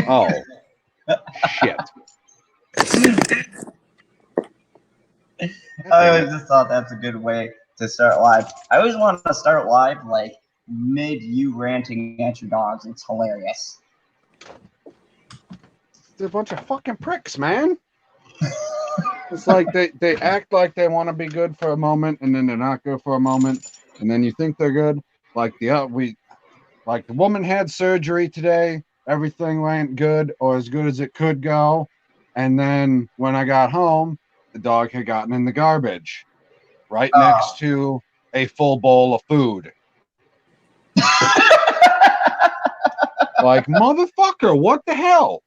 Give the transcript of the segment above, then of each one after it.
Oh, shit. I always just thought that's a good way to start live. I always want to start live like mid you ranting at your dogs. It's hilarious. They're a bunch of fucking pricks, man. It's like they act like they want to be good for a moment, and then they're not good for a moment, and then you think they're good. Like the woman had surgery today. Everything went good, or as good as it could go. And then when I got home, the dog had gotten in the garbage right next to a full bowl of food. Like, motherfucker, what the hell?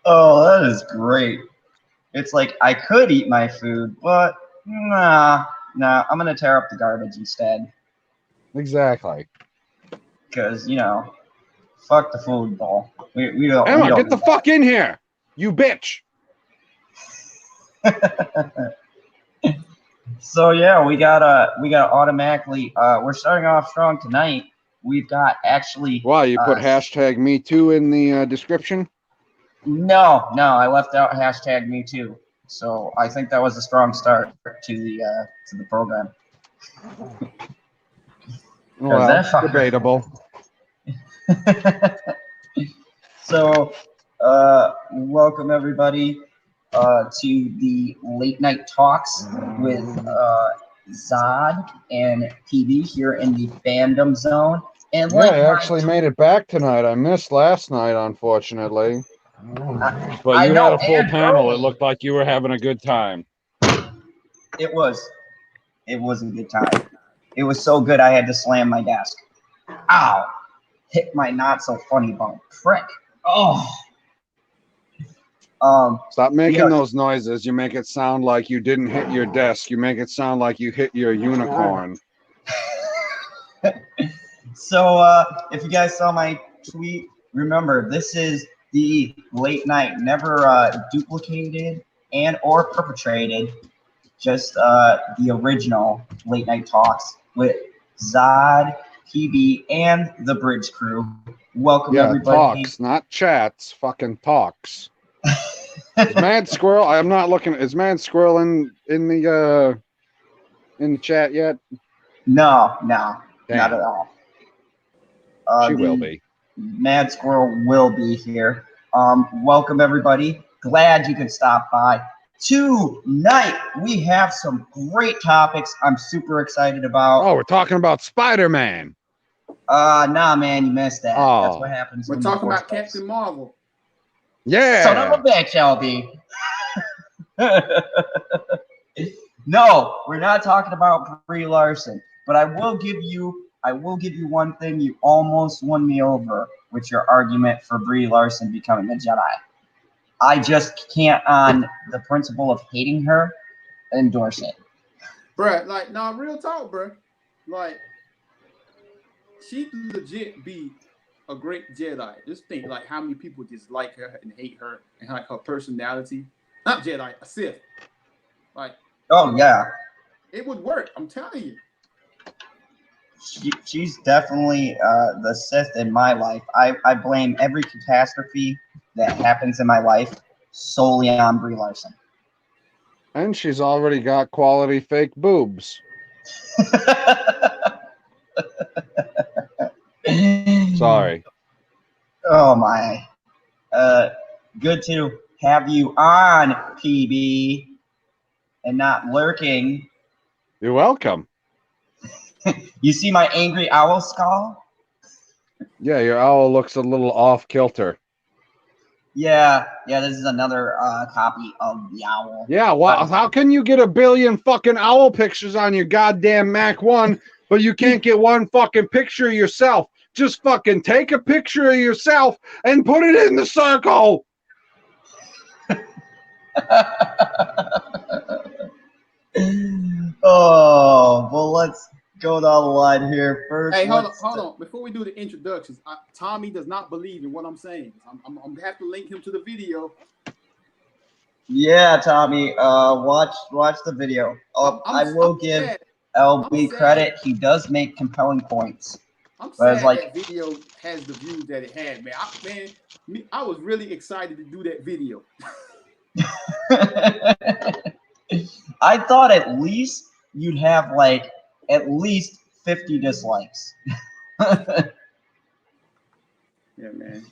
Oh, that is great. It's like I could eat my food, but nah, I'm gonna tear up the garbage instead. Exactly. Because, you know, fuck the food bowl. We don't. Emma, we don't get the fuck in here, you bitch. So yeah, we got automatically. We're starting off strong tonight. We've got actually. Why you put hashtag Me Too in the description? No, I left out hashtag Me Too. So I think that was a strong start to the program. Well, debatable. So, welcome everybody to the late night talks with Zod and PB here in the Fandom Zone. And yeah, I actually made it back tonight. I missed last night, unfortunately. But you had a full panel. It looked like you were having a good time. It was a good time. It was so good I had to slam my desk. Ow! Hit my not so funny bone. Frick. Oh. Stop making those noises. You make it sound like you didn't hit your desk. You make it sound like you hit your unicorn. So, if you guys saw my tweet, remember this is the late night, never duplicated and or perpetrated. Just the original late night talks with Zod, PB, and the Bridge crew. Welcome everybody. Talks, not chats. Fucking talks. Is Mad Squirrel? I'm not looking. Is Mad Squirrel in the chat yet? No, not at all. She will be. Mad Squirrel will be here. Welcome everybody. Glad you could stop by. Tonight we have some great topics I'm super excited about. Oh, we're talking about Spider-Man. Nah, man, you missed that. Oh. That's what happens. We're talking about Captain Marvel. Yeah. Son of a bitch, LB. No, we're not talking about Brie Larson, but I will give you one thing. You almost won me over with your argument for Brie Larson becoming a Jedi. I just can't, on the principle of hating her, endorse it. Bruh, like, nah, real talk, bruh. Like, she legit be a great Jedi. Just think, like, how many people just like her and hate her and like her personality. Not Jedi, a Sith. Like, oh yeah, it would work. I'm telling you. She's definitely the Sith in my life. I blame every catastrophe that happens in my life solely on Brie Larson. And she's already got quality fake boobs. Sorry. Oh my. Good to have you on, PB, and not lurking. You're welcome. You see my angry owl skull? Yeah, your owl looks a little off kilter. Yeah, this is another copy of the owl. Yeah, well, how can you get a billion fucking owl pictures on your goddamn Mac 1, but you can't get one fucking picture of yourself? Just fucking take a picture of yourself and put it in the circle. Oh, well, let's go down the line here first. Hey, hold on. Before we do the introductions, Tommy does not believe in what I'm saying. I'm gonna have to link him to the video. Yeah, Tommy. Watch the video. I will give. LB sad. credit, he does make compelling points. I'm But sad it's like- that video has the views that it had, man. I was really excited to do that video. I thought at least you'd have like at least 50 dislikes. Yeah, man.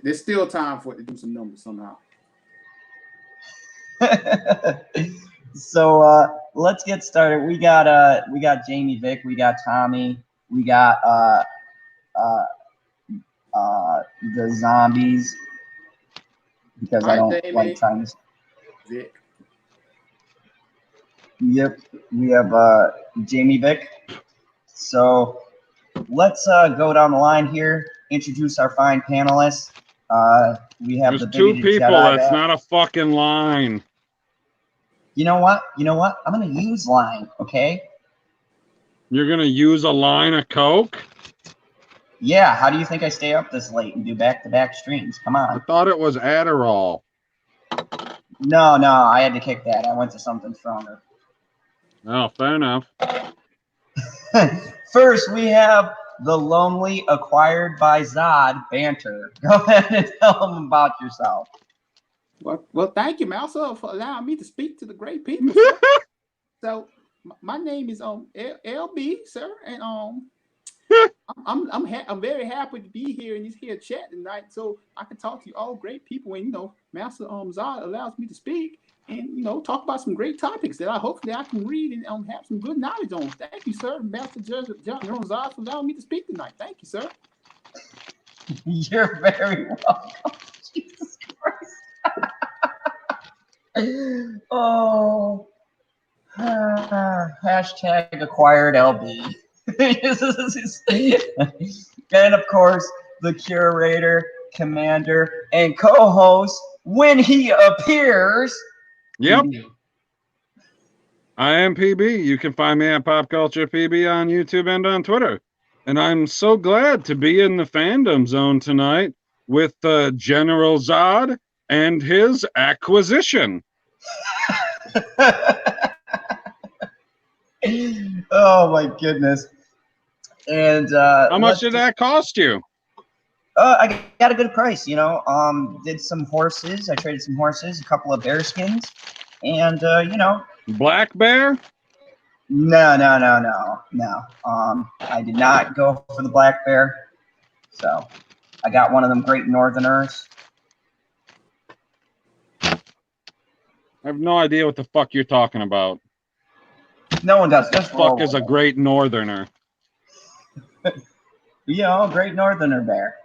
There's still time for it to do some numbers somehow. So let's get started. We got Jamie Vick, we got Tommy, we got the zombies, because I don't like trying to. Vic. Yep, we have Jamie Vick. So let's go down the line here. Introduce our fine panelists. We have There's two people. That's not a fucking line. You know what? I'm gonna use line. Okay. You're gonna use a line of Coke? Yeah. How do you think I stay up this late and do back-to-back streams? Come on. I thought it was Adderall. No. I had to kick that. I went to something stronger. Oh, fair enough. First, we have the lonely acquired by Zod banter. Go ahead and tell them about yourself. Well, thank you, Mouser, for allowing me to speak to the great people, sir. So, my name is LB, sir, and I'm very happy to be here in this here chat tonight, so I can talk to you all great people, and Master Zod allows me to speak and talk about some great topics that hopefully I can read and have some good knowledge on. Thank you, sir, Master Judge General Zod, for allowing me to speak tonight. Thank you, sir. You're very welcome. Jesus Christ. Oh, hashtag acquired LB. And of course, the curator, commander, and co-host when he appears. Yep. I am PB. You can find me at Pop Culture PB on YouTube and on Twitter. And I'm so glad to be in the fandom zone tonight with General Zod and his acquisition. Oh my goodness. And how much did that cost you? I got a good price, did some horses. I traded some horses, a couple of bear skins, and Black bear? No. I did not go for the black bear. So I got one of them great northerners. I have no idea what the fuck you're talking about. No one does. Just fuck is a great northerner. Great northerner bear.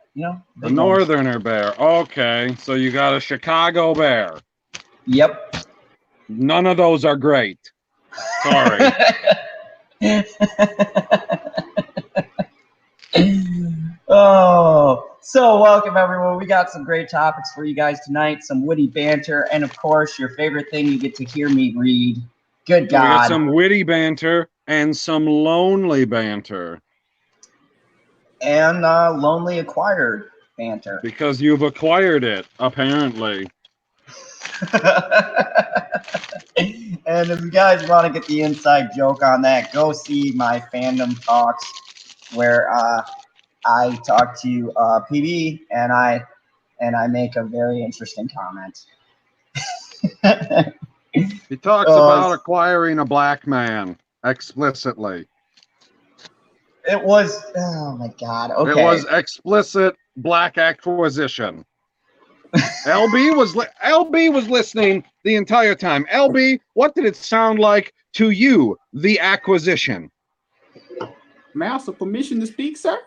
A northerner bear. Okay, so you got a Chicago bear. Yep. None of those are great. Sorry. Oh, so welcome everyone. We got some great topics for you guys tonight. Some witty banter, and of course, your favorite thing, you get to hear me read. Good God. We got some witty banter and some lonely banter. And lonely acquired banter. Because you've acquired it, apparently. And if you guys want to get the inside joke on that, go see my Fandom Talks, where I talk to PB and I make a very interesting comment. He talks about acquiring a black man explicitly. It was, oh my God. Okay. It was explicit black acquisition. LB was listening the entire time. LB, what did it sound like to you, the acquisition? Master, permission to speak, sir?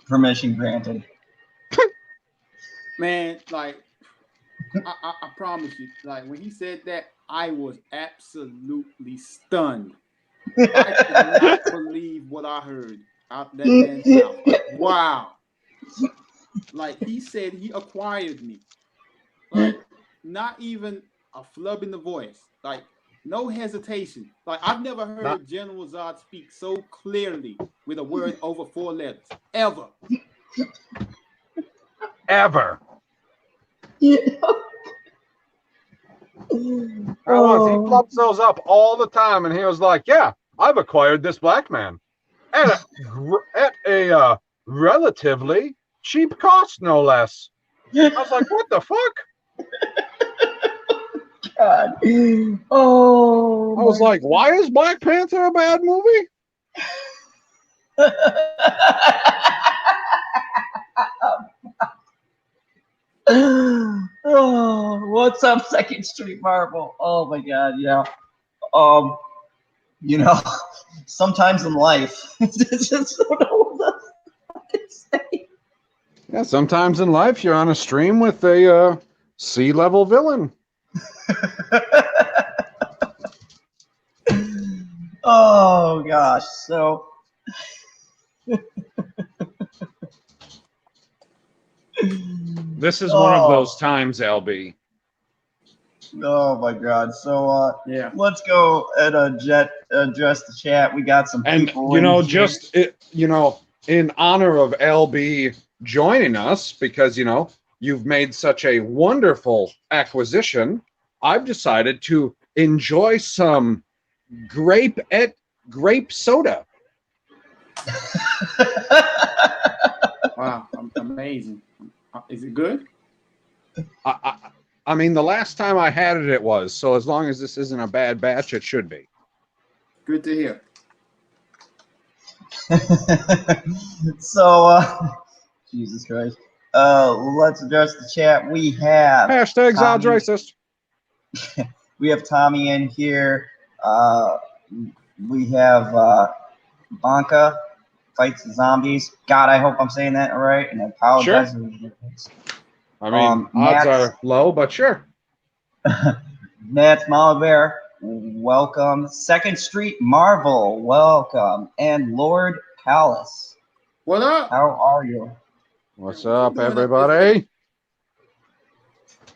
Permission granted. Man, like, I promise you, like, when he said that, I was absolutely stunned. I could not believe what I heard out that man's mouth. Like, wow. Like, he said he acquired me. Like, not even a flub in the voice. Like, no hesitation. Like, I've never heard General Zod speak so clearly with a word over 4 letters. Ever. Ever. Yeah. He flubs those up all the time, and he was like, "Yeah, I've acquired this black man at a relatively cheap cost, no less." I was like, "What the fuck?" God. Oh, I was like, "Why is Black Panther a bad movie?" Oh, what's up, Second Street Marvel? Oh my God, yeah. You know, sometimes in life, it's just don't know what to say. Yeah, sometimes in life you're on a stream with a sea-level villain. Oh gosh, so This is one of those times, LB. oh my God. So Yeah. let's go and address the chat. We got some And people you know, in here. just in honor of LB joining us, because you've made such a wonderful acquisition, I've decided to enjoy some grape soda. Wow, amazing. Is it good? I mean, the last time I had it, it was. So as long as this isn't a bad batch, it should be. Good to hear. So Jesus Christ. Let's address the chat. We have Hashtag Zod's Tommy. racist. We have Tommy in here. We have Banka fights the zombies. God, I hope I'm saying that right. And I apologize. Sure. I mean, odds Matt's, are low, but sure. Matt's Malabear, welcome. Second Street Marvel, welcome. And Lord Palace. What up? How are you? What's up, everybody?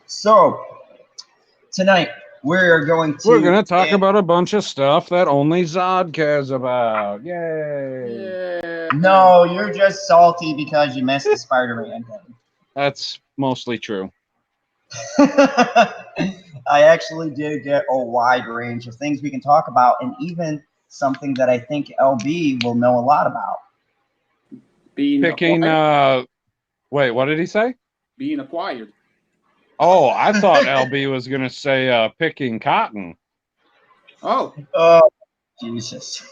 So, tonight we're going to talk about a bunch of stuff that only Zod cares about. Yay! Yeah. No, you're just salty because you missed the Spider-Man thing. That's mostly true. I actually did get a wide range of things we can talk about, and even something that I think LB will know a lot about. Picking, wait, what did he say? Being acquired. Oh, I thought LB was going to say picking cotton. Oh. Jesus.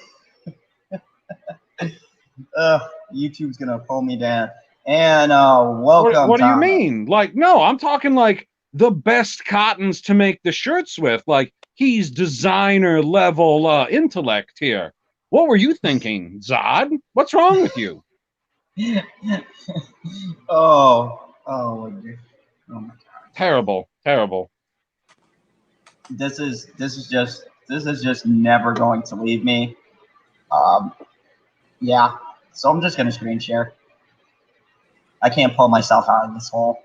YouTube's going to pull me down. And welcome, What do you Thomas. mean? Like, no, I'm talking like the best cottons to make the shirts with. Like, he's designer level intellect here. What were you thinking, Zod? What's wrong with you? Oh my God. Terrible. This is just never going to leave me. Yeah. So I'm just gonna screen share. I can't pull myself out of this hole.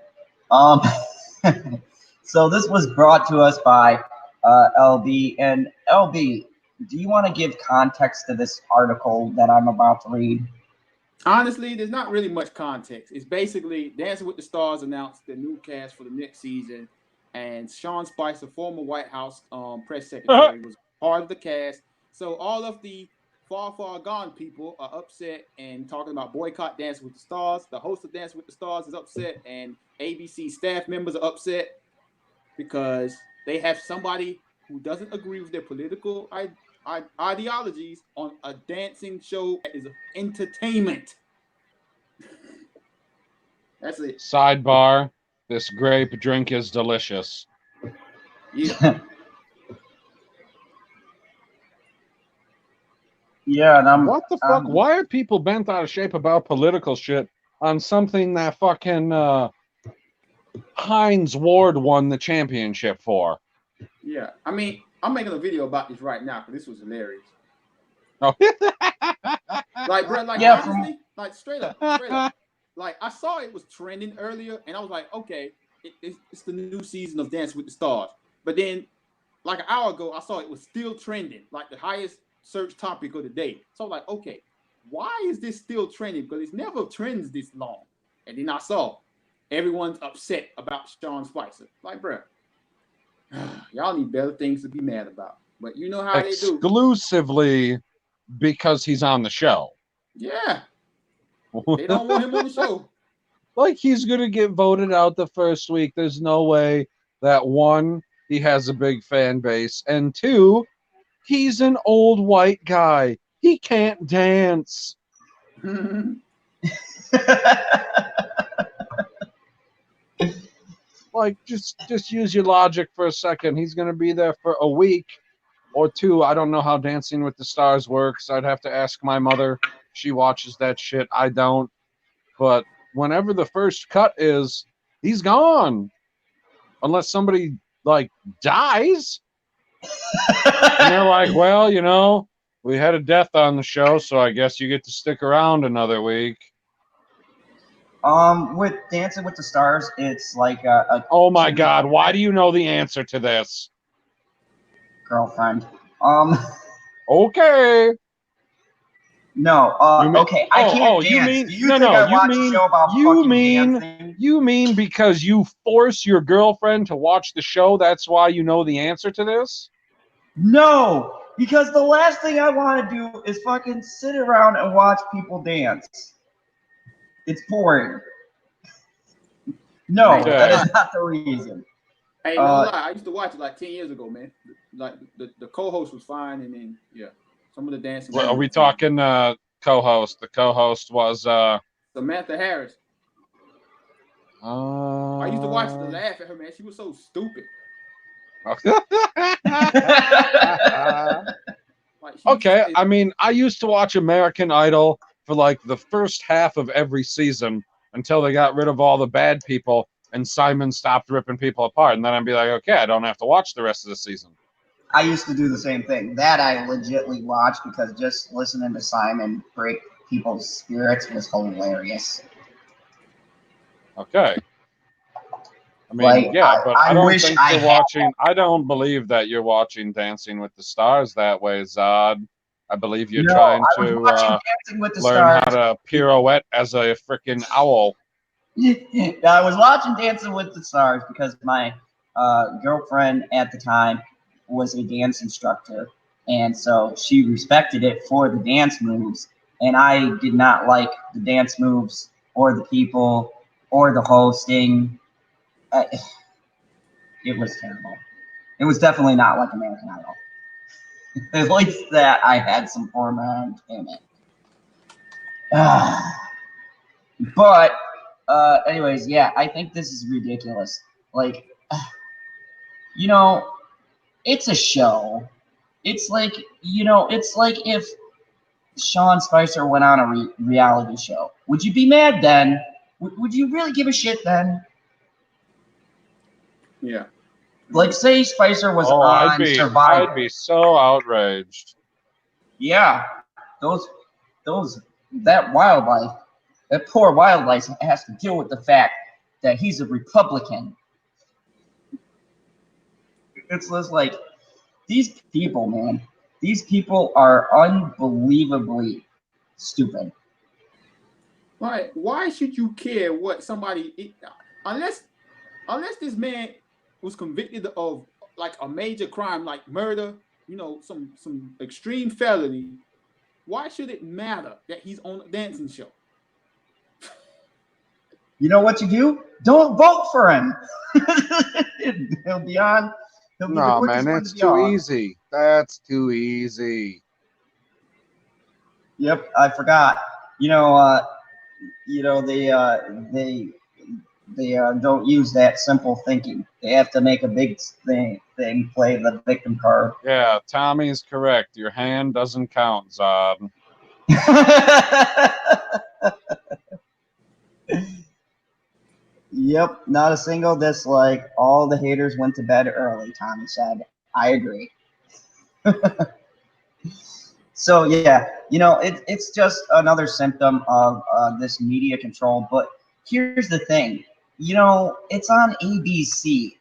So this was brought to us by LB. And LB, do you want to give context to this article that I'm about to read? Honestly, there's not really much context. It's basically Dancing with the Stars announced the new cast for the next season, and Sean Spicer, former White House press secretary, was part of the cast. So all of the far gone people are upset and talking about boycott Dancing with the Stars. The host of Dancing with the Stars is upset, and ABC staff members are upset because they have somebody who doesn't agree with their political ideologies on a dancing show that is entertainment. That's it. Sidebar, this grape drink is delicious. Yeah. Yeah, and what the fuck? Why are people bent out of shape about political shit on something that fucking Heinz Ward won the championship for? Yeah, I mean, I'm making a video about this right now because this was hilarious. Oh. Like, bro, like, yeah, honestly, like, straight up. Like, I saw it was trending earlier, and I was like, okay, it's the new season of Dance with the Stars. But then, like an hour ago, I saw it was still trending, like the highest search topic of the day. So I'm like, okay, why is this still trending? Because it never trends this long. And then I saw everyone's upset about Sean Spicer. Like, bro, Y'all need better things to be mad about. But you know how they do. Exclusively because he's on the show. Yeah. They don't want him on the show. Like, he's going to get voted out the first week. There's no way that, one, he has a big fan base, and two, he's an old white guy. He can't dance. Like, just use your logic for a second. He's going to be there for a week or two. I don't know how Dancing with the Stars works. I'd have to ask my mother. She watches that shit. I don't. But whenever the first cut is, he's gone. Unless somebody, like, dies. And they're like, well, you know, we had a death on the show, so I guess you get to stick around another week. With Dancing with the Stars, it's like a oh my God, why do you know the answer to this? Girlfriend. Okay. No, okay, I can't dance. You mean, do you think I watch a show about dancing? You mean because you force your girlfriend to watch the show, that's why you know the answer to this? No, because the last thing I want to do is fucking sit around and watch people dance. It's boring. No, that is not the reason. Hey, no lie, I used to watch it like 10 years ago, man. Like the co-host was fine, and then some of the dancing. Well, are we talking co-host? The co-host was Samantha Harris. I used to watch it and laugh at her, man. She was so stupid. Okay, I mean, I used to watch American Idol for like the first half of every season until they got rid of all the bad people and Simon stopped ripping people apart. And then I'd be like, okay, I don't have to watch the rest of the season. I used to do the same thing. That I legitimately watched because just listening to Simon break people's spirits was hilarious. Okay. I mean, like, but I don't think you're watching. I don't believe that you're watching Dancing with the Stars that way, Zod. I believe you're trying to learn how to pirouette as a freaking owl. I was watching Dancing with the Stars because my girlfriend at the time was a dance instructor, and so she respected it for the dance moves, and I did not like the dance moves or the people or the hosting. It was terrible. It was definitely not like American Idol. At least that I had some form of entertainment. But anyways, yeah, I think this is ridiculous. Like, you know, it's a show. It's like, it's like if Sean Spicer went on a reality show. Would you be mad then? Would you really give a shit then? Yeah. Like, say Spicer was on Survivor. I'd be so outraged. Yeah, that wildlife, that poor wildlife has to deal with the fact that he's a Republican. It's just like, these people, man, these people are unbelievably stupid. Why should you care what somebody, unless this man was convicted of like a major crime like murder, some extreme felony, why should it matter that he's on a dancing show? You know what you do? Don't vote for him. He'll be on. No, man, that's too easy. That's too easy. Yep, I forgot. They don't use that simple thinking. They have to make a big thing play the victim card. Yeah, Tommy's correct. Your hand doesn't count, Zod. Yep, not a single dislike. All the haters went to bed early, Tommy said. I agree. So, yeah, it's just another symptom of this media control. But here's the thing. It's on ABC.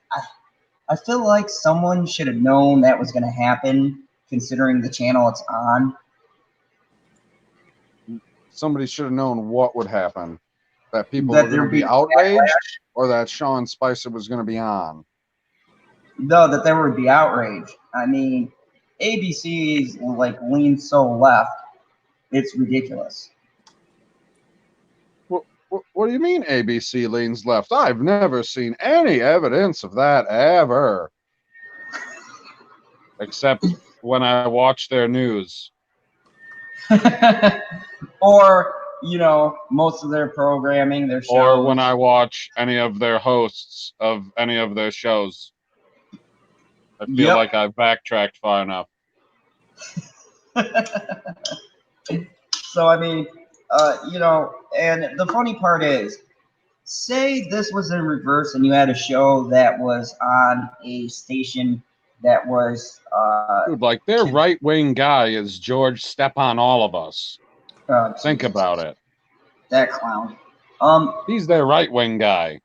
I feel like someone should have known that was going to happen, considering the channel it's on. Somebody should have known what would happen. That people were going to be outraged, or that Sean Spicer was going to be on. No, that there would be outrage. I mean, ABC's like leans so left, it's ridiculous. What do you mean ABC leans left? I've never seen any evidence of that ever. Except when I watch their news. Or, you know, most of their programming, their shows. Or when I watch any of their hosts of any of their shows. I feel like I've backtracked far enough. So, I mean, you know, and the funny part is, say this was in reverse and you had a show that was on a station that was... Dude, like their right-wing guy is George Step on All of Us. Think about it. That clown. He's their right-wing guy.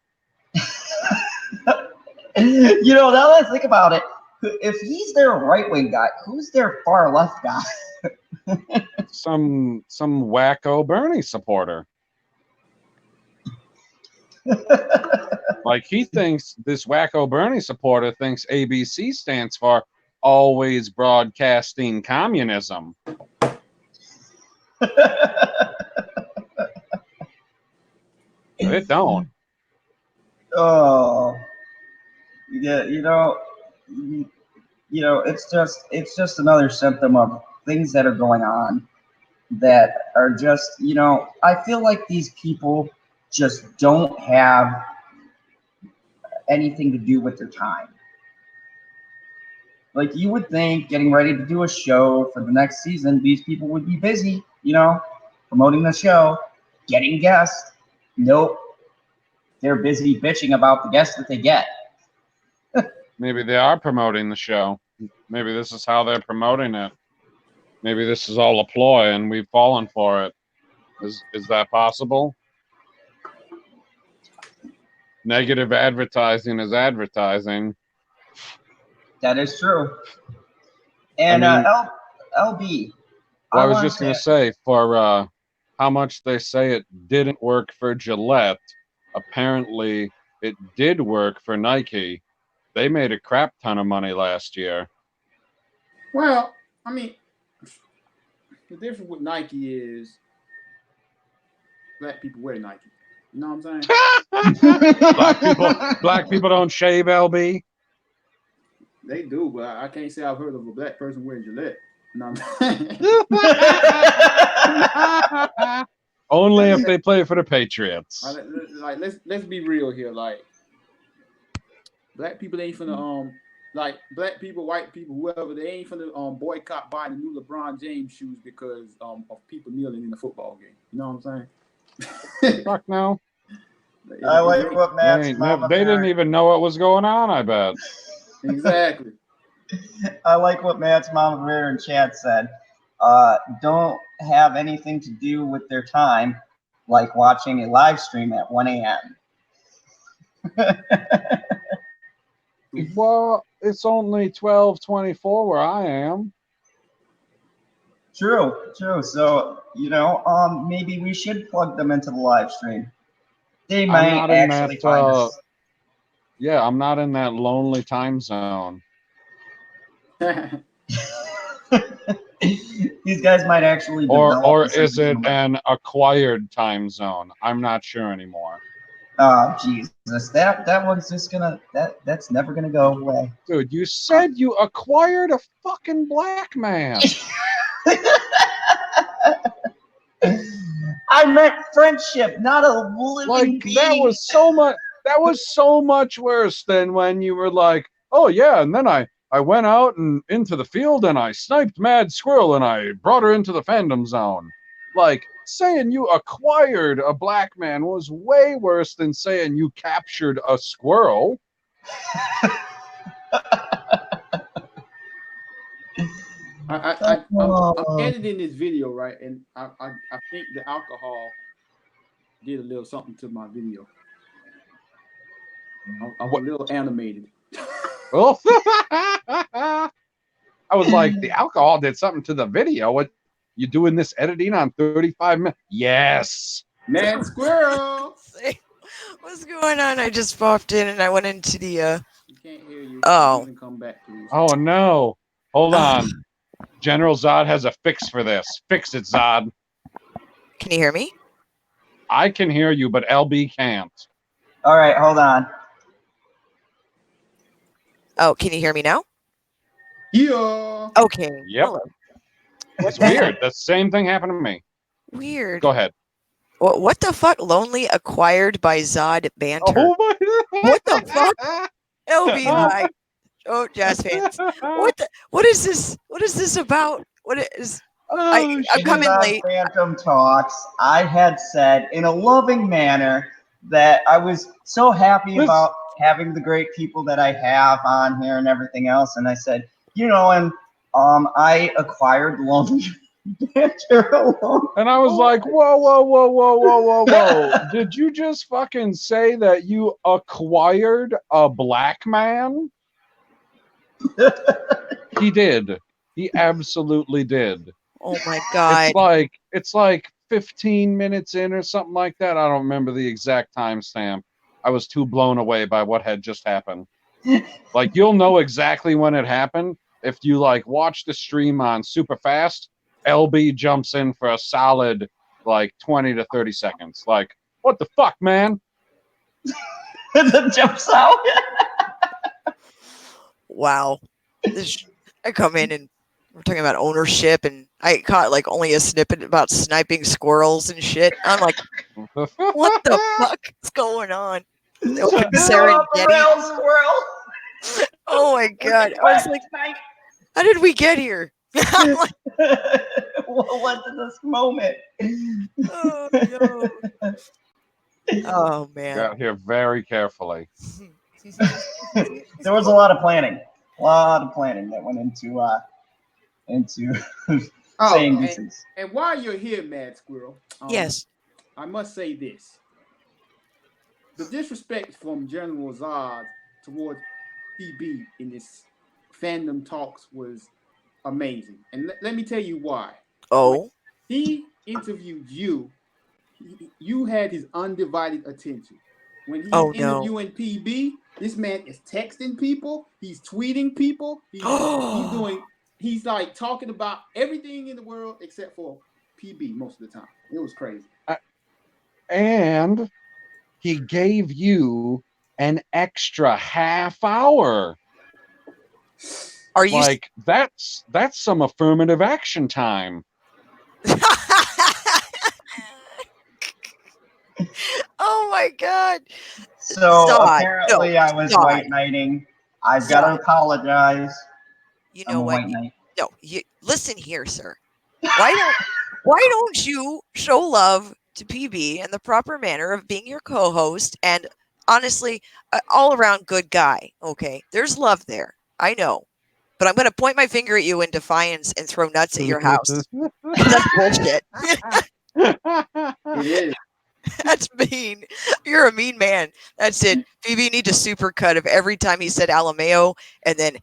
You know, now that I think about it, if he's their right-wing guy, who's their far-left guy? Some wacko Bernie supporter. Like he thinks this wacko Bernie supporter thinks ABC stands for always broadcasting communism. It don't. Oh, yeah, you know, it's just another symptom of things that are going on that are just, you know, I feel like these people just don't have anything to do with their time. Like you would think getting ready to do a show for the next season, these people would be busy, you know, promoting the show, getting guests. Nope. They're busy bitching about the guests that they get. Maybe they are promoting the show. Maybe this is how they're promoting it. Maybe this is all a ploy and we've fallen for it. Is that possible? Negative advertising is advertising. That is true. And I mean, LB. I was just going to say, for how much they say it didn't work for Gillette, apparently it did work for Nike. They made a crap ton of money last year. Well, I mean, the difference with Nike is black people wear Nike. You know what I'm saying? Black people don't shave, LB. They do, but I can't say I've heard of a black person wearing Gillette. You know what I'm saying? Only if they play for the Patriots. Like let's be real here. Like black people ain't finna like black people, white people, whoever, they ain't finna boycott buying the new LeBron James shoes because of people kneeling in the football game. You know what I'm saying? Fuck no. I like what Matt's mama. They didn't even know what was going on, I bet. Exactly. I like what Matt's mama Bear in chat said. Don't have anything to do with their time, like watching a live stream at 1 a.m. Well, it's only 12:24 where I am. True. So, you know, maybe we should plug them into the live stream. They might actually find us. Yeah, I'm not in that lonely time zone. These guys might actually or is it an acquired time zone? I'm not sure anymore. Oh Jesus, that one's just gonna that's never gonna go away. Dude, you said you acquired a fucking black man. I meant friendship, not a living being. That was so much worse than when you were like, oh yeah, and then I went out and into the field and I sniped Mad Squirrel and I brought her into the Fandom zone. Like, saying you acquired a black man was way worse than saying you captured a squirrel. I'm editing this video, right? And I think the alcohol did a little something to my video. I'm a little animated. Oh. I was like, the alcohol did something to the video. What, you doing this editing on 35 minutes? Yes. Mad Squirrel. What's going on? I just popped in and I went into the can't hear you. Oh. Even come back, please. Oh no! Hold on. General Zod has a fix for this. Fix it, Zod. Can you hear me? I can hear you, but LB can't. All right, hold on. Oh, can you hear me now? Yeah. Okay. Yep. Hello. It's weird. The same thing happened to me. Weird. Go ahead. What the fuck? Lonely acquired by Zod banter. Oh my! What the fuck? LB hi. Oh, jazz fans. What is this? What is this about? What is I'm In coming Zod late. Phantom Talks, I had said in a loving manner that I was so happy about having the great people that I have on here and everything else. And I said, and I acquired Lonely Banter alone. And I was like, whoa. Did you just fucking say that you acquired a black man? He did. He absolutely did. Oh my god. It's like 15 minutes in or something like that. I don't remember the exact timestamp. I was too blown away by what had just happened. Like, you'll know exactly when it happened if you like watch the stream on super fast. LB jumps in for a solid like 20 to 30 seconds. Like, what the fuck, man? The jumps out. Wow. I come in and we're talking about ownership, and I caught like only a snippet about sniping squirrels and shit. I'm like, what the fuck is going on? The open Serengeti. Squirrel. Oh my god. I was like, how did we get here? I'm like, What led to this moment? oh no. Oh man. Got here very carefully. There was a lot of planning. That went into saying these things. And while you're here, Mad Squirrel, Yes. I must say this. The disrespect from General Zod towards PB in this Fandom Talks was amazing. And let me tell you why. Oh. When he interviewed you, you had his undivided attention. When he's interviewing PB, this man is texting people, he's tweeting people, he's like talking about everything in the world except for PB most of the time. It was crazy. And he gave you an extra half hour. Are you like that's some affirmative action time? Oh my god. So Zod. apparently I was white knighting. I've got to apologize. You know what? No, listen here, sir. Why don't you show love to PB in the proper manner of being your co-host and honestly, all around good guy. Okay, there's love there. I know, but I'm going to point my finger at you in defiance and throw nuts at your house. That's bullshit. It is. That's mean. You're a mean man. That's it. PB need a supercut of every time he said Alameo, and then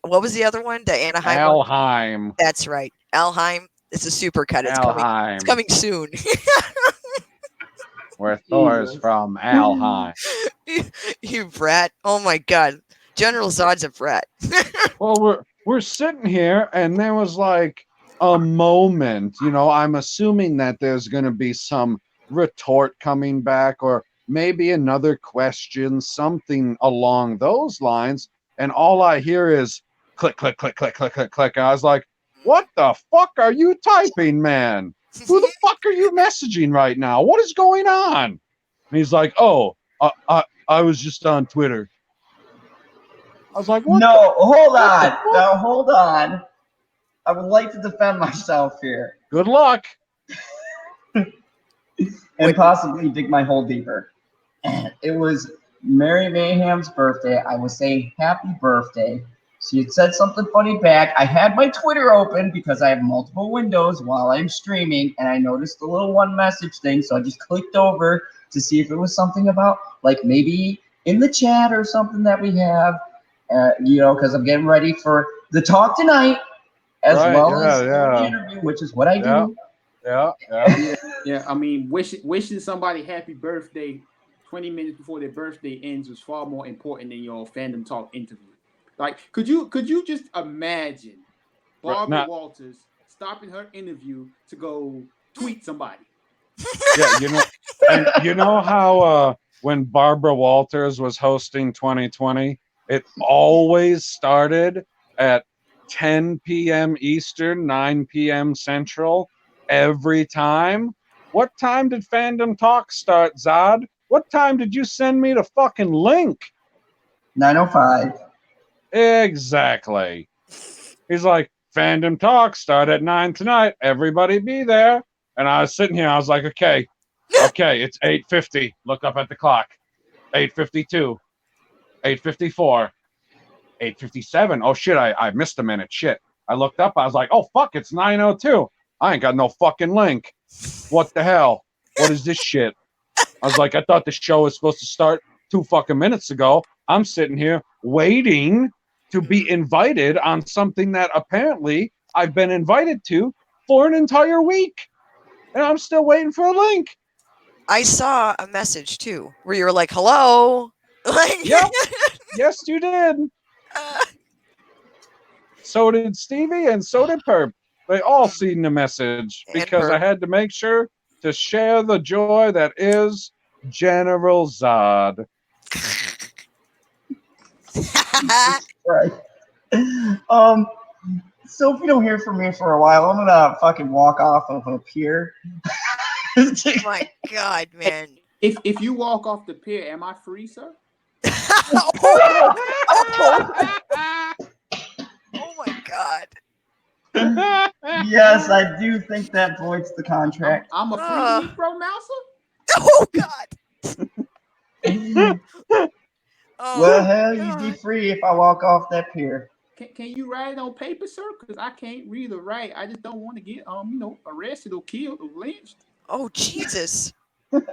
what was the other one? The Anaheim. Alheim. One? That's right. Alheim. It's a supercut. It's coming. It's coming soon. Where Thor's from, Alheim. You brat. Oh my god. General Zod's a brat. Well, we're sitting here, and there was like a moment. I'm assuming that there's going to be some retort coming back, or maybe another question, something along those lines. And all I hear is click, click, click, click, click, click, click. And I was like, what the fuck are you typing, man? Who the fuck are you messaging right now? What is going on? And he's like, oh, I was just on Twitter. I was like, what? No, hold on. Now, hold on. I would like to defend myself here. Good luck. And possibly dig my hole deeper. It was Mary Mayhem's birthday. I was saying happy birthday. She had said something funny back. I had my Twitter open because I have multiple windows while I'm streaming, and I noticed the little one message thing, so I just clicked over to see if it was something about, like, maybe in the chat or something that we have, because I'm getting ready for the talk tonight, as well as the interview, which is what I do. Yeah. I mean, wishing somebody happy birthday 20 minutes before their birthday ends was far more important than your Fandom Talk interview. Like, could you just imagine Barbara Walters stopping her interview to go tweet somebody? Yeah, and you know how when Barbara Walters was hosting 2020, it always started at 10 p.m. Eastern, 9 p.m. Central every time. What time did Fandom Talk start, Zod? What time did you send me the fucking link? 9:05. Exactly. He's like, Fandom Talk start at 9 tonight. Everybody be there. And I was sitting here. I was like, okay, it's 8:50. Look up at the clock. 8:52. 8:54. 8:57. Oh shit! I missed a minute. Shit. I looked up. I was like, oh fuck! It's 9:02. I ain't got no fucking link. What the hell? What is this shit? I was like, I thought the show was supposed to start 2 fucking minutes ago. I'm sitting here waiting to be invited on something that apparently I've been invited to for an entire week. And I'm still waiting for a link. I saw a message too where you were like, hello. Like, yep. Yes, you did. So did Stevie and so did Perp. They all seen the message because I had to make sure to share the joy that is General Zod. Right. So if you don't hear from me for a while, I'm gonna fucking walk off of a pier. Oh my god, man! If you walk off the pier, am I free, sir? Oh my god! Yes, I do think that voids the contract. I'm a free Negro mouser. Oh god! Well, hell, you'd be free if I walk off that pier. Can you write it on paper, sir? Because I can't read or write. I just don't want to get arrested or killed or lynched. Oh Jesus! Man,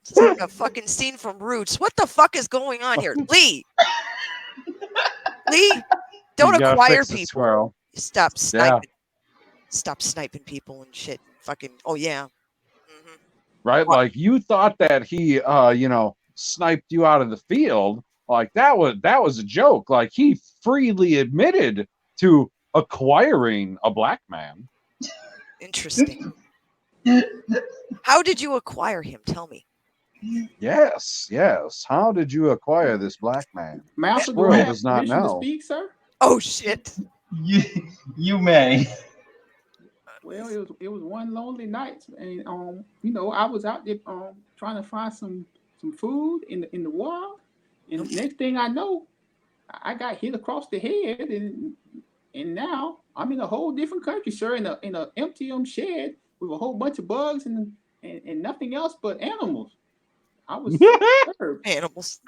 it's like a fucking scene from Roots. What the fuck is going on here, Lee? Lee, don't acquire people. Squirrel. Stop sniping. Yeah. Stop sniping people and shit. Fucking. Oh yeah. Mm-hmm. Right, like you thought that he, sniped you out of the field. Like that was a joke. Like he freely admitted to acquiring a black man. Interesting. How did you acquire him? Tell me. Yes. How did you acquire this black man? Master world does not know. To speak, sir? Oh shit. You may. Well, it was one lonely night, and I was out there trying to find some food in the wild, and next thing I know, I got hit across the head, and now I'm in a whole different country, sir, in a empty shed with a whole bunch of bugs and nothing else but animals. I was disturbed. Animals.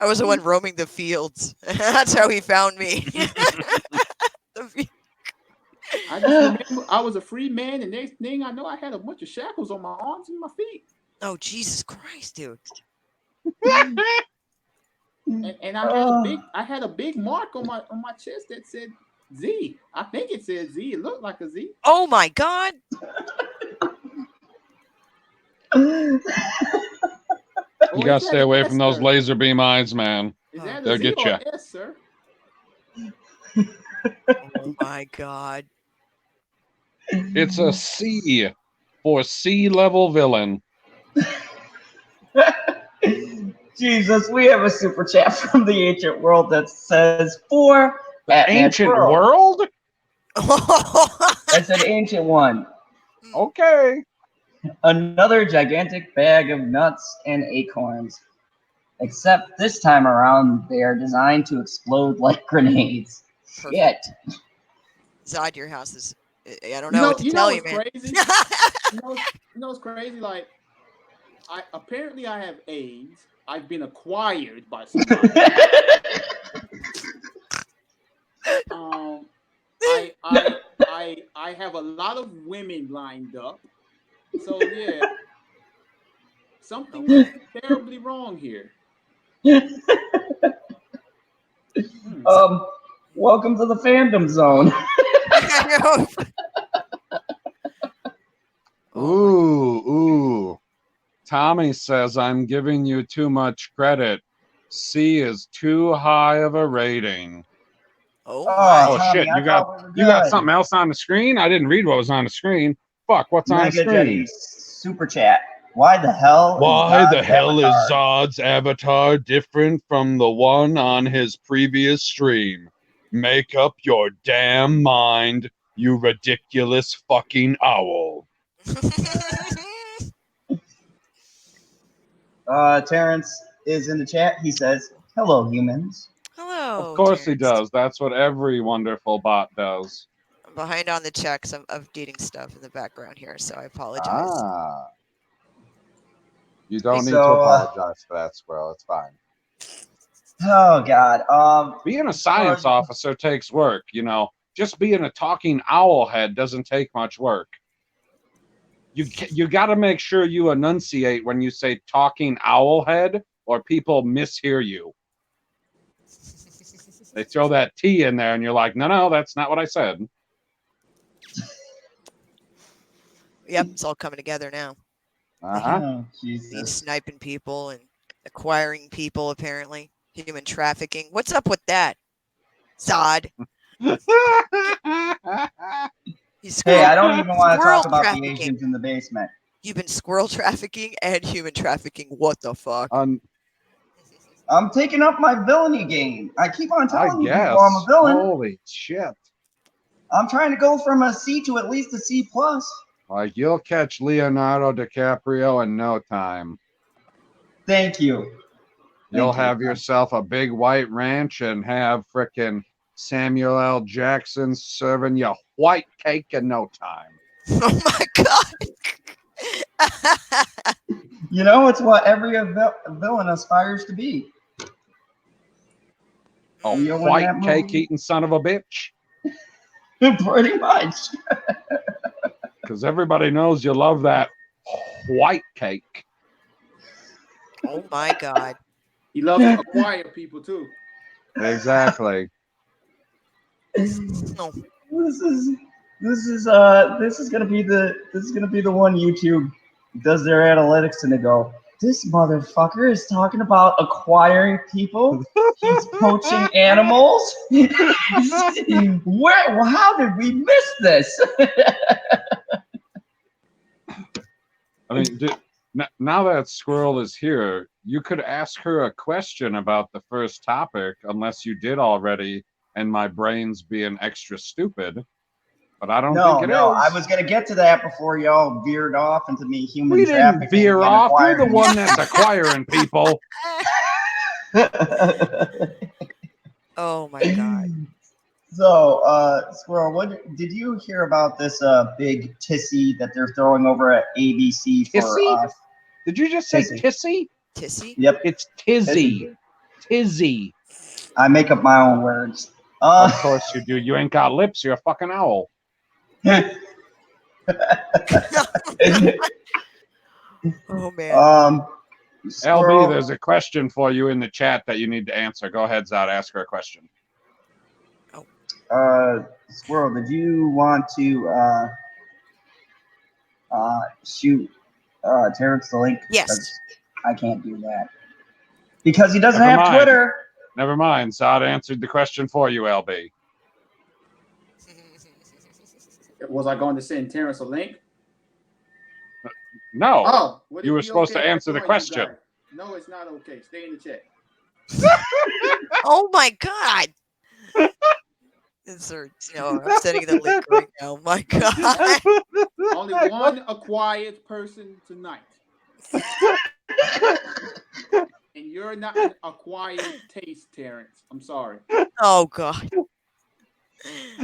I was the one roaming the fields. That's how he found me. I just remember I was a free man, and next thing I know, I had a bunch of shackles on my arms and my feet. Oh Jesus Christ, dude! and I had a big mark on my chest that said Z. I think it said Z. It looked like a Z. Oh my God! You gotta stay away from those laser beam eyes, man. Is that They'll a Z get or you. S, sir? Oh my God! It's a C for sea level villain. Jesus, we have a super chat from the ancient world that says for Batman Ancient Pro. world? That's an ancient one. Okay. Another gigantic bag of nuts and acorns. Except this time around, they are designed to explode like grenades. Shit. Zod, your house is... I don't know what to tell you, man. Crazy? you know what's crazy? Like, I have AIDS. I've been acquired by somebody. I have a lot of women lined up. So yeah, something is terribly wrong here. Welcome to the fandom zone. Ooh. Tommy says I'm giving you too much credit. C is too high of a rating. Oh my. Oh Tommy, shit! I You got thought we were you got good. something else on the screen? I didn't read what was on the screen. Fuck, what's on the Mega screen? Jetty super chat. Why the hell? Why is the Zod's hell is avatar? Zod's avatar different from the one on his previous stream? Make up your damn mind, you ridiculous fucking owl. Terrence is in the chat. He says, "Hello, humans." Hello. Of course he Terrence. does. That's what every wonderful bot does. I'm behind on the checks. I'm updating stuff in the background here, so I apologize. Ah. You don't need to So, apologize for that, Squirrel. It's fine. Oh God. Being a science officer takes work, you know. Just being a talking owl head doesn't take much work. You got to make sure you enunciate when you say talking owl head, or people mishear you. They throw that T in there, and you're like, no, that's not what I said. Yep, it's all coming together now. Oh, These Jesus. sniping people and acquiring people, apparently. Human trafficking. What's up with that? Zod. Hey, I don't even want to squirrel talk about trafficking. the Asians in the basement. You've been squirrel trafficking and human trafficking. What the fuck? I'm taking up my villainy game. I keep on telling you guess. people I'm a villain. Holy shit. I'm trying to go from a C to at least a C+. Like, you'll catch Leonardo DiCaprio in no time. Thank you. You'll have yourself a big white ranch and have frickin' Samuel L. Jackson serving you white cake in no time. Oh my god. You know, it's what every villain aspires to be. A You know, white cake eating son of a bitch. Pretty much. Because everybody knows you love that white cake. Oh my god. He loves to acquire people too. Exactly. No. This is gonna be the one YouTube does their analytics and they go, this motherfucker is talking about acquiring people. He's poaching animals. How did we miss this? I mean, now that Squirrel is here, you could ask her a question about the first topic, unless you did already, and my brain's being extra stupid. But I don't think it is. I was gonna get to that before y'all veered off into me human We trafficking. didn't veer and off. You're the acquiring. one that's acquiring people. Oh my god. So, Squirrel, what did you hear about this big tissy that they're throwing over at ABC for? Tissy? Did you just say tissy? Tissy? Yep. It's Tizzy. Tizzy. I make up my own words. Of course you do. You ain't got lips. You're a fucking owl. Oh man. LB, there's a question for you in the chat that you need to answer. Go ahead, Zod. Ask her a question. Squirrel, did you want to shoot Terrence the link? Yes. I can't do that because he doesn't have Twitter. Never mind. Zod answered the question for you, LB. Was I going to send Terrence a link? No. Oh, you were supposed to answer the question. No, it's not okay. Stay in the chat. Oh my god. Insert. No, I'm sending the link right now. My god. Only one acquired person tonight. And you're not an acquired taste, Terrence. I'm sorry. Oh god.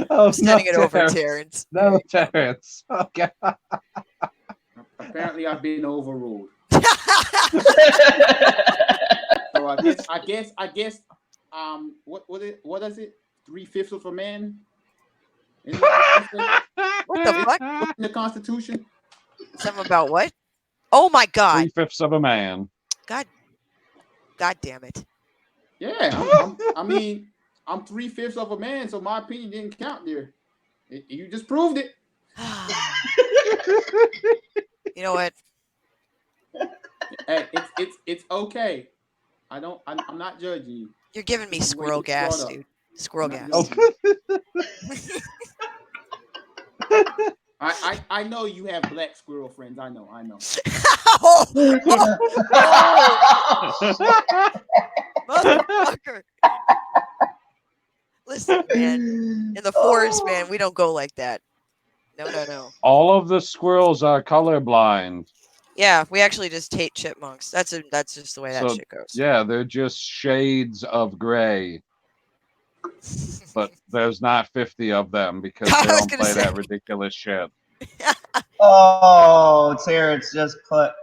I'm sending it over, Terrence. No, Terrence. Okay. Apparently, I've been overruled. So I guess. What is it? 3/5 of a man. What the fuck? In the Constitution. Something about what? Oh my god. 3/5 of a man. God damn it. Yeah, I mean, I'm 3/5 of a man, so my opinion didn't count there. You just proved it. You know what? Hey, it's okay. I'm not judging you. You're giving me This is the way squirrel it's brought gas, up. dude. Squirrel I'm not gas. judging you. I know you have black squirrel friends. I know. Oh, motherfucker. Listen, man. In the forest, man, we don't go like that. No. All of the squirrels are colorblind. Yeah, we actually just hate chipmunks. That's just the way that So, shit goes. yeah, they're just shades of gray. But there's not 50 of them because I they was don't gonna play say. that ridiculous shit. Oh, Terrence just put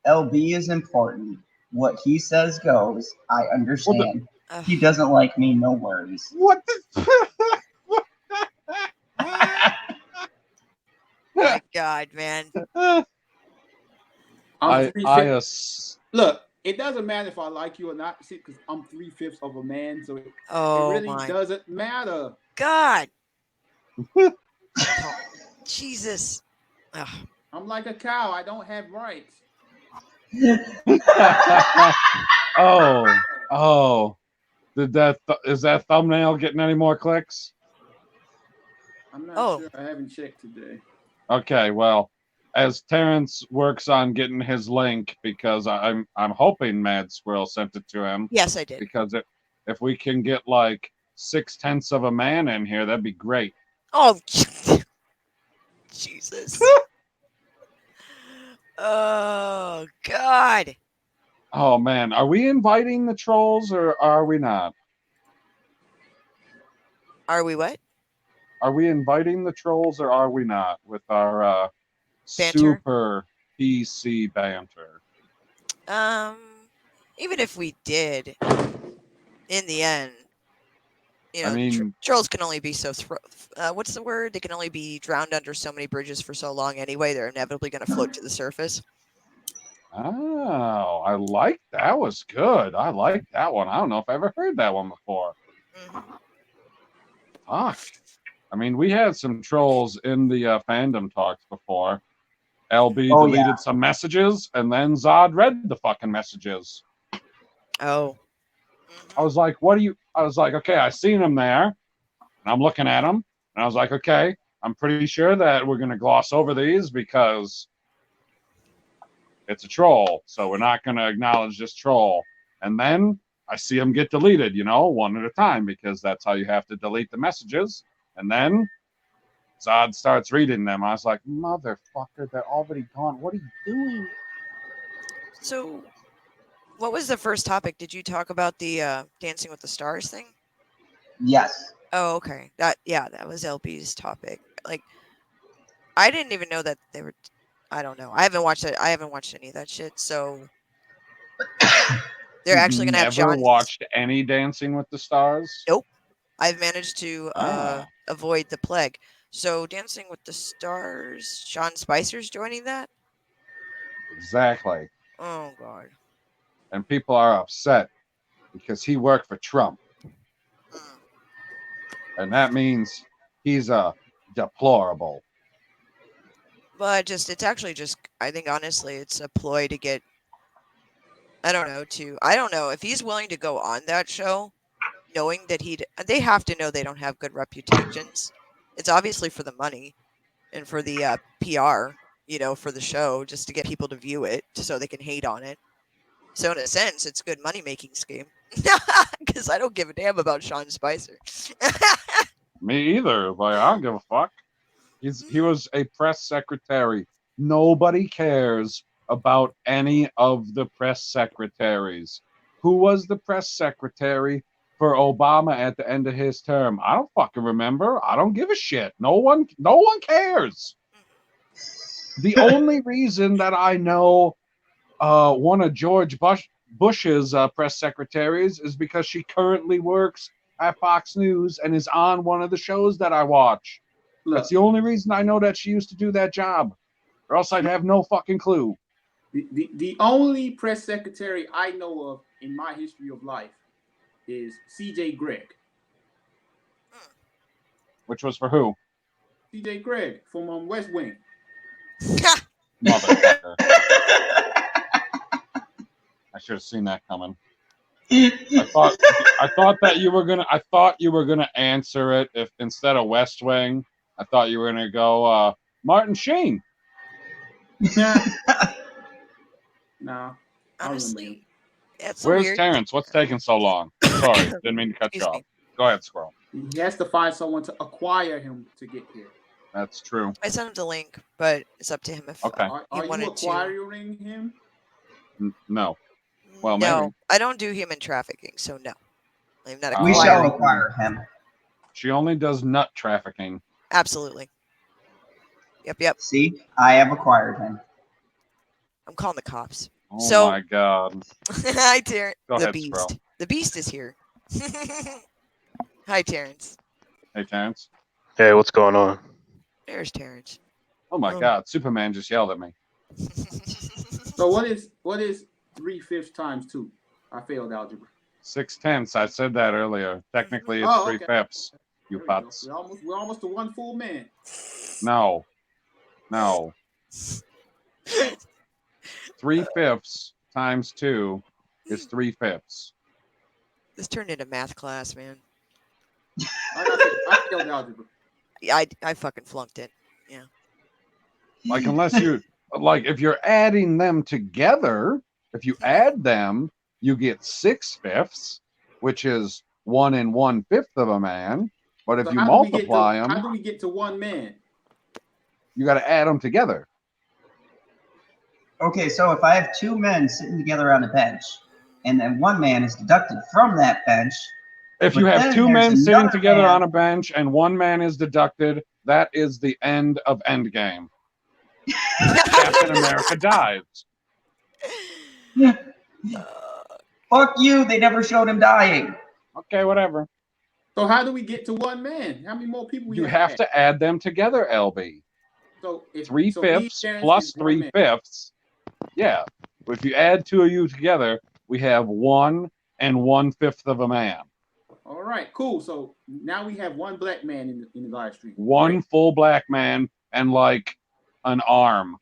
LB is important. What he says goes. I understand. Ugh. He doesn't like me, no worries. What the? My God, man. I'm I 3/5. Look, it doesn't matter if I like you or not, because I'm 3/5 of a man, so it really my doesn't matter. God. Jesus. Ugh. I'm like a cow. I don't have rights. Oh. Is that thumbnail getting any more clicks? I'm not sure. I haven't checked today. Okay, well, as Terrence works on getting his link, because I'm hoping Mad Squirrel sent it to him. Yes, I did. Because if we can get like 6/10 of a man in here, that'd be great. Oh, Jesus. Oh, God. Oh man, are we inviting the trolls or are we not? Are we what? Are we inviting the trolls or are we not with our Banter? super PC banter? Even if we did, in the end, you know, I mean, trolls can only be so. What's the word? They can only be drowned under so many bridges for so long. Anyway, they're inevitably going to float to the surface. oh, I like that. Was good. I like that one. I don't know if I ever heard that one before. Mm-hmm. Fuck. I mean, we had some trolls in the fandom talks before. LB deleted some messages, and then Zod read the fucking messages. Oh. I was like, what do you... I was like, okay, I seen him there, and I'm looking at him, and I was like, okay, I'm pretty sure that we're going to gloss over these because it's a troll, so we're not going to acknowledge this troll. And then I see him get deleted, one at a time, because that's how you have to delete the messages. And then Zod starts reading them. I was like, motherfucker, they're already gone. What are you doing? So, what was the first topic? Did you talk about the Dancing with the Stars thing? Yes. Oh, okay. That was LB's topic. Like, I didn't even know that they were. I don't know. I haven't watched it. I haven't watched any of that shit. So they're actually gonna have John. Never watched any Dancing with the Stars? Nope. I've managed to avoid the plague. So Dancing with the Stars, Sean Spicer's joining that? Exactly. Oh, God. And people are upset because he worked for Trump. And that means he's a deplorable. But it's actually just, I think honestly, it's a ploy to get, I don't know, if he's willing to go on that show, knowing that they have to know they don't have good reputations. It's obviously for the money and for the PR, for the show, just to get people to view it so they can hate on it. So in a sense, it's a good money-making scheme. Because I don't give a damn about Sean Spicer. Me either. Like, I don't give a fuck. He was a press secretary. Nobody cares about any of the press secretaries. Who was the press secretary for Obama at the end of his term? I don't fucking remember. I don't give a shit. No one cares. The only reason that I know one of George Bush's press secretaries is because she currently works at Fox News and is on one of the shows that I watch. Look, that's the only reason I know that she used to do that job, or else I'd have no fucking clue. The only press secretary I know of in my history of life is C.J. Gregg. Which was for who? C.J. Gregg from West Wing. Motherfucker. I should have seen that coming. I thought that you were gonna answer it if instead of West Wing, I thought you were gonna go Martin Sheen. No. Honestly, it's Where's weird. Terrence? What's taking so long? Sorry, didn't mean to cut you off. Go ahead, Squirrel. He has to find someone to acquire him to get here. That's true. I sent him the link, but it's up to him if Okay. Are he you wanted acquiring him? No. to. Well, no, maybe. I don't do human trafficking, so no. I'm not We acquiring. shall acquire him. She only does nut trafficking. Absolutely. Yep. See, I have acquired him. I'm calling the cops. Oh So- my god. Hi, Terrence. Go The ahead, Beast. Squirrel. The Beast is here. Hi, Terrence. Hey, Terrence. Hey, what's going on? There's Terrence. Oh my god, Superman just yelled at me. So what is 3/5 times 2? I failed algebra. 6/10. I said that earlier. Technically, it's Oh, 3/5. You There we go. putz. We're almost to one full man. No. 3/5 times 2 is 3/5. This turned into math class, man. I failed algebra. Yeah, I fucking flunked it. Like, unless you, like, if you're adding them together, if you add them, you get 6/5, which is 1 1/5 of a man. But if So you how do we get multiply How them, do we get to one man? you got to add them together. Okay, so if I have two men sitting together on a bench, and then one man is deducted from that bench, If you But have then two there's men sitting another together man. on a bench and one man is deducted, that is the end of Endgame. Captain America dies. fuck you, they never showed him dying. Okay, whatever. So how do we get to one man? How many more people You have to add them together, LB. So if 3/5 Terrence plus is one man. 3/5. Yeah. If you add two of you together, we have 1 1/5 of a man. All right, cool. So now we have one black man in the live stream. One full black man and like an arm.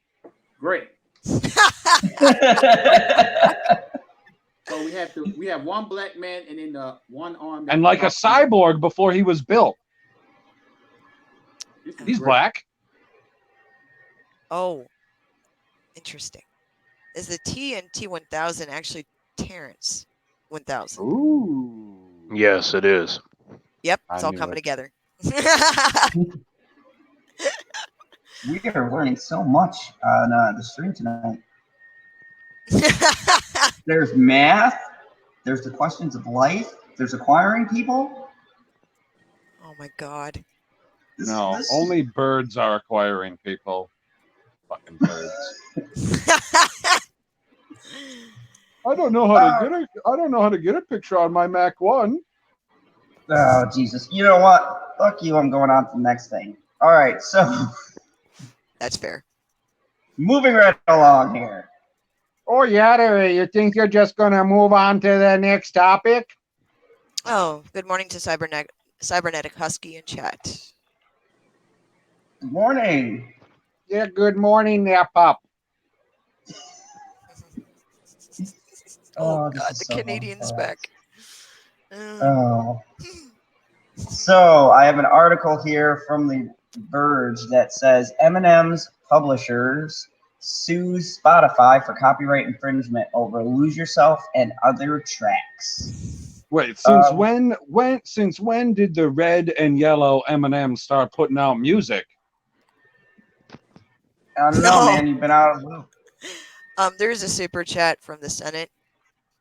Great. So we have one black man and then one arm. And like a cyborg before he was built. He's black. Oh, interesting. Is the T in T1000 actually Terrence 1000? Ooh. Yes, it is. Yep, I it's all knew coming it. together. We are learning so much on the stream tonight. There's math, there's the questions of life, there's acquiring people. Oh my god. No, only birds are acquiring people. Fucking birds. I don't know how to get a picture on my Mac 1. Oh, Jesus. You know what? Fuck you, I'm going on to the next thing. All right, so That's fair. moving right along here. Oh, yeah, you think you're just going to move on to the next topic? Oh, good morning to Cybernetic Husky in chat. Good morning. Yeah, good morning there, pup. Oh, this god, is the so Canadian's bad. back. Oh. So I have an article here from The Verge that says Eminem's publishers sues Spotify for copyright infringement over "Lose Yourself" and other tracks. Wait, since when did the red and yellow M&M start putting out music? I don't know, man. You've been out of the loop. There's a super chat from the Senate.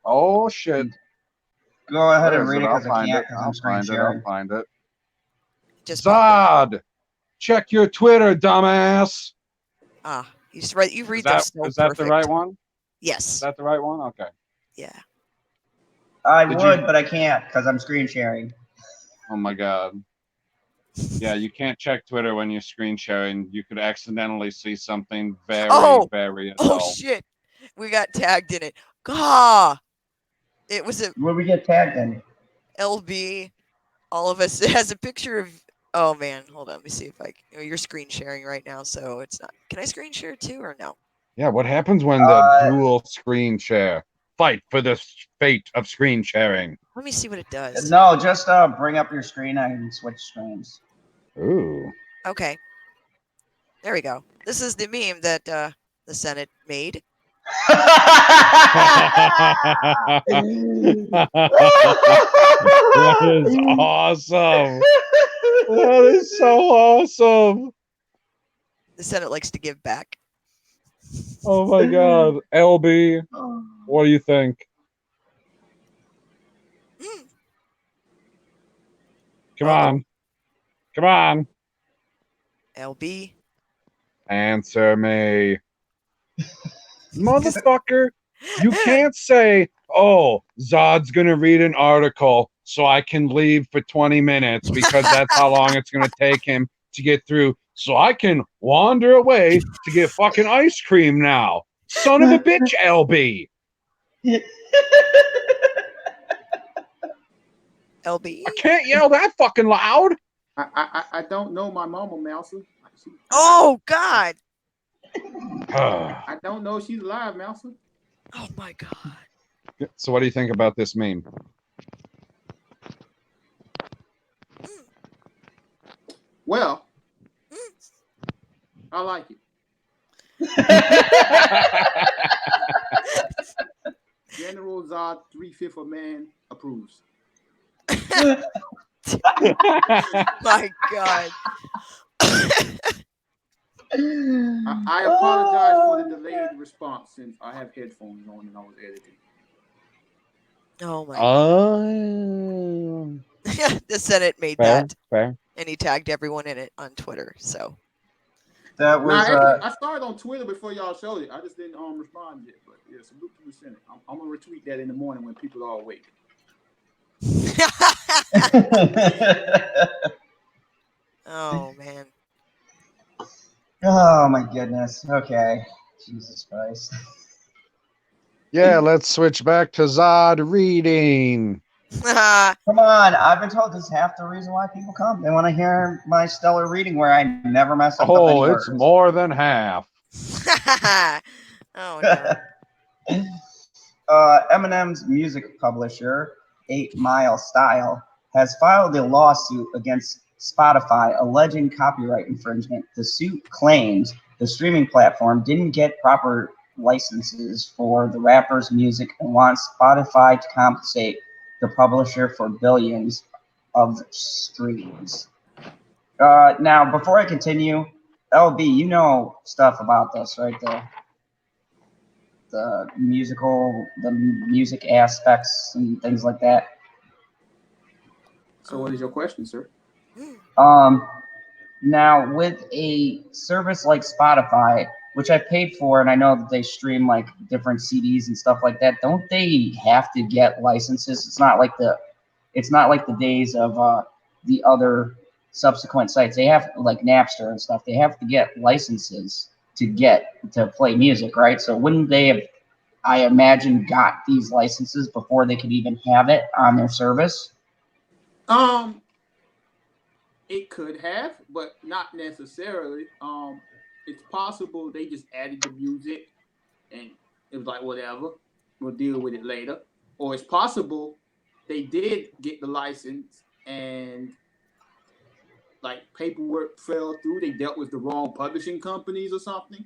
Oh shit! Go ahead Where and is read it? it I'll because I find can't it. because I'm I'll screen find it. sharing. I'll find it. Just popped in. Zod, check your Twitter, dumbass. Ah, he's right. You read Is that, those so is that perfect. the right one? Is Yes. that the right one? Okay. Yeah. I Did would, you- but I can't because I'm screen sharing. Oh my god. Yeah, you can't check Twitter when you're screen sharing. You could accidentally see something very, very Oh adult. shit. We got tagged in it. Gah. It was a Where we get tagged in? LB. All of us. It has a picture of Oh man, hold on. Let me see if I can. You're screen sharing right now, so it's not. Can I screen share too or no? Yeah, what happens when the dual screen share? Fight for the fate of screen sharing. Let me see what it does. No, just bring up your screen and switch screens. Ooh. Okay. There we go. This is the meme that the Senate made. That is awesome. That is so awesome. The Senate likes to give back. Oh my God. LB, what do you think? Come on. Come on. LB. Answer me. Motherfucker, you can't say, oh, Zod's going to read an article so I can leave for 20 minutes because that's how long it's going to take him to get through. So I can wander away to get fucking ice cream now. Son of a bitch, LB. LB. I can't yell that fucking loud. I don't know my mama, Mouser. Oh God. I don't know if she's alive, Mouser. Oh my God. So what do you think about this meme? Well, I like it. General Zod 3/5 of man approves. My God. I apologize for the delayed response since I have headphones on and I was editing. Oh my God. The Senate made that. Fair. And he tagged everyone in it on Twitter. So that was actually, I started on Twitter before y'all showed it. I just didn't respond yet. But yeah, salute to the Senate. I'm gonna retweet that in the morning when people are awake. Oh man. Oh my goodness. Okay. Jesus Christ. Yeah, let's switch back to Zod reading. Come on, I've been told this is half the reason why people come. They want to hear my stellar reading where I never mess up. Oh, it's more than half. Oh no. Eminem's music publisher, 8 Mile Style, has filed a lawsuit against Spotify alleging copyright infringement. The suit claims the streaming platform didn't get proper licenses for the rapper's music and wants Spotify to compensate the publisher for billions of streams. Now, before I continue, LB, you know stuff about this, right? The music aspects and things like that. So what is your question, sir? Now with a service like Spotify, which I paid for, and I know that they stream like different CDs and stuff like that, don't they have to get licenses? It's not like the days of the other subsequent sites. They have, like Napster and stuff, they have to get licenses to play music, right? So wouldn't they have, I imagine, got these licenses before they could even have it on their service? It could have, but not necessarily. It's possible they just added the music and it was like, whatever, we'll deal with it later. Or it's possible they did get the license and like paperwork fell through. They dealt with the wrong publishing companies or something.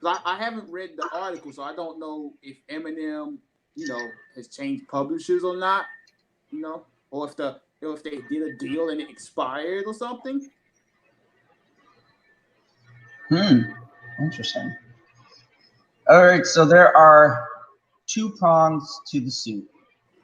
I haven't read the article, so I don't know if Eminem, has changed publishers or not, or if they did a deal and it expired or something. Interesting. All right, so there are 2 prongs to the suit,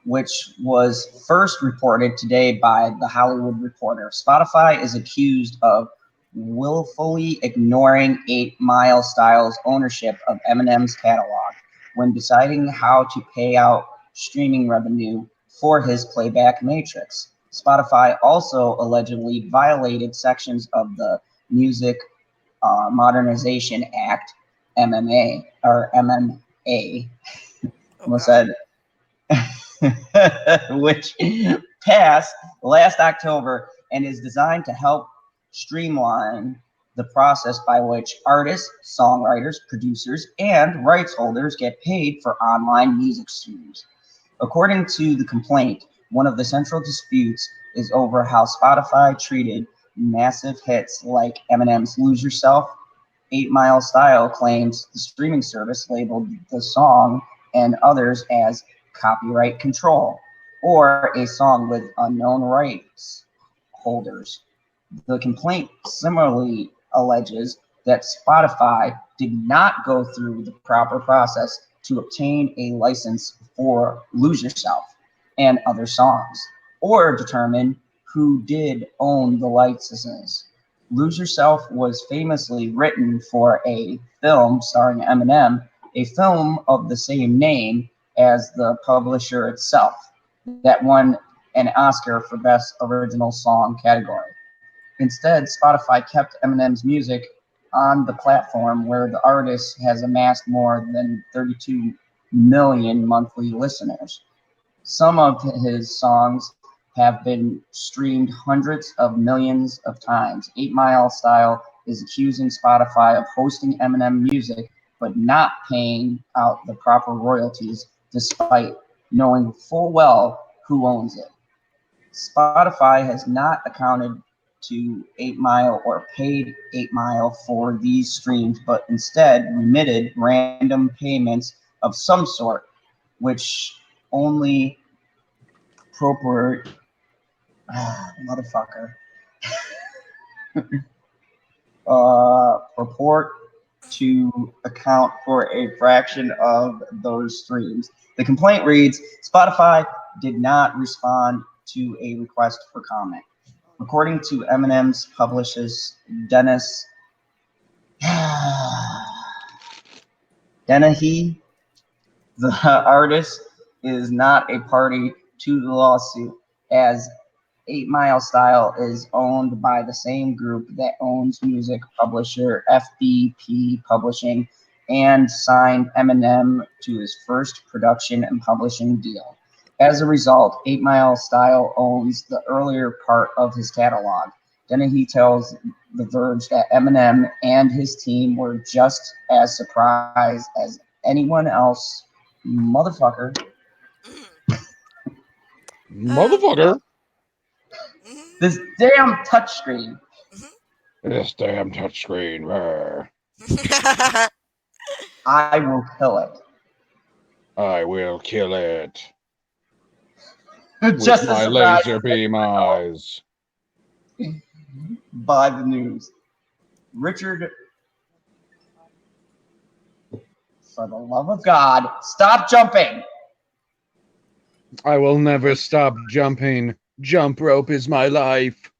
which was first reported today by The Hollywood Reporter. Spotify is accused of willfully ignoring 8 Mile Style's ownership of Eminem's catalog when deciding how to pay out streaming revenue for his playback matrix. Spotify also allegedly violated sections of the Music Modernization Act, MMA, or MMA, almost said, which passed last October and is designed to help streamline the process by which artists, songwriters, producers, and rights holders get paid for online music streams. According to the complaint, one of the central disputes is over how Spotify treated massive hits like Eminem's Lose Yourself. 8 Mile Style claims the streaming service labeled the song and others as copyright control or a song with unknown rights holders. The complaint similarly alleges that Spotify did not go through the proper process to obtain a license for Lose Yourself and other songs, or determine who did own the licenses. Lose Yourself was famously written for a film starring Eminem, a film of the same name as the publisher itself, that won an Oscar for Best Original Song category. Instead, Spotify kept Eminem's music on the platform where the artist has amassed more than 32 million monthly listeners. Some of his songs have been streamed hundreds of millions of times. 8 Mile Style is accusing Spotify of hosting Eminem music but not paying out the proper royalties despite knowing full well who owns it. Spotify has not accounted to 8 Mile or paid 8 Mile for these streams, but instead remitted random payments of some sort, which only purport to account for a fraction of those streams. The complaint reads, Spotify did not respond to a request for comment. According to Eminem's publicist, Dennehy, the artist is not a party to the lawsuit, as 8 Mile Style is owned by the same group that owns music publisher FBP Publishing and signed Eminem to his first production and publishing deal. As a result, 8 Mile Style owns the earlier part of his catalog. Dennehy tells The Verge that Eminem and his team were just as surprised as anyone else. Motherfucker. This damn touchscreen. This damn touchscreen. I will kill it. I will kill it. Just with my laser beam eyes. By the news. Richard, for the love of God, stop jumping. I will never stop jumping. Jump rope is my life.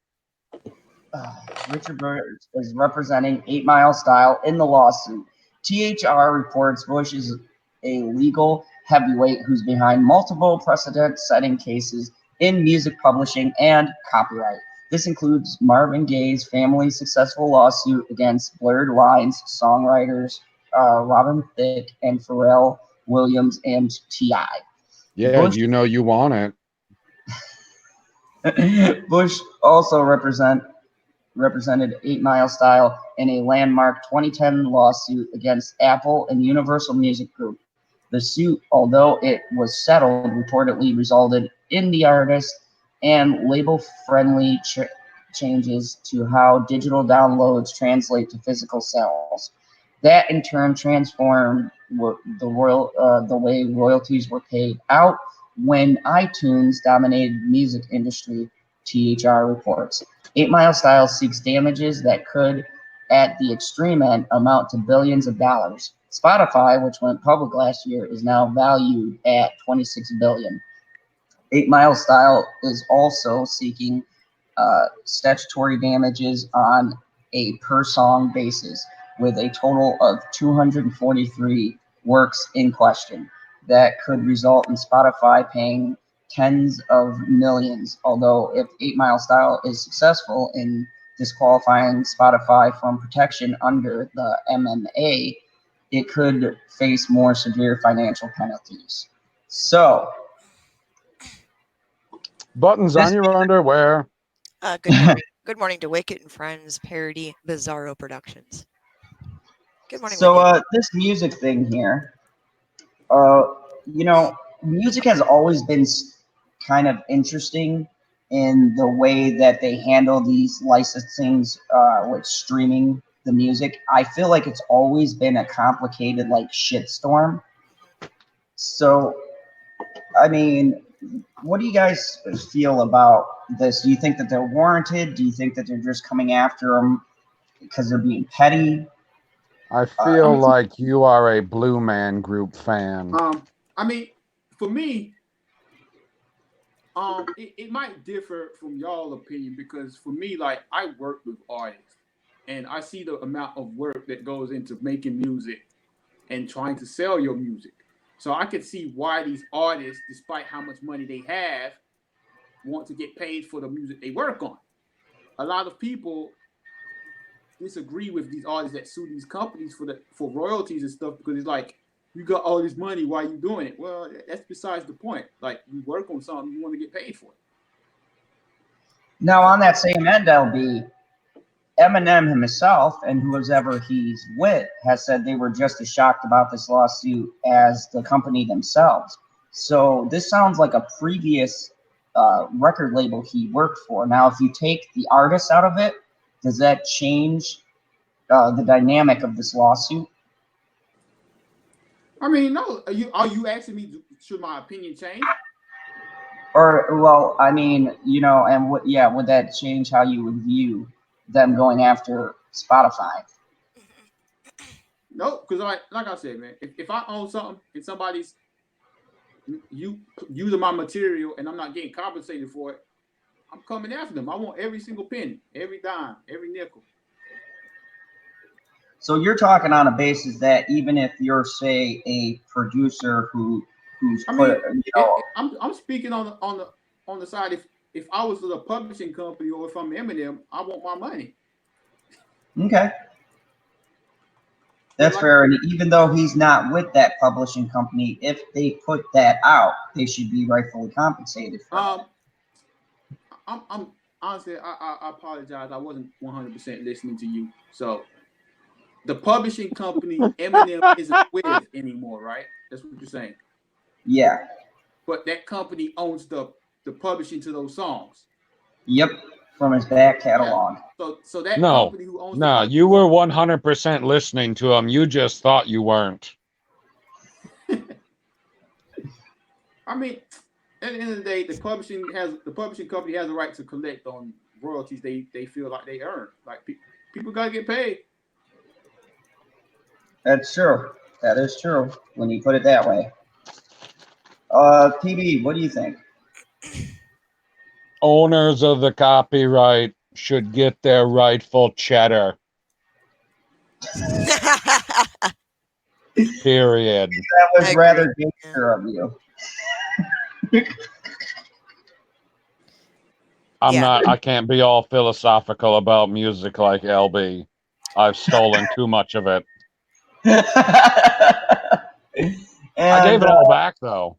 Richard Bird is representing 8 Mile Style in the lawsuit. THR reports Bush is a legal heavyweight who's behind multiple precedent-setting cases in music publishing and copyright. This includes Marvin Gaye's family's successful lawsuit against Blurred Lines songwriters Robin Thicke and Pharrell Williams and T.I. Yeah, Bush, you know you want it. Bush also represented 8 Mile Style in a landmark 2010 lawsuit against Apple and Universal Music Group. The suit, although it was settled, reportedly resulted in the artist and label-friendly changes to how digital downloads translate to physical sales. That in turn transformed the way royalties were paid out when iTunes dominated the music industry, THR reports. 8 Mile Style seeks damages that could, at the extreme end, amount to billions of dollars. Spotify, which went public last year, is now valued at $26 billion. 8 Mile Style is also seeking statutory damages on a per-song basis, with a total of 243 works in question. That could result in Spotify paying tens of millions, although if 8 Mile Style is successful in disqualifying Spotify from protection under the MMA, it could face more severe financial penalties. So, buttons on your underwear. Good morning. Good morning to Wicket and Friends parody Bizarro Productions. Good morning, So, Wicket. this music thing here, you know, music has always been kind of interesting in the way that they handle these licensings with streaming the music. I feel like it's always been a complicated, like, shitstorm. So, I mean, what do you guys feel about this? Do you think that they're warranted? Do you think that they're just coming after them because they're being petty? I I feel mean, like you are a Blue Man Group fan. I mean, for me, it might differ from y'all opinion because for me, like I work with artists and I see the amount of work that goes into making music and trying to sell your music. So I can see why these artists, despite how much money they have, want to get paid for the music they work on. A lot of people disagree with these artists that sue these companies for royalties and stuff because it's like you got all this money, why are you doing it? Well, that's besides the point. Like you work on something, you want to get paid for it. now, on that same end, LB, Eminem himself and whoever he's with has said they were just as shocked about this lawsuit as the company themselves. So this sounds like a previous record label he worked for. Now, if you take the artist out of it, does that change the dynamic of this lawsuit? I mean, no. Are you asking me should my opinion change? Or, well, I mean, and would that change how you would view them going after Spotify? No, because like I said, man, if I own something and somebody's using my material and I'm not getting compensated for it, I'm coming after them. I want every single penny, every dime, every nickel. So you're talking on a basis that even if you're, say, a producer who's I'm speaking on the side. If I was the publishing company or if I'm Eminem, I want my money. Okay. That's fair. And even though he's not with that publishing company, if they put that out, they should be rightfully compensated for it. I'm honestly, I apologize. I wasn't 100% listening to you. So the publishing company Eminem isn't with anymore, right? That's what you're saying. Yeah. But that company owns the publishing to those songs. Yep. From his back catalog. Yeah. So that company who owns no, you were 100% listening to him. You just thought you weren't. I mean, at the end of the day, the publishing company has a right to collect on royalties they feel like they earn. Like people gotta get paid. That's true. That is true when you put it that way. PB, what do you think? Owners of the copyright should get their rightful cheddar. Period. That was rather gangster of you. I can't be all philosophical about music like LB. I've stolen too much of it. I gave it all back, though.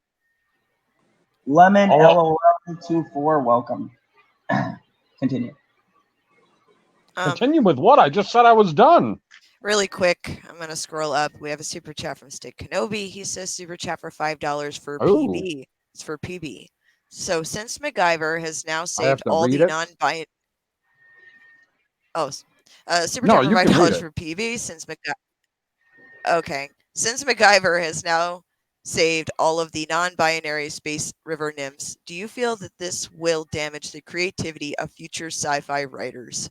Lemon LOL24, welcome. Continue. Continue with what? I just said I was done. Really quick, I'm going to scroll up. We have a super chat from Stick Kenobi. He says super chat for $5 for PB. It's for PB. So since MacGyver has now saved all the non-binary... Oh, super chat for $5 for PB since MacGyver... Okay. Since MacGyver has now saved all of the non-binary space river nymphs, do you feel that this will damage the creativity of future sci-fi writers?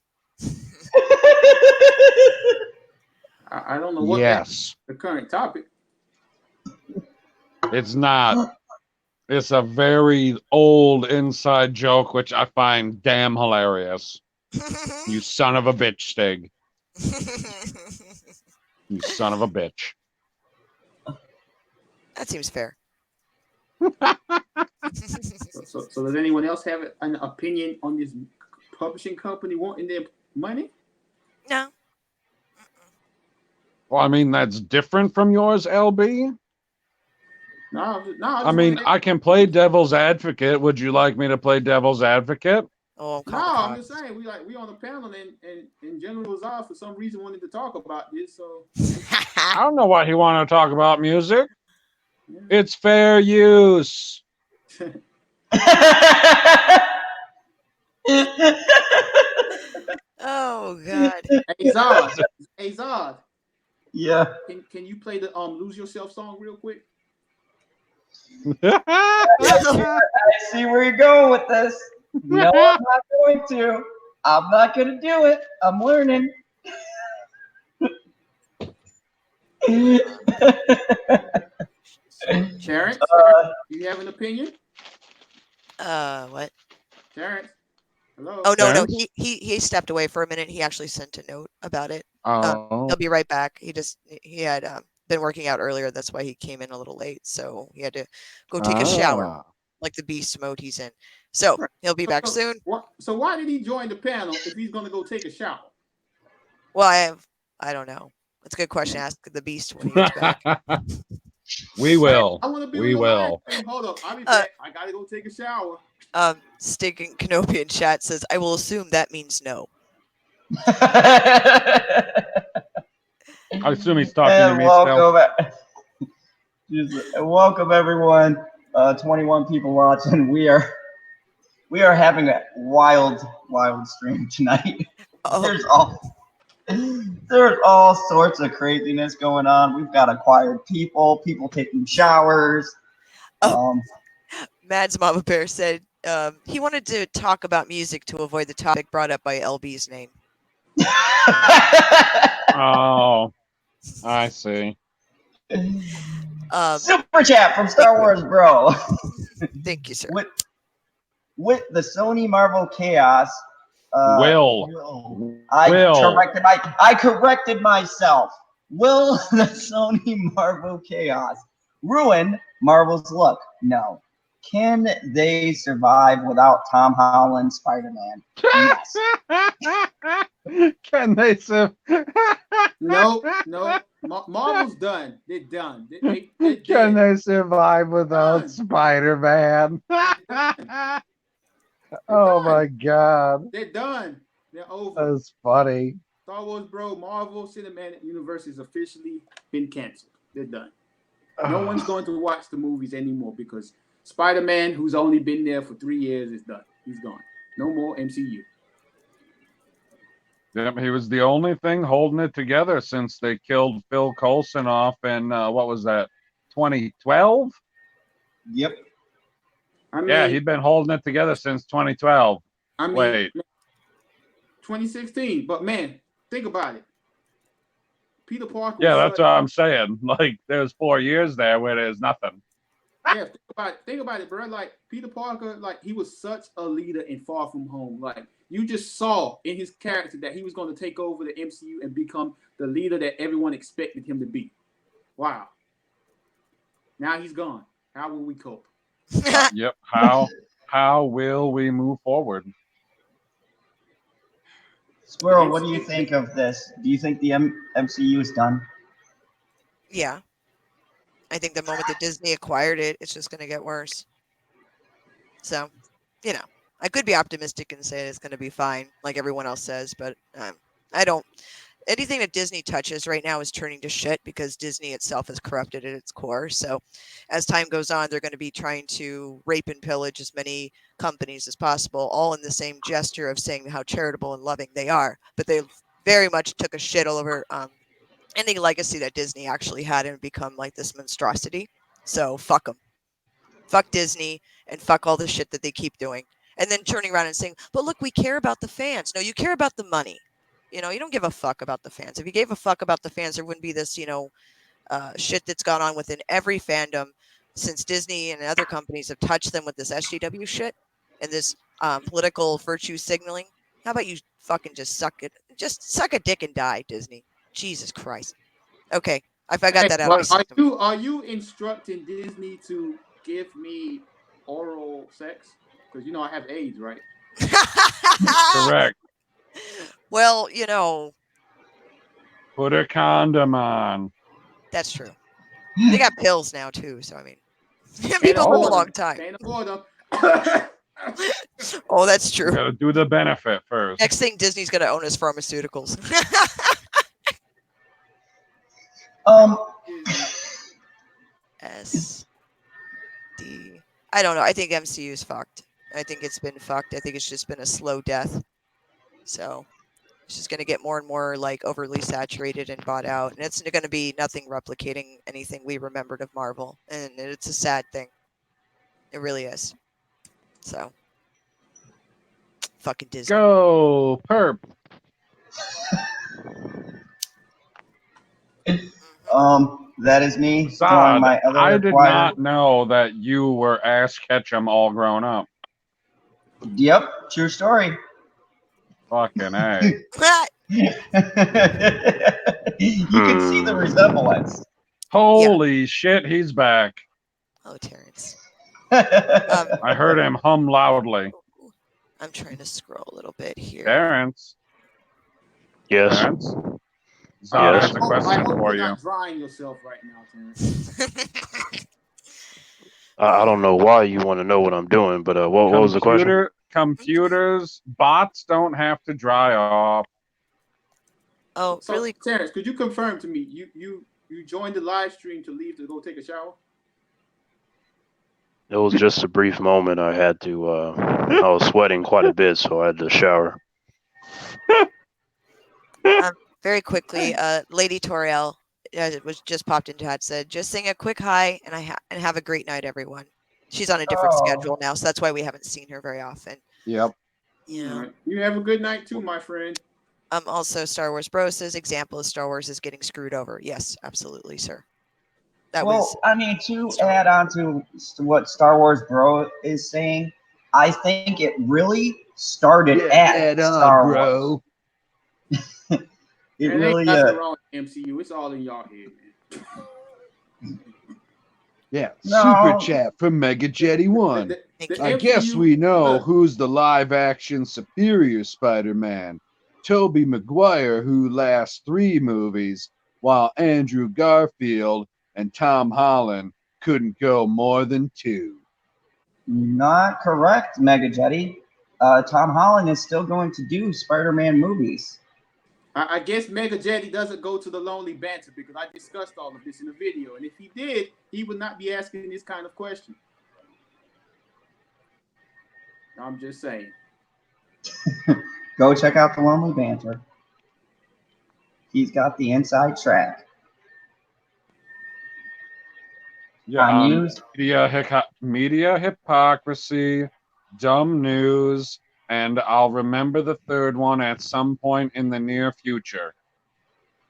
I don't know what that's the current topic. It's not. It's a very old inside joke, which I find damn hilarious. You son of a bitch, Stig. You son of a bitch. That seems fair. So does anyone else have an opinion on this publishing company wanting their money? No. Well, I mean, that's different from yours, LB. No. I mean, I can play devil's advocate. Would you like me to play devil's advocate? Oh, No, I'm just saying we on the panel and General Zod for some reason wanted to talk about this. So I don't know why he wanted to talk about music. yeah. It's fair use. Oh God. Hey Zod, Yeah. can you play the Lose Yourself song real quick? I see where you're going with this. No, I'm not going to. I'm not going to do it. I'm learning. Terrence, do you have an opinion? What? Terrence, hello. Oh no, Terrence? he stepped away for a minute. He actually sent a note about it. Oh. He'll be right back. He had been working out earlier. That's why he came in a little late. So he had to go take a shower, like the beast mode he's in. So Right. he'll be back soon. So why did he join the panel if he's going to go take a shower? Well, I don't know. That's a good question. Ask the beast when he gets back. We will. I want to be We on the will. live stream. Hold up, I'll be back. I gotta go take a shower. Stinking Kenobi in chat says, "I will assume that means no." I assume he's talking to me still. Welcome everyone. 21 people watching. We are having a wild stream tonight. Oh. There's all sorts of craziness going on. We've got acquired people taking showers. Mads Mama Bear said he wanted to talk about music to avoid the topic brought up by LB's name. Oh, I see. Super chat from Star Wars, bro. Thank you, sir. With the Sony Marvel chaos. I corrected myself. Will the Sony Marvel chaos ruin Marvel's look? No. Can they survive without Tom Holland Spider-Man? Yes. Can they survive? No. Marvel's done. They're done. Can they survive without Spider-Man? Oh my God. They're done. They're over. That's funny. Star Wars, bro. Marvel Cinematic Universe has officially been canceled. They're done. No one's going to watch the movies anymore because Spider-Man, who's only been there for 3 years, is done. He's gone. No more MCU. Yep, he was the only thing holding it together since they killed Phil Coulson off in, what was that, 2012? Yep. Yeah, he'd been holding it together since 2012. Wait. 2016. But, man, think about it. Peter Parker. Yeah, that's what I'm saying. Like, there's 4 years there where there's nothing. Yeah, think about it, bro. Like, Peter Parker, like, he was such a leader in Far From Home. Like, you just saw in his character that he was going to take over the MCU and become the leader that everyone expected him to be. Wow. Now he's gone. How will we cope? Yep. How will we move forward? Squirrel, what do you think of this? Do you think the MCU is done? Yeah. I think the moment that Disney acquired it, it's just going to get worse. So, I could be optimistic and say it's going to be fine, like everyone else says, but I don't. Anything that Disney touches right now is turning to shit because Disney itself is corrupted at its core. So as time goes on, they're going to be trying to rape and pillage as many companies as possible, all in the same gesture of saying how charitable and loving they are. But they very much took a shit all over any legacy that Disney actually had and become like this monstrosity. So fuck them. Fuck Disney and fuck all the shit that they keep doing. And then turning around and saying, but look, we care about the fans. No, you care about the money. You don't give a fuck about the fans. If you gave a fuck about the fans, there wouldn't be this, shit that's gone on within every fandom since Disney and other companies have touched them with this SJW shit and this political virtue signaling. How about you fucking just suck it? Just suck a dick and die, Disney. Jesus Christ. Okay, I got that out of my system. Are you instructing Disney to give me oral sex? Because I have AIDS, right? Correct. Well, put a condom on. That's true. They got pills now too, so I mean, people live a long time. Can't afford them. Oh, that's You true. gotta do the benefit first. Next thing, Disney's gonna own is pharmaceuticals. S D. I don't know. I think MCU is fucked. I think it's been fucked. I think it's just been a slow death. So it's just gonna get more and more like overly saturated and bought out, and it's gonna be nothing replicating anything we remembered of Marvel, and it's a sad thing. It really is. So fucking Disney. Go perp. That is me throwing Zod, my other I did acquired. not know that you were Ash Ketchum all grown up. Yep, true story. Fucking A. You can see the resemblance. Holy shit, he's back. Oh, Terrence. I heard him hum loudly. I'm trying to scroll a little bit here. Terrence. Yes. Terrence. Zod Yes. has a question for you. You're not drying yourself right now, Terrence. I don't know why you want to know what I'm doing, but what was the question? Computers, bots don't have to dry off. Oh, So, really? Terrence, could you confirm to me you joined the live stream to leave to go take a shower? It was just a brief moment. I had to. I was sweating quite a bit, so I had to shower. Very quickly, Lady Toriel was just popped into chat, said, "Just sing a quick hi and and have a great night, everyone." She's on a different schedule now, so that's why we haven't seen her very often. Yep. Yeah. Right. You have a good night too, my friend. Also, Star Wars Bro says, "Example of Star Wars is getting screwed over." Yes, absolutely, sir. I mean, to add on to what Star Wars Bro is saying, I think it really started at Star Wars. It really nothing wrong with MCU. It's all in y'all head, man. Yeah, No. super chat from Mega Jetty 1. I guess we know who's the live-action superior Spider-Man. Tobey Maguire, who lasts 3 movies, while Andrew Garfield and Tom Holland couldn't go more than 2. Not correct, Mega Jetty. Tom Holland is still going to do Spider-Man movies. I guess Mega Jetty doesn't go to the Lonely Banter because I discussed all of this in the video. And if he did, he would not be asking this kind of question. I'm just saying. Go check out the Lonely Banter. He's got the inside track. Yeah, media hypocrisy, dumb news, and I'll remember the third one at some point in the near future.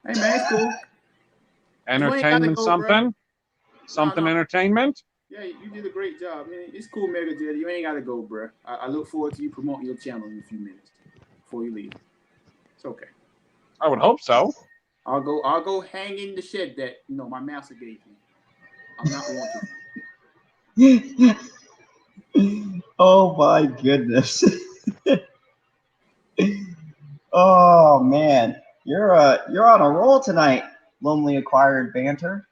Hey man, it's cool. Entertainment go, something? Something No. entertainment? Yeah, you did a great job, man. It's cool, Mega Jetty. You ain't gotta go, bro. I look forward to you promoting your channel in a few minutes before you leave. It's okay. I would hope so. I'll go hang in the shed that my master gave me. I'm not wanted. Oh my goodness. Oh man, you're on a roll tonight, Lonely Acquired Banter.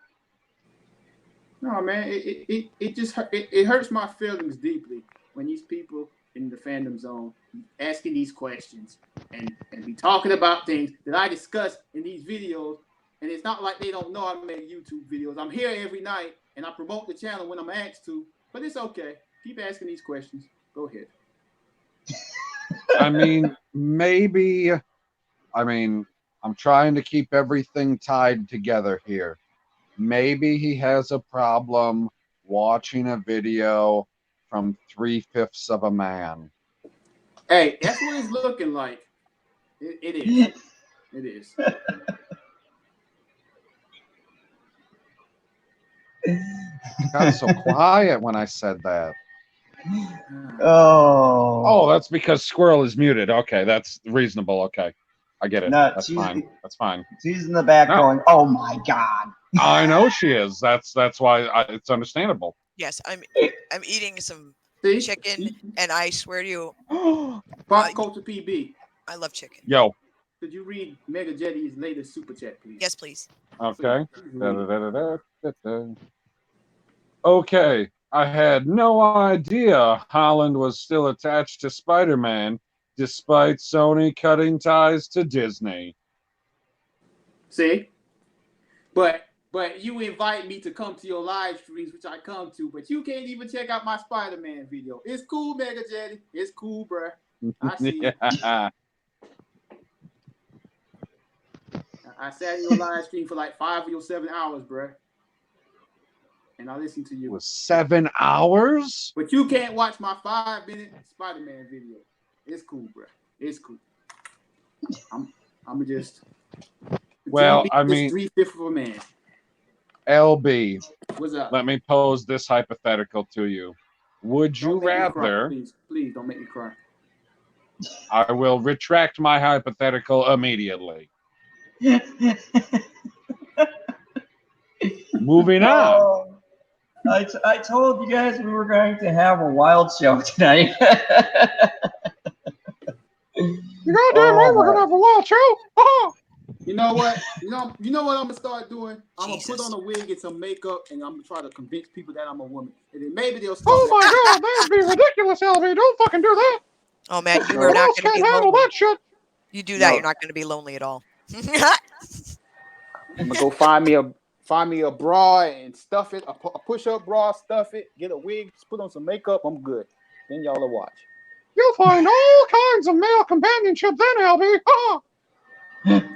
No man, it just hurts my feelings deeply when these people in the fandom zone asking these questions and be talking about things that I discuss in these videos, and it's not like they don't know I make YouTube videos. I'm here every night and I promote the channel when I'm asked to, but it's okay. Keep asking these questions. Go ahead. I mean, I'm trying to keep everything tied together here. Maybe he has a problem watching a video from 3/5 of a man. Hey, that's what it's looking like. It is. It is. Got so quiet when I said that. Oh, that's because Squirrel is muted. Okay, that's reasonable. Okay, I get it. No, that's fine. That's fine. She's in the back going, "Oh my god!" I know she is. That's why it's understandable. Yes, I'm eating some See? chicken, and I swear to you, Pop Culture PB. I love chicken. Yo. Could you read Mega Jetty's latest super chat, please? Yes, please. Okay. Okay. I had no idea Holland was still attached to Spider-Man, despite Sony cutting ties to Disney. See? But you invite me to come to your live streams, which I come to, but you can't even check out my Spider-Man video. It's cool, Mega Jetty. It's cool, bruh. I see. Yeah. I sat in your live stream for like 5 or 7 hours, bruh. And I listened to It you. was 7 hours? But you can't watch my 5-minute Spider-Man video. It's cool, bruh. It's cool. I'm just... Well, I this mean... 3/5 of a man. LB, what's up? Let me pose this hypothetical to you. Would you rather... Please don't make me cry. I will retract my hypothetical immediately. Moving on. I told you guys we were going to have a wild show tonight. You goddamn right we're gonna have a wild show. You know what? You know what I'm gonna start doing? I'm gonna Jesus. put on a wig and some makeup, and I'm gonna try to convince people that I'm a woman, and then maybe they'll start. Oh my god, that'd be ridiculous, LB. Don't fucking do that. Oh man, you are not going to be handle lonely. that shit. You do that, No. you're not going to be lonely at all. I'm gonna go find me a bra and stuff it, a push-up bra, stuff it, get a wig, just put on some makeup. I'm good. Then y'all will watch. You'll find all kinds of male companionship then, LB.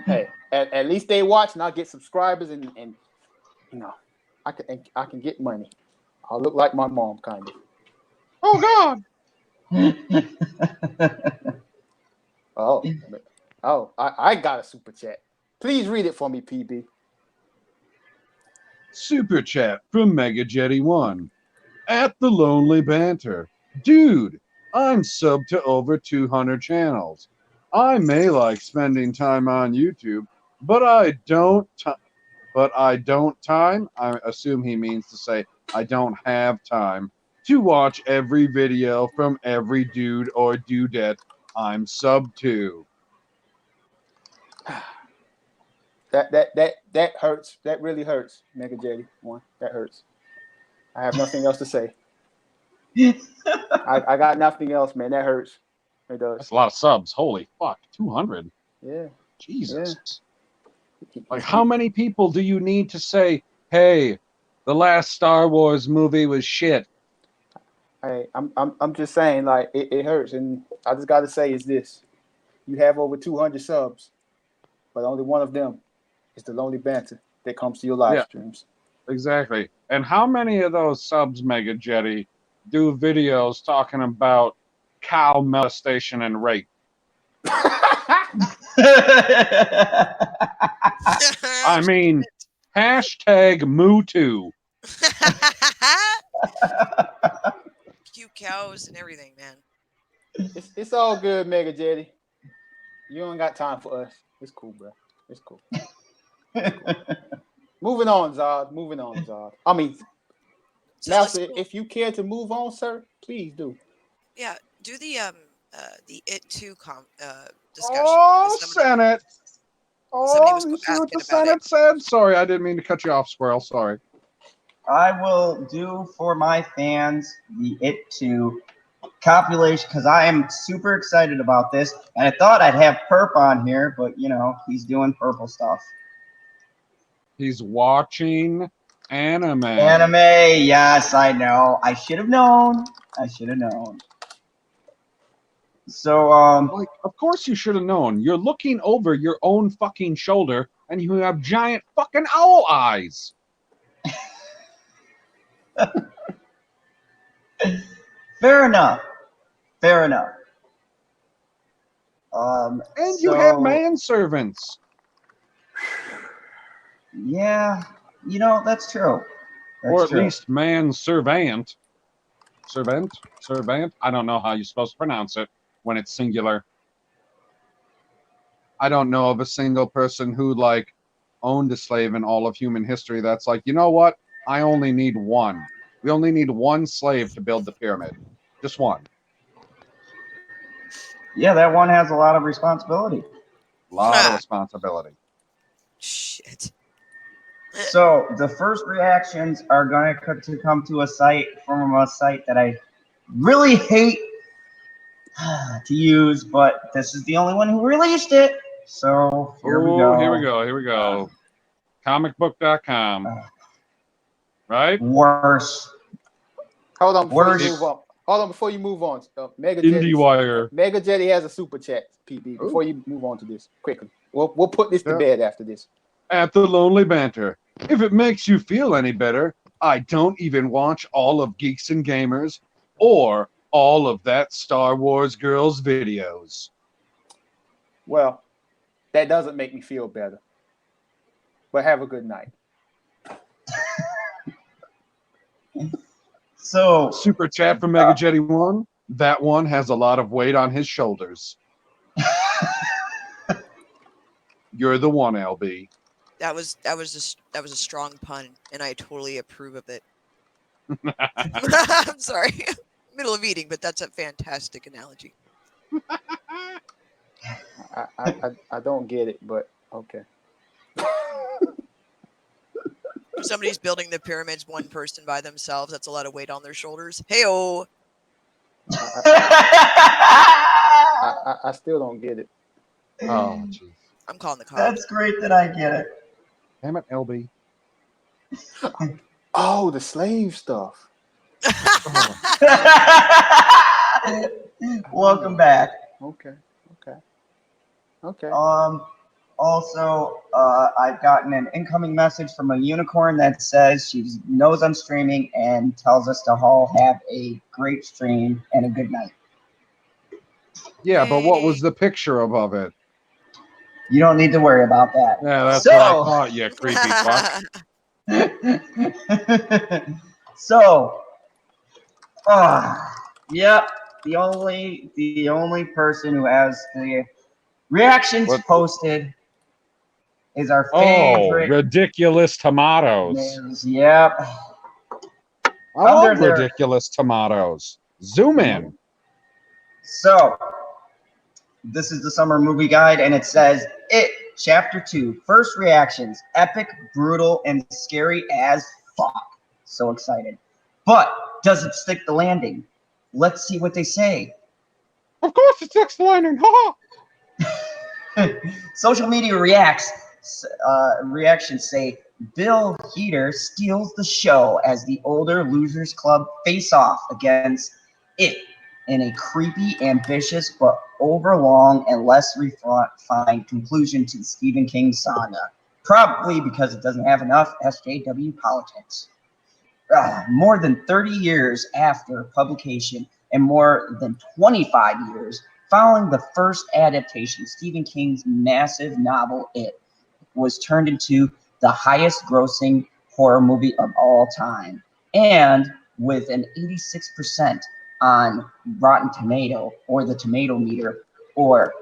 Hey, at least they watch, and I'll get subscribers, and you know, I can get money. I'll look like my mom, kind of. Oh god. I got a super chat. Please read it for me, PB. Super chat from Mega Jetty 1. At the Lonely Banter. Dude, I'm subbed to over 200 channels. I may like spending time on YouTube, but I don't time. I assume he means to say I don't have time to watch every video from every dude or dudette I'm subbed to. That hurts. That really hurts, Mega Jetty 1. That hurts. I have nothing else to say. I got nothing else, man. That hurts. It does. That's a lot of subs. Holy fuck, 200. Yeah. Jesus. Yeah. Like, how many people do you need to say, hey, the last Star Wars movie was shit? Hey, I'm just saying, like, it hurts, and I just got to say is this: you have over 200 subs, but only one of them is the Lonely Banter that comes to your live streams. Exactly. And how many of those subs, Mega Jetty, do videos talking about cow molestation and rape? I mean, hashtag #MooToo. Cute cows and everything, man. It's all good, Mega Jetty. You don't got time for us. It's cool, bro. It's cool. Moving on, Zod. I mean, So now, if you care to move on, sir, please do. Yeah, do the It Too discussion. Oh, Senate. Somebody was You see asking what the about Senate it. said? Sorry, I didn't mean to cut you off, Squirrel. Sorry. I will do for my fans the It Too compilation because I am super excited about this. And I thought I'd have Perp on here, but you know, he's doing purple stuff. He's watching anime. Anime, yes, I know. I should have known. So, like, of course you should have known. You're looking over your own fucking shoulder, and you have giant fucking owl eyes. Fair enough. And you have manservants. Yeah, you know, that's true. Or at least manservant. Servant? I don't know how you're supposed to pronounce it when it's singular. I don't know of a single person who, like, owned a slave in all of human history that's like, you know what? I only need one. We only need one slave to build the pyramid. Just one. Yeah, that one has a lot of responsibility. A lot of responsibility. Shit. So the first reactions are going to come to a site that I really hate to use, but this is the only one who released it. So here we go. Here we go. Comicbook.com. Right? Worse. Hold on before Worse. you move on. Hold on before you move on. Mega Jetty has a super chat, PB. Before you move on to this, quickly. We'll put this to bed after this. At the Lonely Banter. If it makes you feel any better, I don't even watch all of Geeks and Gamers or all of that Star Wars Girls videos. Well, that doesn't make me feel better. But have a good night. So super chat from Mega Jetty 1. That one has a lot of weight on his shoulders. You're the one, LB. That was a strong pun, and I totally approve of it. I'm sorry, middle of eating, but that's a fantastic analogy. I don't get it, but okay. If somebody's building the pyramids, one person by themselves, that's a lot of weight on their shoulders. Hey-oh. I still don't get it. Oh, jeez. I'm calling the cops. That's great that I get it. Damn it, LB. Oh, the slave stuff. Welcome back. Okay. Also, I've gotten an incoming message from a unicorn that says she knows I'm streaming and tells us to all have a great stream and a good night. Yeah, but what was the picture above it? You don't need to worry about that. Yeah, that's what I thought, you creepy fuck. So, yep, the only person who has the reactions posted is our favorite. Oh, ridiculous tomatoes. Yep. I love ridiculous tomatoes. Zoom in. So, this is the summer movie guide, and it says, It, Chapter 2, First Reactions, epic, brutal, and scary as fuck. So excited. But, does it stick the landing? Let's see what they say. Of course it sticks the landing, haha! Social media reactions say, Bill Heater steals the show as the older Losers Club face off against it in a creepy, ambitious, but overlong and less refined conclusion to the Stephen King saga. Probably because it doesn't have enough SJW politics. More than 30 years after publication and more than 25 years following the first adaptation, Stephen King's massive novel, It, was turned into the highest grossing horror movie of all time. And with an 86% on Rotten Tomato, or the Tomato Meter, or,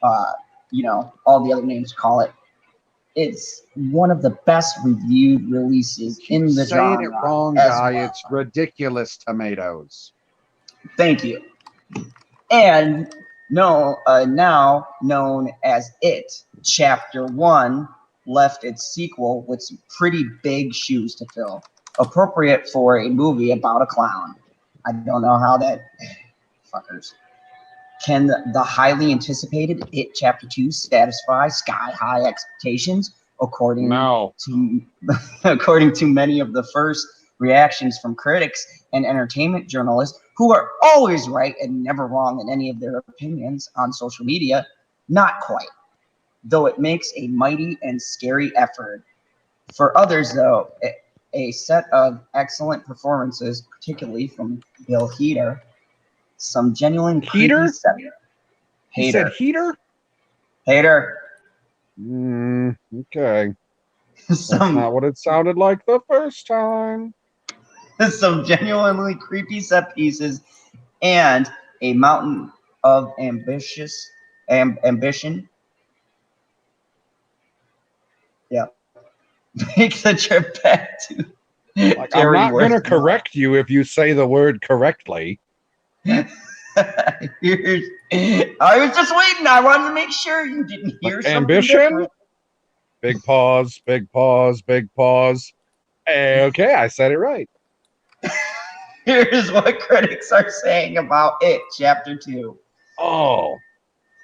all the other names call it, it's one of the best reviewed releases in the genre. Saying it wrong, guy. Well. It's ridiculous tomatoes. Thank you. And now known as It, Chapter 1 left its sequel with some pretty big shoes to fill, appropriate for a movie about a clown. I don't know how that fuckers. Can the highly anticipated It Chapter 2 satisfy sky-high expectations? According to many of the first reactions from critics and entertainment journalists, who are always right and never wrong in any of their opinions on social media, not quite. Though it makes a mighty and scary effort. For others, though, a set of excellent performances, particularly from Bill Heater, some genuine Heater? He said Heater? Hater. Okay. That's not what it sounded like the first time. Some genuinely creepy set pieces and a mountain of ambition. Yeah. Makes a trip back to I'm not going to correct you if you say the word correctly. I was just waiting. I wanted to make sure you didn't hear something ambition? Different. Big pause, big pause, big pause. Okay, I said it right. Here's what critics are saying about it, Chapter 2. Oh,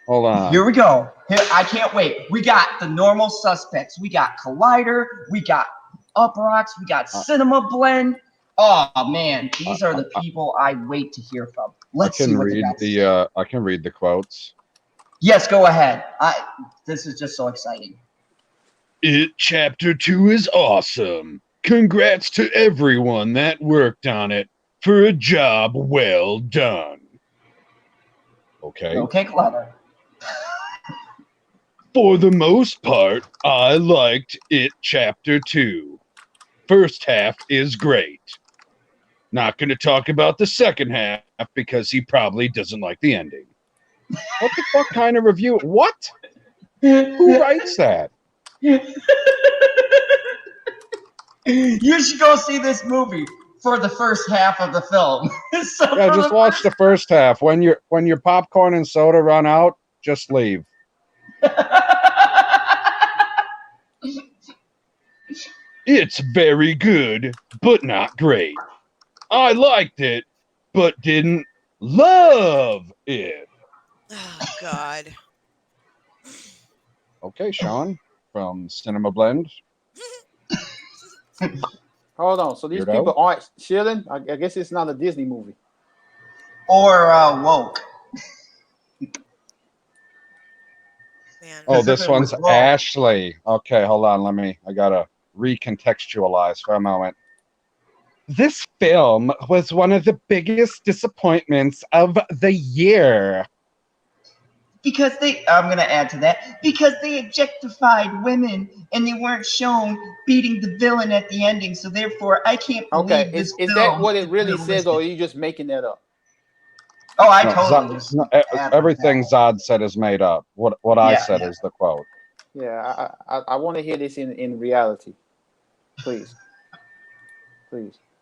hold on. Here we go. Here, I can't wait. We got the normal suspects. We got Collider. We got Uproxx. We got Cinema Blend. Oh man, these are the people I wait to hear from. Let's see what read the guys say. I can read the quotes. Yes, go ahead. This is just so exciting. It Chapter 2 is awesome. Congrats to everyone that worked on it for a job well done. Okay. Okay, clever. For the most part, I liked It Chapter 2. First half is great. Not going to talk about the second half because he probably doesn't like the ending. What the fuck kind of review? What? Who writes that? You should go see this movie for the first half of the film. So Yeah, just watch the first half. When your popcorn and soda run out, just leave. It's very good, but not great. I liked it, but didn't love it. Oh God. Okay, Sean from Cinema Blend. Hold on. So these Weirdo. people aren't chilling? I guess it's not a Disney movie. Or woke. Man. Oh, As if this it was one's woke. Ashley. Okay, hold on. I gotta recontextualize for a moment. This film was one of the biggest disappointments of the year. Because I'm going to add to that, because they objectified women and they weren't shown beating the villain at the ending. So therefore, I can't believe Okay, this is film that what it is really says, or are realistic. you just making that up? Oh, I No, totally just everything Zod said is made up. What I said is the quote. Yeah, I want to hear this in reality. Please.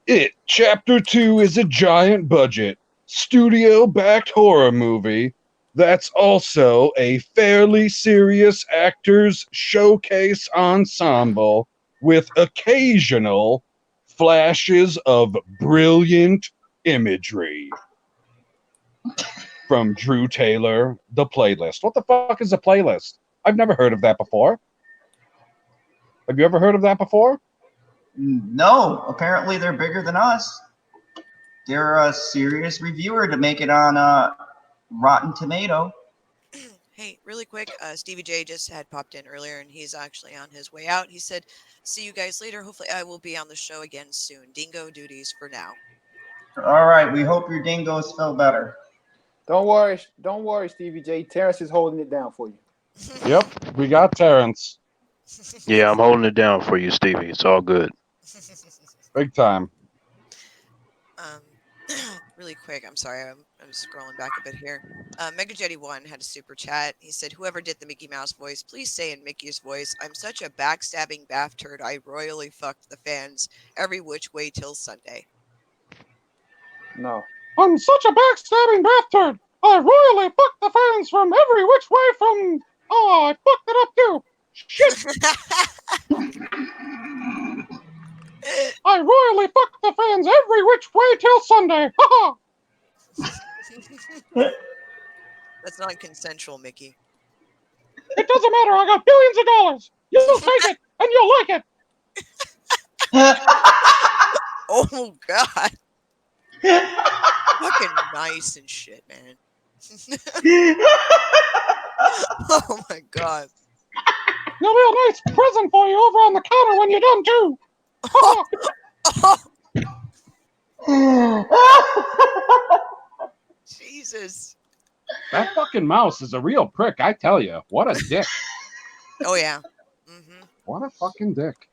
It Chapter 2 is a giant budget, studio-backed horror movie that's also a fairly serious actors showcase ensemble with occasional flashes of brilliant imagery. From Drew Taylor, The Playlist. What the fuck is a playlist? I've never heard of that before. Have you ever heard of that before? No, apparently they're bigger than us. They're a serious reviewer to make it on Rotten Tomato. Hey, really quick, Stevie J just had popped in earlier, and he's actually on his way out. He said, "See you guys later. Hopefully, I will be on the show again soon. Dingo duties for now." All right, we hope your dingoes feel better. Don't worry, Stevie J. Terrence is holding it down for you. Yep, we got Terrence. Yeah, I'm holding it down for you, Stevie. It's all good. Big time. Really quick, I'm sorry, I'm scrolling back a bit here. Mega Jetty 1 had a super chat. He said, "Whoever did the Mickey Mouse voice, please say in Mickey's voice, I'm such a backstabbing bath turd. I royally fucked the fans every which way till Sunday." No. I'm such a backstabbing bastard. I royally fucked the fans from every which way from... Oh, I fucked it up too. Shit. I royally fucked the fans every which way till Sunday. Haha. That's not consensual, Mickey. It doesn't matter. I got billions of dollars. You'll take it and you'll like it. Oh God. Fucking nice and shit, man. Oh my God. There'll be a nice present for you over on the counter when you're done too. Jesus. That fucking mouse is a real prick, I tell you. What a dick. Oh yeah. What a fucking dick.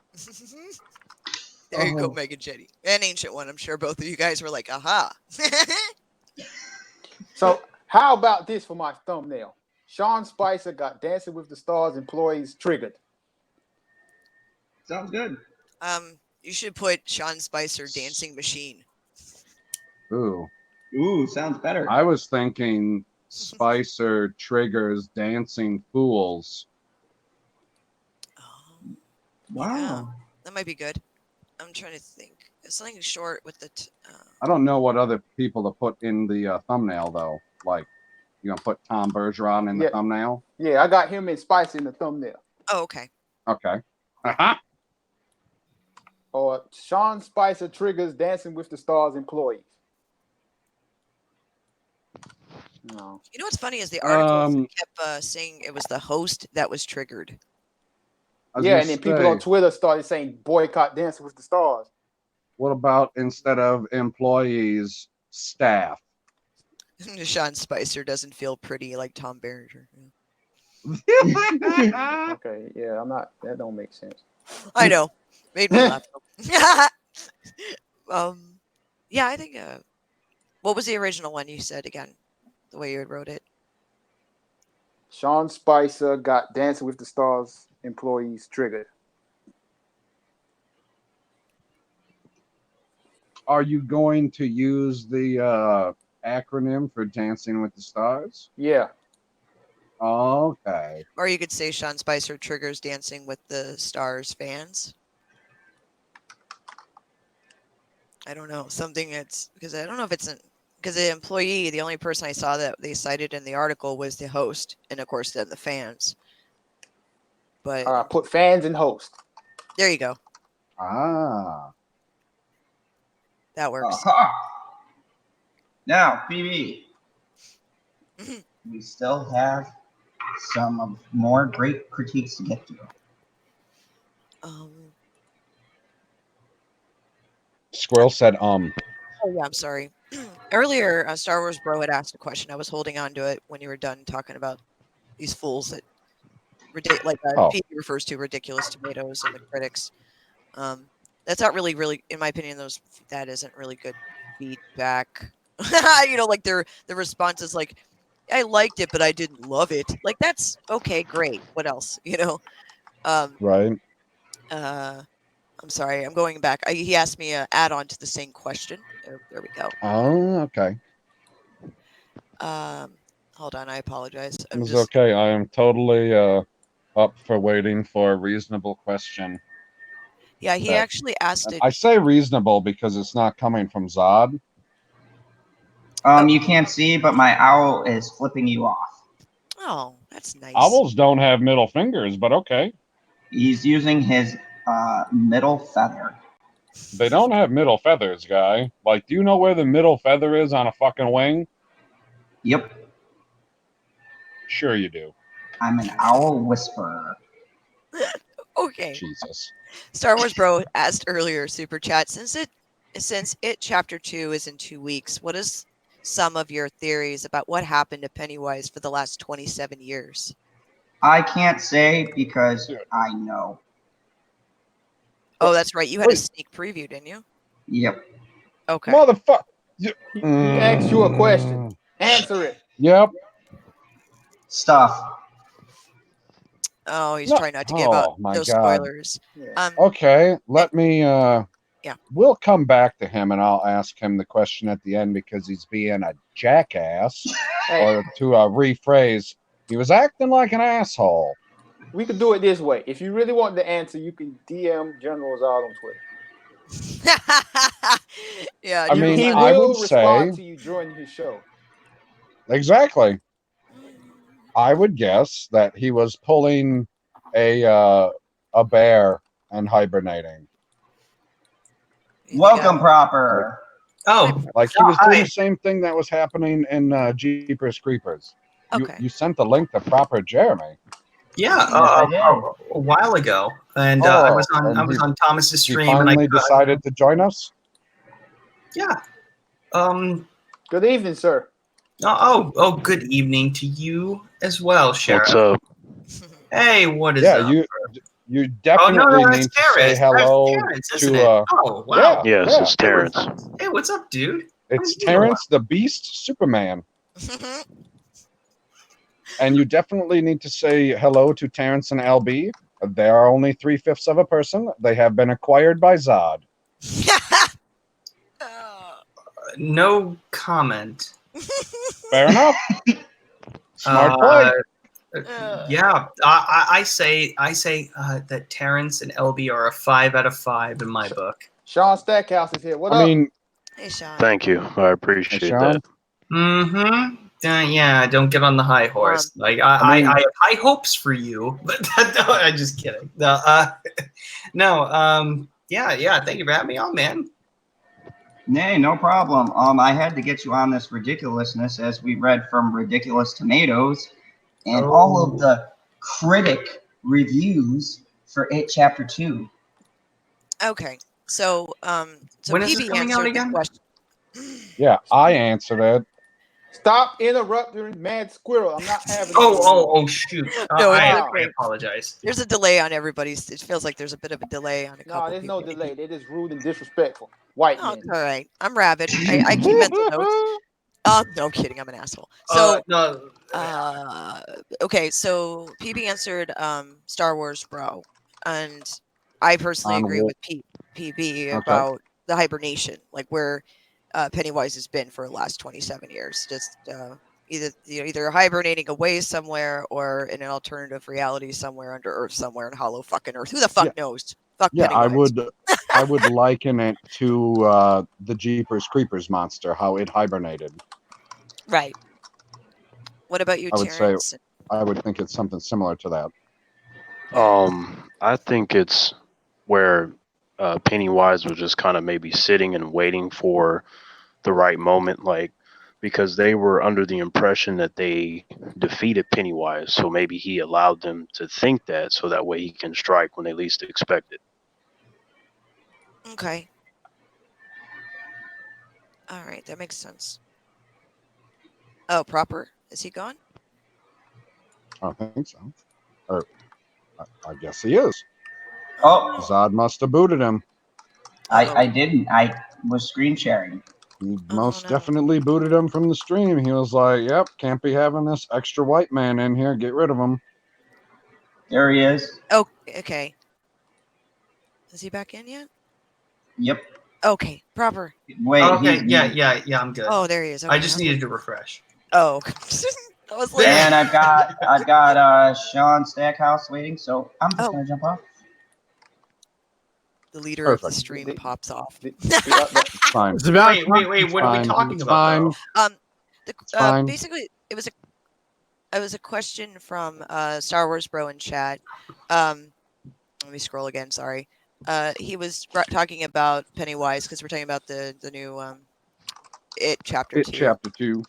There you go, Mega Jetty. An Ancient One. I'm sure both of you guys were like, aha. So how about this for my thumbnail? Sean Spicer got Dancing with the Stars employees triggered. Sounds good. You should put Sean Spicer dancing machine. Ooh, sounds better. I was thinking Spicer triggers dancing fools. Wow. That might be good. I'm trying to think. Something short with the. I don't know what other people to put in the thumbnail though. Like, you gonna put Tom Bergeron in the thumbnail? Yeah, I got him and Spice in the thumbnail. Oh, okay. Okay. Uh-huh. Or Sean Spicer triggers Dancing with the Stars employees. No. You know what's funny is the article kept saying it was the host that was triggered. Yeah, and then people on Twitter started saying boycott Dancing with the Stars. What about instead of employees, staff? Sean Spicer doesn't feel pretty like Tom Berenger. Okay, yeah, I'm not. That don't make sense. I know, made me laugh. Yeah, I think. What was the original one you said again? The way you had wrote it. Sean Spicer got Dancing with the Stars employees triggered. Are you going to use the acronym for Dancing with the Stars? Yeah. Okay. Or you could say Sean Spicer triggers Dancing with the Stars fans. I don't know. Something that's because I don't know if it's because the employee, the only person I saw that they cited in the article was the host, and of course then the fans. But put fans and host. There you go. Ah. That works. Now, BB, we still have some more great critiques to get to. Squirrel said, Oh yeah, I'm sorry. Earlier, Star Wars Bro had asked a question. I was holding on to it when you were done talking about these fools that Pete refers to ridiculous tomatoes and the critics. That's not really, in my opinion, that isn't really good feedback. Like the response is like, I liked it, but I didn't love it. Like that's okay, great. What else? right. I'm sorry, I'm going back. He asked me an add-on to the same question. There we go. Oh, okay. Hold on, I apologize. It's okay. I am totally up for waiting for a reasonable question. Yeah, he actually asked it. I say reasonable because it's not coming from Zod. You can't see, but my owl is flipping you off. Oh, that's nice. Owls don't have middle fingers, but okay. He's using his middle feather. They don't have middle feathers, guy. Like, do you know where the middle feather is on a fucking wing? Yep. Sure you do. I'm an owl whisperer. Okay. Jesus. Star Wars Bro asked earlier, Super Chat, since it Chapter 2 is in 2 weeks, what is some of your theories about what happened to Pennywise for the last 27 years? I can't say because I know. Oh, that's right. You had a sneak preview, didn't you? Yep. Okay. Motherfucker. He asked you a question. Answer it. Yep. Stuff. Oh, he's trying not to give out those spoilers. Yeah. Okay, let me we'll come back to him and I'll ask him the question at the end because he's being a jackass. Or to rephrase, he was acting like an asshole. We could do it this way. If you really want the answer, you can DM General Zod on Twitter. Yeah, I mean, he I will would respond say to you during his show. Exactly. I would guess that he was pulling a bear and hibernating. Welcome, Proper. Like he was doing the same thing that was happening in Jeepers Creepers. You sent the link to Proper Jeremy. Yeah, a while ago, and I was on Thomas's stream. He finally decided to join us. Yeah. Good evening, sir. Good evening to you as well, Sheriff. What's up? Hey, what is up? You definitely need to say hello to. Oh wow. Yes, it's Terrence. Hey, what's up, dude? It's Terrence the Beast Superman. And you definitely need to say hello to Terrence and LB. They are only 3/5 of a person. They have been acquired by Zod. No comment. Fair enough. Smart play. Yeah, I say that Terrence and LB are a 5 out of 5 in my book. Sean Stackhouse is here. What I up? mean, Hey, Sean. Thank you. I appreciate Sean? that. Mm-hmm. Yeah, don't get on the high horse. Like I mean- I have high hopes for you, but no, I'm just kidding. No, yeah. Thank you for having me on, man. Nay, no problem. I had to get you on this ridiculousness as we read from Ridiculous Tomatoes and all of the critic reviews for It Chapter 2. Okay, so When is this PB coming out answered the again? question. Yeah, I answered it. Stop interrupting Mad Squirrel. I'm not having. Oh, shoot. No, it's I okay. apologize. There's a delay on everybody's. It feels like there's a bit of a delay on a couple. No, there's no people. delay. They're just rude and disrespectful. White Oh, men. it's all right. I'm rabid. I keep mental notes. No, I'm kidding. I'm an asshole. So, No. okay. So PB answered Star Wars, bro, and I personally On agree what? with PB Okay. about the hibernation, like where Pennywise has been for the last 27 years. Just either hibernating away somewhere or in an alternative reality somewhere under Earth, somewhere in hollow fucking Earth. Who the fuck knows? Fuck Yeah, Pennywise. I would liken it to the Jeepers Creepers monster, how it hibernated. Right. What about you, I would say- Terrence? I would think it's something similar to that. I think it's where Pennywise was just kind of maybe sitting and waiting for the right moment, like because they were under the impression that they defeated Pennywise, so maybe he allowed them to think that, so that way he can strike when they least expect it. Okay. All right, that makes sense. Oh, Proper. Is he gone? I don't think so. Or I guess he is. Oh, Zod must have booted him. I didn't. I was screen sharing. He Oh, most no. definitely booted him from the stream. He was like, "Yep, can't be having this extra white man in here. Get rid of him." There he is. Oh, okay. Is he back in yet? Yep. Okay, Proper. Wait. Okay, he's yeah, I'm good. Oh, there he is. I just needed to refresh. Oh, I was like, And I've got Sean Stackhouse waiting, so I'm just gonna jump off. the leader of the Perfect. stream pops off. Fine. It's about Wait, what are we Fine. talking It's about? fine. Fine. Basically, it was a question from Star Wars Bro in chat. Let me scroll again. Sorry. He was talking about Pennywise because we're talking about the new It Chapter 2. Chapter 2.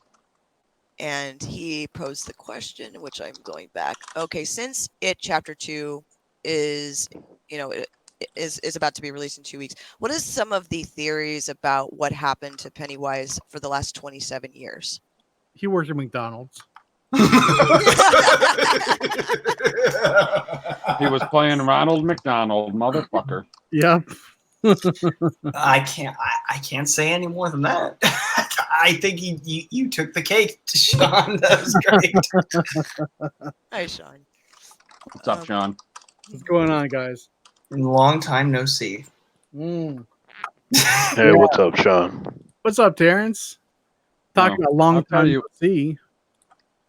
And he posed the question, which I'm going back. Okay, since It Chapter 2 is, is about to be released in 2 weeks, what is some of the theories about what happened to Pennywise for the last 27 years? He worked at McDonald's. He was playing Ronald McDonald, motherfucker. Yep. I can't say any more than that. I think you took the cake, Sean. That was great. Hi, Sean. What's up, Sean? What's going on, guys? Long time no see. Mm. Hey, what's up, Sean? What's up, Terrence? Talking about long time no see.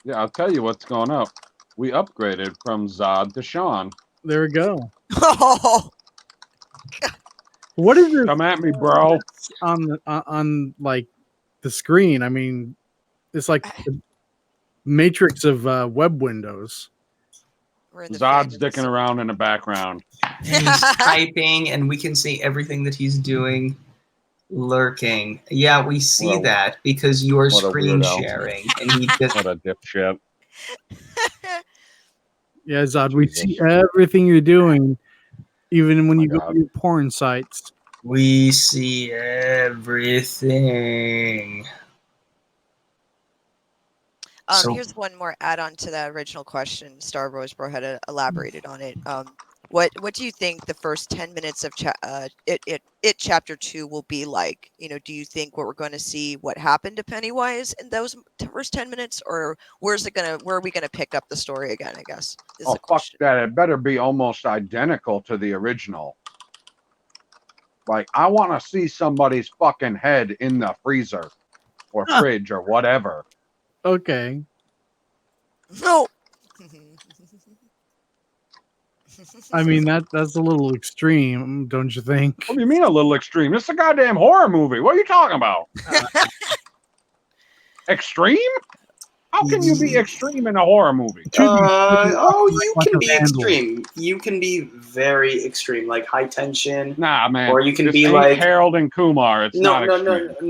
Yeah, I'll tell you what's going up. We upgraded from Zod to Sean. There we go. Oh, What is this Come at me, bro. on like the screen? I mean, it's like the matrix of web windows. we're in the Zod's Fandom. dicking around in the background. He's typing, and we can see everything that he's doing. Lurking. Yeah, we see Well, that because you are what a screen weirdo. sharing, and he just What a dipshit. Yeah, Zod, we Jesus. see everything you're doing, even when My you go God. to your porn sites. we see everything. So- Here's one more add-on to the original question. Star Wars Bro had elaborated on it. What do you think the first 10 minutes of It Chapter 2 will be like? Do you think what we're going to see what happened to Pennywise in those first 10 minutes, or where are we gonna pick up the story again? I guess is Oh, the fuck question. that. It better be almost identical to the original. Like, I want to see somebody's fucking head in the freezer or fridge or whatever. Okay. No, I mean, that's a little extreme, don't you think? What do you mean a little extreme? This is a goddamn horror movie. What are you talking about? Extreme? How can you be extreme in a horror movie? You like can a be vandal. extreme. You can be very extreme, like high tension. Nah, man. Or you can This be ain't like Harold and Kumar. It's no, not no, extreme.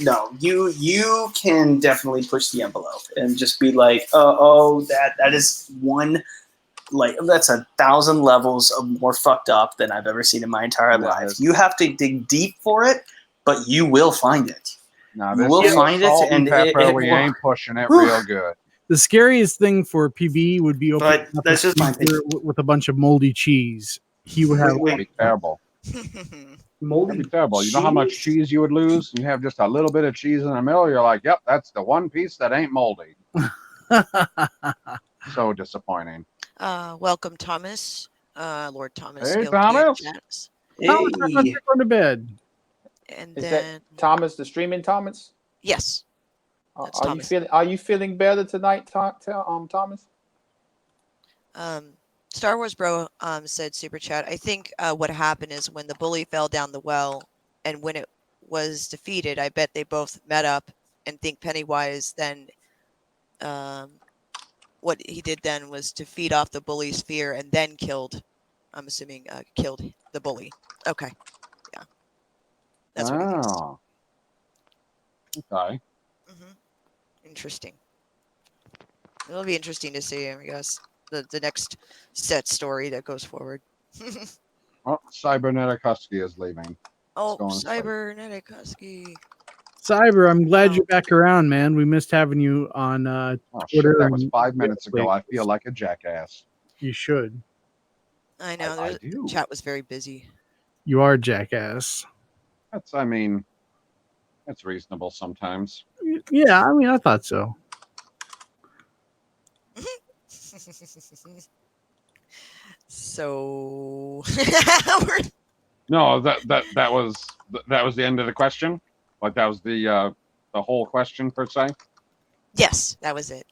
no. You can definitely push the envelope and just be like, that is one. Like that's 1,000 levels of more fucked up than I've ever seen in my entire life. You have to dig deep for it, but you will find it. No, You will find it, and we ain't pushing it real good. The scariest thing for PB would be opening But up that's a just my freezer with a bunch of moldy cheese. He would have That'd be terrible. moldy. That'd be terrible. You know how much cheese you would lose? You have just a little bit of cheese in the middle. You're like, yep, that's the one piece that ain't moldy. So disappointing. Welcome, Thomas. Lord Thomas. Hey, Gilkey Thomas. and Janice. Thomas, I'm going to bed. And Is then that Thomas, the streaming Thomas? yes, that's Are you Thomas. feeling better tonight, Thomas? Star Wars Bro said super chat. I think what happened is when the bully fell down the well, and when it was defeated, I bet they both met up and think Pennywise then. What he did then was to feed off the bully's fear and then killed. I'm assuming killed the bully. Okay, yeah, that's what it is. Okay. Interesting. It'll be interesting to see, I guess, the next set story that goes forward. Oh, Cybernetic Husky is leaving. Oh, going to sleep. Cybernetic Husky. Cyber, I'm glad you're back around, man. We missed having you on Oh, Twitter. shit, that was and 5 minutes ago. I feel like a jackass. You should. I know. I The do. chat was very busy. You are a jackass. That's reasonable sometimes. Yeah, I mean, I thought so. So No, that was the end of the question. Like that was the whole question per se. yes, that was it.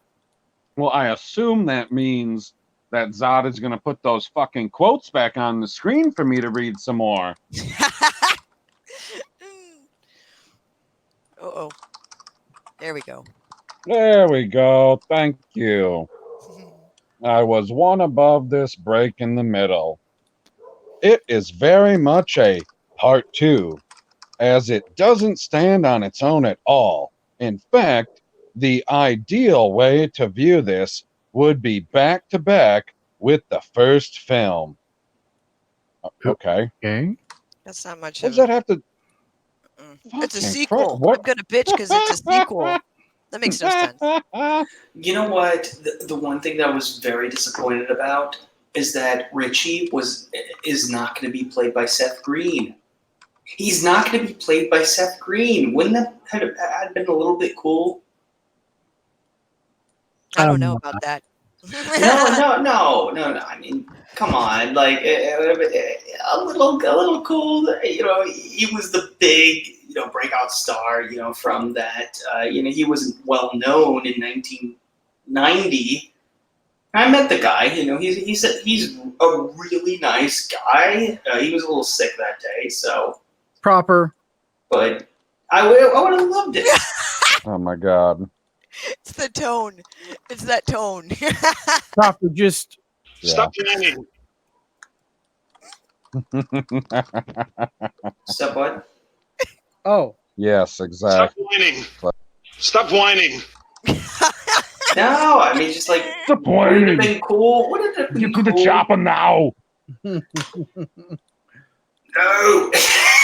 Well, I assume that means that Zod is going to put those fucking quotes back on the screen for me to read some more. Uh-oh. There we go. There we go. Thank you. I was one above this break in the middle. It is very much a part 2, as it doesn't stand on its own at all. In fact, the ideal way to view this would be back to back with the first film. Okay. Okay. That's not much. What does that have to? It's a Fucking sequel. what? I'm gonna bitch because it's a sequel. That makes no sense. You know what? The one thing that I was very disappointed about is that Richie is not going to be played by Seth Green. He's not going to be played by Seth Green. Wouldn't that have been a little bit cool? I don't know about that. No. I mean, come on, like a little cool. You know, he was the big, breakout star. From that. He wasn't well known in 1990. I met the guy. He's a really nice guy. He was a little sick that day, so proper. But I would have loved it. Oh my god. It's the tone. It's that tone. Proper, just stop whining. Stop what? Oh. Yes, exactly. Stop whining. No, I mean, just like, stop whining. Would it have been cool? Would it have been Get to the chopper now. No.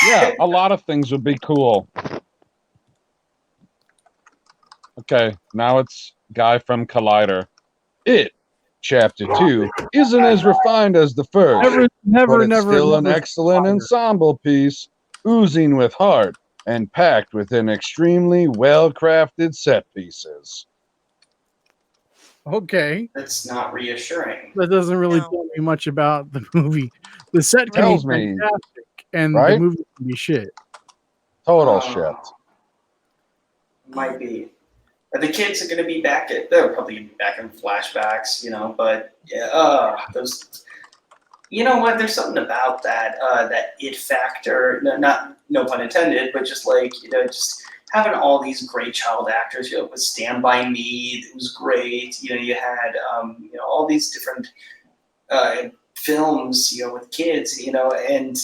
Yeah, a lot of things would be cool. Okay, now it's Guy from Collider. It, Chapter 2, isn't as refined as the first, but it's still an excellent ensemble piece, oozing with heart and packed within extremely well-crafted set pieces. Okay. That's not reassuring. That doesn't really tell me much about the movie. The set can Tells be me, fantastic, and right? the movie can be shit. Total shit. Might be. The kids are going to be back. They're probably going to be back in flashbacks, but those. You know what? There's something about that that it factor. No pun intended, but just like just having all these great child actors. With Stand By Me, it was great. You had all these different films, with kids, and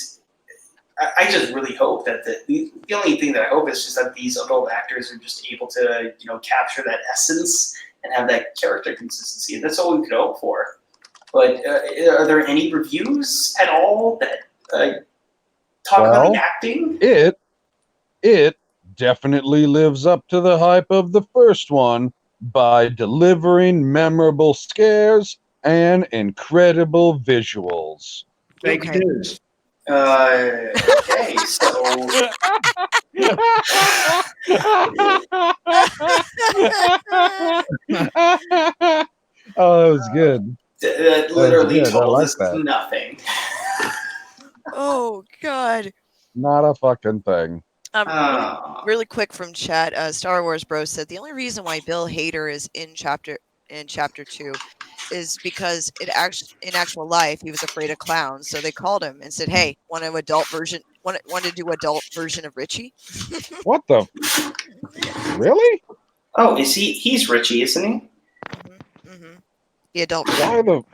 I just really hope that the only thing that I hope is just that these adult actors are just able to capture that essence and have that character consistency. And that's all we could hope for. But are there any reviews at all that talk about the acting? It definitely lives up to the hype of the first one by delivering memorable scares and incredible visuals. Fake news. Okay, so oh, that was good. that literally good. told like us that. nothing. Oh God. Not a fucking thing. Really quick from chat, Star Wars Bro said the only reason why Bill Hader is in chapter 2 is because in actual life he was afraid of clowns, so they called him and said, "Hey, want to do adult version of Richie?" What the? Really? Oh, is he? He's Richie, isn't he? Mm-hmm. The adult Why version.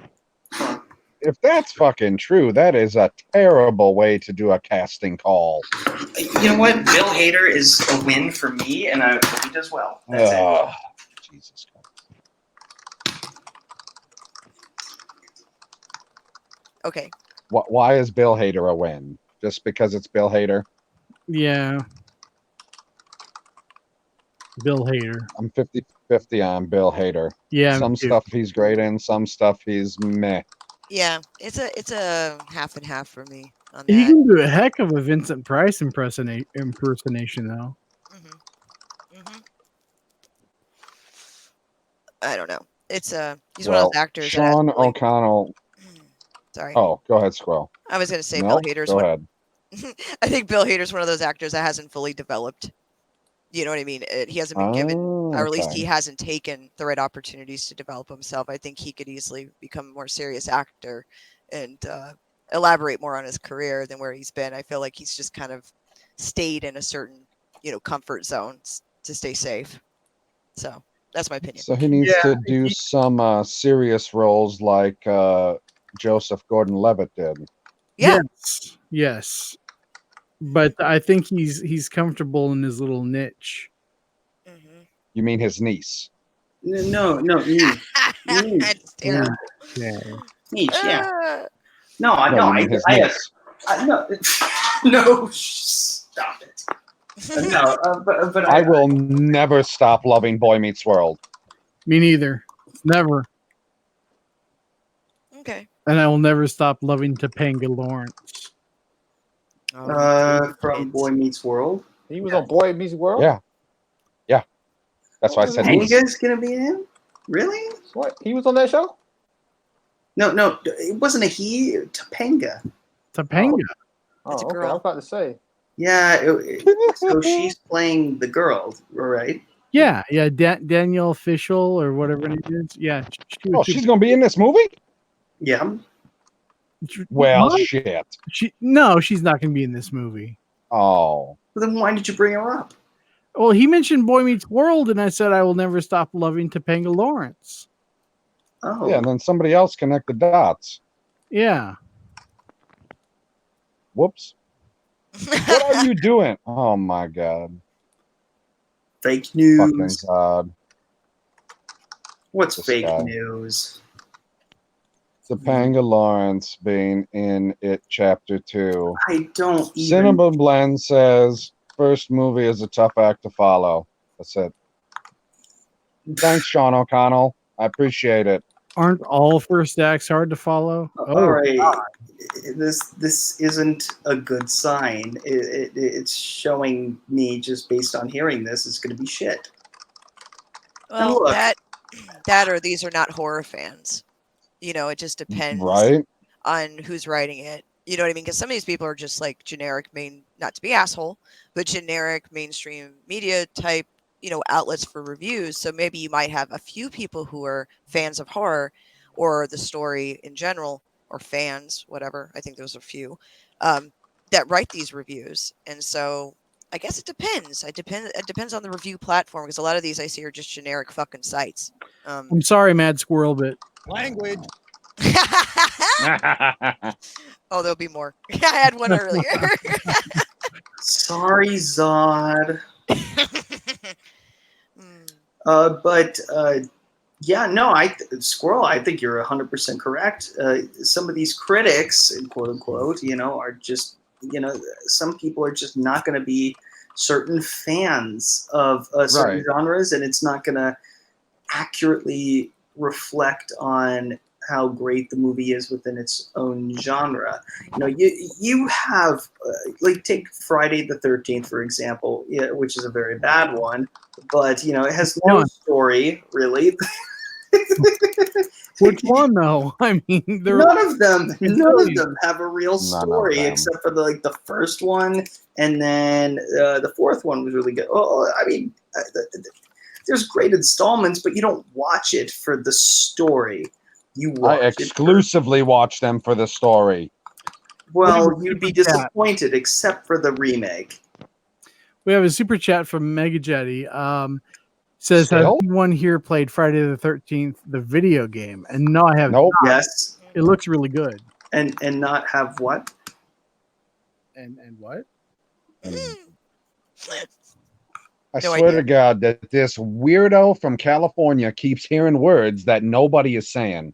if that's fucking true, that is a terrible way to do a casting call. You know what? Bill Hader is a win for me, and I hope he does well. That's it. Jesus Christ. Okay. Why is Bill Hader a win? Just because it's Bill Hader? Yeah. Bill Hader. I'm 50-50 on Bill Hader. Yeah. Some stuff he's great in, some stuff he's meh. Yeah, it's a half and half for me on that. He can do a heck of a Vincent Price impersonation, though. I don't know. It's he's Well, one of those actors. Sean O'Connell. Sorry. Oh, go ahead, Squirrel. I was going to say Nope, Bill Hader's go ahead. I think Bill Hader's one of those actors that hasn't fully developed. You know what I mean? He hasn't been given, or at least he hasn't taken the right opportunities to develop himself. I think he could easily become a more serious actor and elaborate more on his career than where he's been. I feel like he's just kind of stayed in a certain, comfort zone to stay safe. So that's my opinion. So he needs to do some serious roles like Joseph Gordon-Levitt did. Yeah. Yes. But I think he's comfortable in his little niche. You mean his niece? No, niche. That's terrible. Yeah. Niche, yeah. No, no, stop it. No, but I will never stop loving Boy Meets World. Me neither. Never. Okay. And I will never stop loving Topanga Lawrence. From Boy Meets World. He was on Boy Meets World? Yeah. That's why I said niece. You guys gonna be in him? Really? What? He was on that show? No, it wasn't a he. Topanga. Topanga. Oh, okay. I was about to say. Yeah. So she's playing the girl, right? Yeah. Danielle Fishel or whatever it is. Yeah. She's gonna be in this movie? Yeah. Well, what? shit. No, she's not gonna be in this movie. Oh. Well, then why did you bring her up? Well, he mentioned Boy Meets World, and I said I will never stop loving Topanga Lawrence. Oh. Yeah, and then somebody else connect the dots. Yeah. Whoops. What are you doing? Oh my god. Fake news. Fucking god. What's fake news? Topanga Lawrence being in It Chapter 2. I don't even... Cinema Blend says, first movie is a tough act to follow. That's it. Thanks, Sean O'Connell. I appreciate it. Aren't all first acts hard to follow? All right. God. This isn't a good sign. It's showing me, just based on hearing this, it's going to be shit. Well, that or these are not horror fans. It just depends on who's writing it. You know what I mean? Because some of these people are just like generic not to be asshole, but generic mainstream media type outlets for reviews. So maybe you might have a few people who are fans of horror or the story in general, or fans, whatever. I think there's a few that write these reviews. And so I guess it depends. It depends on the review platform, because a lot of these I see are just generic fucking sites. I'm sorry, Mad Squirrel, but language. Oh, there'll be more. I had one earlier. Sorry, Zod. But yeah, no, Squirrel, I think you're 100% correct. Some of these critics, quote unquote, are just, some people are just not going to be certain fans of certain genres, and it's not going to accurately reflect on how great the movie is within its own genre. You have like take Friday the 13th, for example, which is a very bad one, but it has no story really. Which one though? I mean, none of them have a real story except for the first one, and then the fourth one was really good. Oh, I mean, there's great installments, but you don't watch it for the story. I exclusively watch them for the story. Well, you'd be disappointed, except for the remake. We have a super chat from Mega Jetty. Says, has anyone here played Friday the 13th, the video game? And no, I have not. Yes. It looks really good. And not have what? And what? I swear to God that this weirdo from California keeps hearing words that nobody is saying.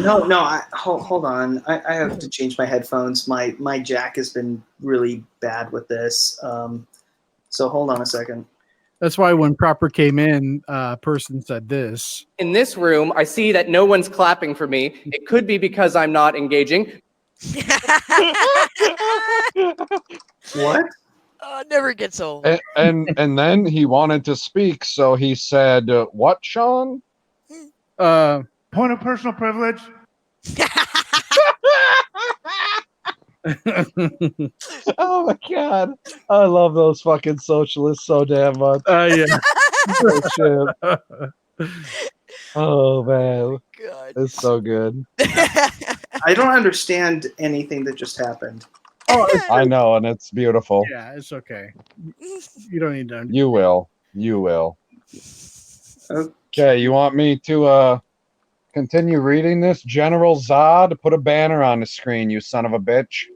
No, hold on. I have to change my headphones. My jack has been really bad with this. So hold on a second. That's why when Proper came in, person said this. In this room, I see that no one's clapping for me. It could be because I'm not engaging. What? Never gets old. And then he wanted to speak, so he said, "What, Sean?" Point of personal privilege. Oh my God, I love those fucking socialists so damn much. Yeah. Oh, shit. Oh man, God. It's so good. I don't understand anything that just happened. Oh, I know, and it's beautiful. Yeah, it's okay. You don't need to. You will. Okay, you want me to continue reading this? General Zod, put a banner on the screen, you son of a bitch.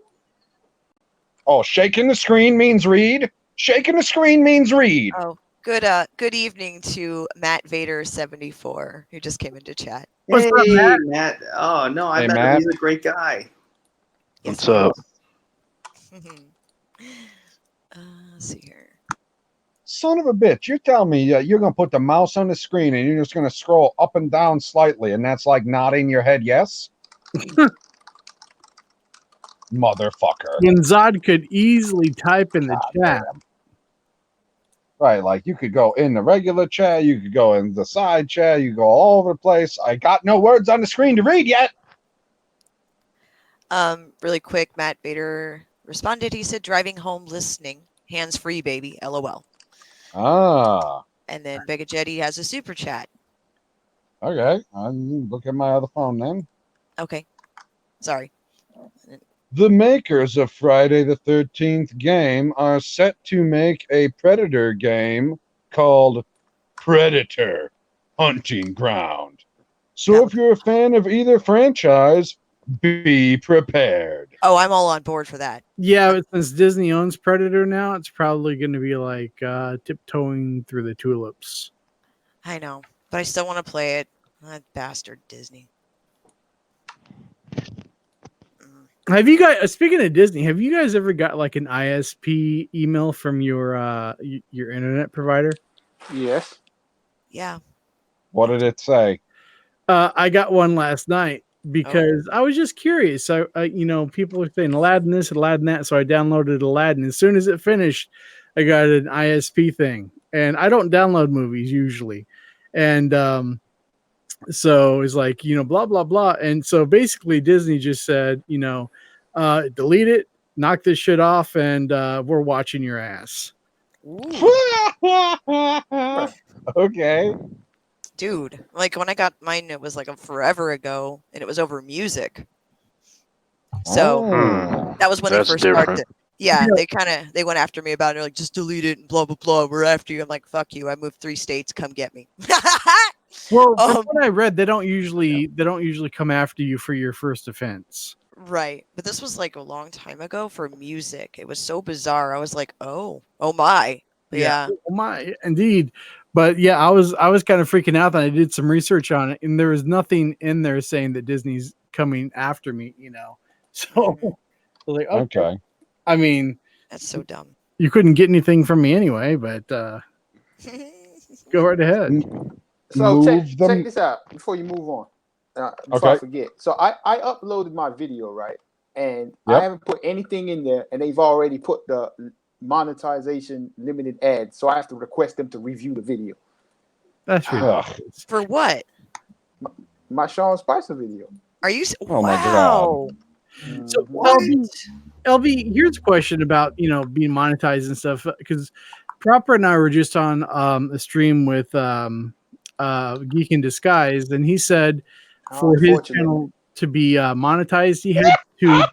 Oh, shaking the screen means read. Shaking the screen means read. Oh, good evening to Matt Vader 74, who just came into chat. Hey, Matt. Oh no, I met him. He's a great guy. What's up? Let's see here. Son of a bitch, you're telling me you're going to put the mouse on the screen and you're just going to scroll up and down slightly, and that's like nodding your head yes? Motherfucker. When Zod could easily type in the chat. Right, like you could go in the regular chat, you could go in the side chat, you go all over the place. I got no words on the screen to read yet. Really quick, Matt Vader responded. He said, "Driving home, listening, hands free, baby, LOL." Ah. And then Begajetti has a super chat. Okay, I'll look at my other phone then. Okay, sorry. The makers of Friday the 13th game are set to make a Predator game called Predator Hunting Ground. So if you're a fan of either franchise, be prepared. Oh, I'm all on board for that. Yeah, but since Disney owns Predator now, it's probably going to be like tiptoeing through the tulips. I know, but I still want to play it. That bastard Disney. Have you guys, speaking of Disney, have you guys ever got like an ISP email from your internet provider? Yes. Yeah. What did it say? I got one last night because I was just curious. So, people are saying Aladdin this, Aladdin that. So I downloaded Aladdin. As soon as it finished, I got an ISP thing. And I don't download movies usually. And so it's like, blah, blah, blah. And so basically Disney just said, delete it, knock this shit off, and we're watching your ass. Okay. Dude, like when I got mine, it was like a forever ago, and it was over music. So that was when they That's first different. started. Yeah, they went after me about it. They're like, just delete it and blah blah blah. We're after you. I'm like, fuck you. I moved 3 states. Come get me. Well, from what I read, they don't usually come after you for your first offense. Right, but this was like a long time ago for music. It was so bizarre. I was like, oh my. But yeah. Oh my, indeed. But yeah, I was kind of freaking out that I did some research on it, and there was nothing in there saying that Disney's coming after me. So I was like, okay. I mean, that's so dumb. You couldn't get anything from me anyway, but go right ahead. So check this out before you move on. Before I forget. So I uploaded my video, right? And I haven't put anything in there, and they've already put the monetization limited ads. So I have to request them to review the video. That's ridiculous. For what? My Sean Spicer video. Are you? Oh my god. So LB, here's a question about being monetized and stuff, because Proper and I were just on a stream with Geek in Disguise, and he said for his channel to be monetized, he had to.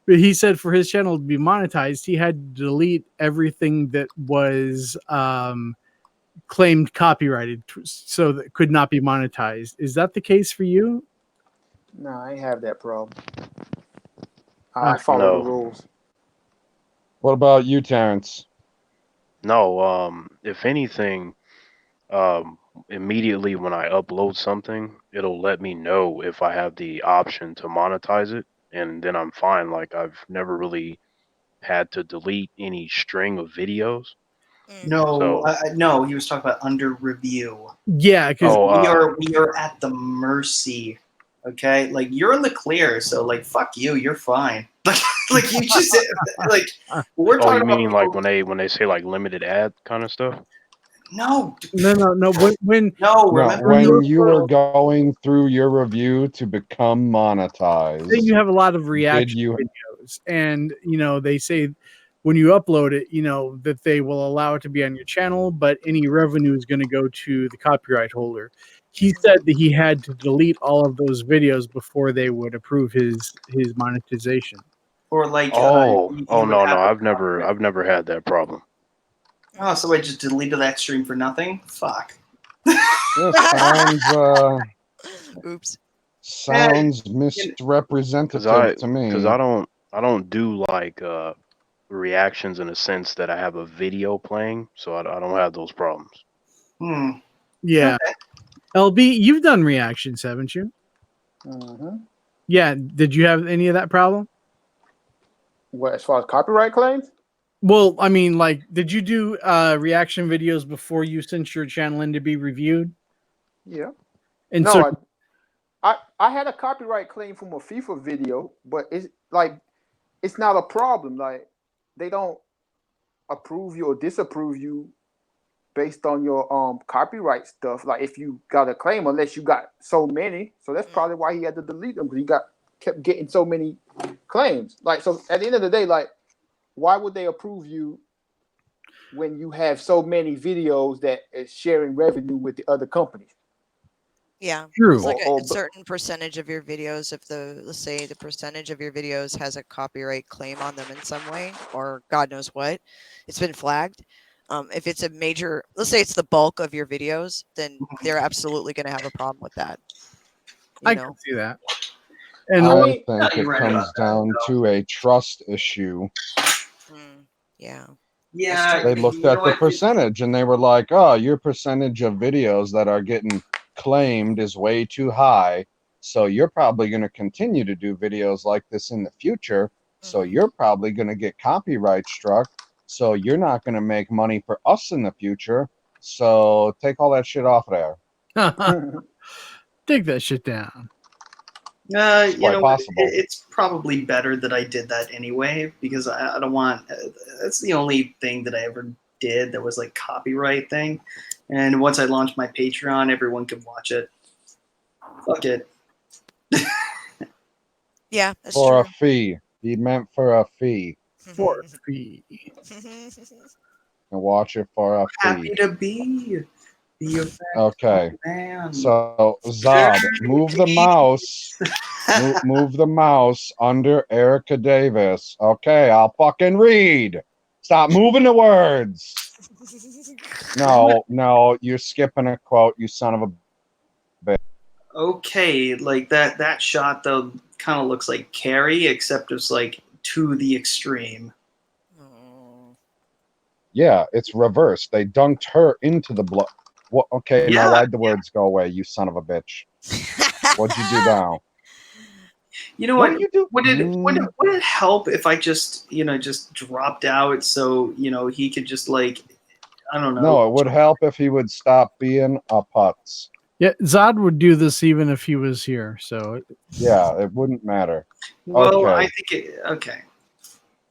But he said for his channel to be monetized, he had to delete everything that was claimed copyrighted, so that could not be monetized. Is that the case for you? No, I ain't have that problem. I follow the rules. What about you, Terrence? No, if anything, immediately when I upload something, it'll let me know if I have the option to monetize it, and then I'm fine. Like I've never really had to delete any string of videos. No, no, he was talking about under review. Yeah, because we are at the mercy. Okay, like you're in the clear, so like fuck you, you're fine. Like you just like we're talking you mean about like when they say like limited ad kind of stuff? No. When you were going through your review to become monetized, you have a lot of reaction videos, and they say when you upload it, that they will allow it to be on your channel, but any revenue is going to go to the copyright holder. He said that he had to delete all of those videos before they would approve his monetization. Or like no, I've never had that problem. Oh, so I just deleted that stream for nothing? Fuck. Oops. Sounds misrepresentative to me. Because I don't do like reactions in a sense that I have a video playing, so I don't have those problems. Yeah. Okay. LB, you've done reactions, haven't you? Yeah. Did you have any of that problem? What, as far as copyright claims? Well, I mean, like, did you do reaction videos before you sent your channel in to be reviewed? Yeah. And no, so I had a copyright claim from a FIFA video, but it's not a problem. Like, they don't approve you or disapprove you based on your copyright stuff. Like, if you got a claim, unless you got so many, so that's probably why he had to delete them, because he kept getting so many claims. Like, so at the end of the day, like, why would they approve you when you have so many videos that is sharing revenue with the other companies? Yeah, true. It's like a certain percentage of your videos, if let's say the percentage of your videos has a copyright claim on them in some way, or God knows what, it's been flagged. If it's a major, let's say it's the bulk of your videos, then they're absolutely going to have a problem with that. I can see that. And I think it comes down to a trust issue. Yeah. Yeah. They looked at the percentage and they were like, oh, your percentage of videos that are getting claimed is way too high. So you're probably going to continue to do videos like this in the future. So you're probably going to get copyright struck. So you're not going to make money for us in the future. So take all that shit off there. Take that shit down. You know, it's probably better that I did that anyway, because I don't want. That's the only thing that I ever did that was like copyright thing. And once I launched my Patreon, everyone could watch it. Fuck it. Yeah, that's for true. a fee. He meant for a fee. For fee. And watch it for a Happy fee. to be your Okay. man. So Zod, move the mouse. Move the mouse under Erica Davis. Okay, I'll fucking read. Stop moving the words. No, you're skipping a quote, you son of a bitch. Okay, like that shot though kind of looks like Carrie, except it's like to the extreme. Yeah, it's reversed. They dunked her into the blood. What? Okay, Yeah, now why'd the words go away, you son of a bitch? What'd you do now? You know What what? do you do? Would it help if I just just dropped out so he could just like I don't know. No, it would help if he would stop being a putz. Yeah, Zod would do this even if he was here. So Yeah, it wouldn't matter. Well, Okay. I think okay.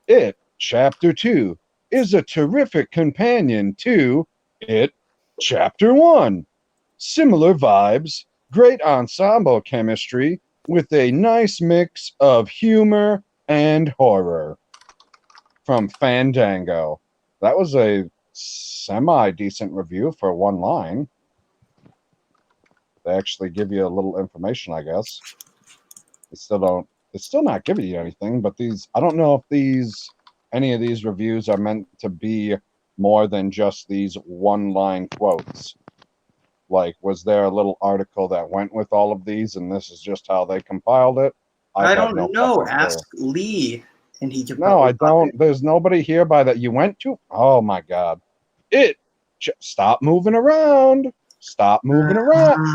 It, Chapter 2, is a terrific companion to It, Chapter 1. Similar vibes, great ensemble chemistry, with a nice mix of humor and horror. From Fandango. That was a semi-decent review for one line. They actually give you a little information, I guess. It's still not giving you anything, but I don't know if any of these reviews are meant to be more than just these one-line quotes. Like, was there a little article that went with all of these, and this is just how they compiled it? I have don't know. fucking clue. Ask Lee, and he can. No, I don't. There's nobody here by that you went to. Oh my God! Stop moving around. Stop moving around.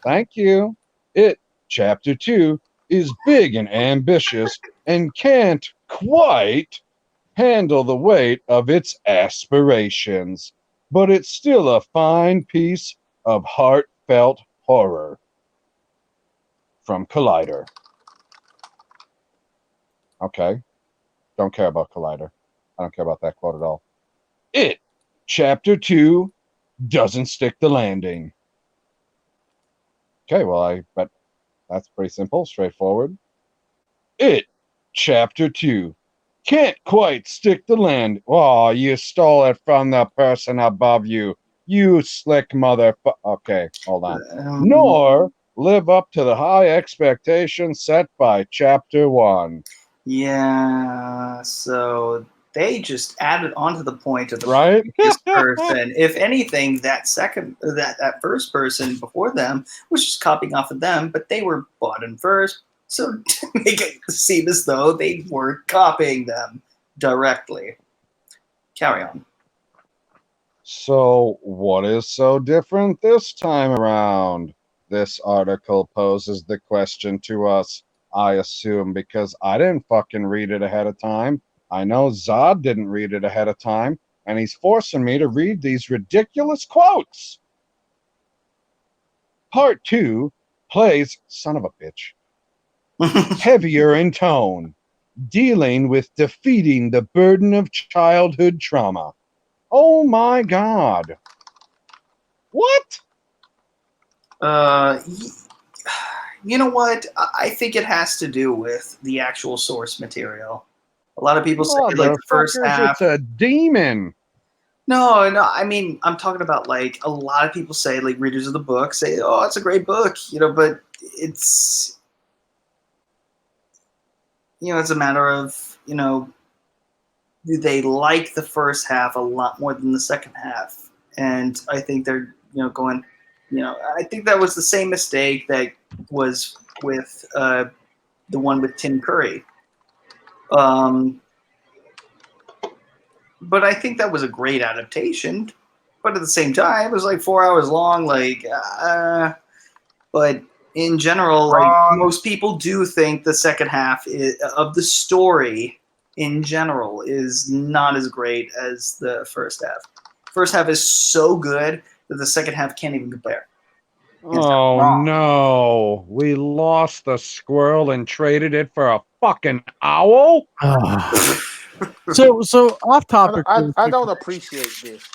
Thank you. It, Chapter 2, is big and ambitious and can't quite handle the weight of its aspirations, but it's still a fine piece of heartfelt horror. From Collider. Okay. Don't care about Collider. I don't care about that quote at all. It, Chapter 2, doesn't stick the landing. Okay, well, I bet that's pretty simple, straightforward. It, Chapter 2, can't quite stick the land. Oh, you stole it from the person above you. You slick motherfucker. Okay, hold on. Nor live up to the high expectations set by Chapter 1. Yeah, so they just added on to the point of the right? previous person. If anything, that first person before them was just copying off of them, but they were bottom first, so to make it seem as though they weren't copying them directly. Carry on. So, what is so different this time around? This article poses the question to us, I assume, because I didn't fucking read it ahead of time. I know Zod didn't read it ahead of time, and he's forcing me to read these ridiculous quotes. Part 2 plays, son of a bitch, heavier in tone, dealing with defeating the burden of childhood trauma. Oh my God. What? You know what? I think it has to do with the actual source material. A lot of people say like the first half. It's a demon. No, I mean, I'm talking about like a lot of people say, like readers of the book say, oh, it's a great book, but it's, it's a matter of, they like the first half a lot more than the second half. And I think they're, going, I think that was the same mistake that was with the one with Tim Curry. But I think that was a great adaptation. But at the same time, it was like 4 hours long. But in general, most people do think the second half of the story in general is not as great as the first half. First half is so good that the second half can't even compare. Oh no, we lost the squirrel and traded it for a fucking owl? So off topic. I don't appreciate this.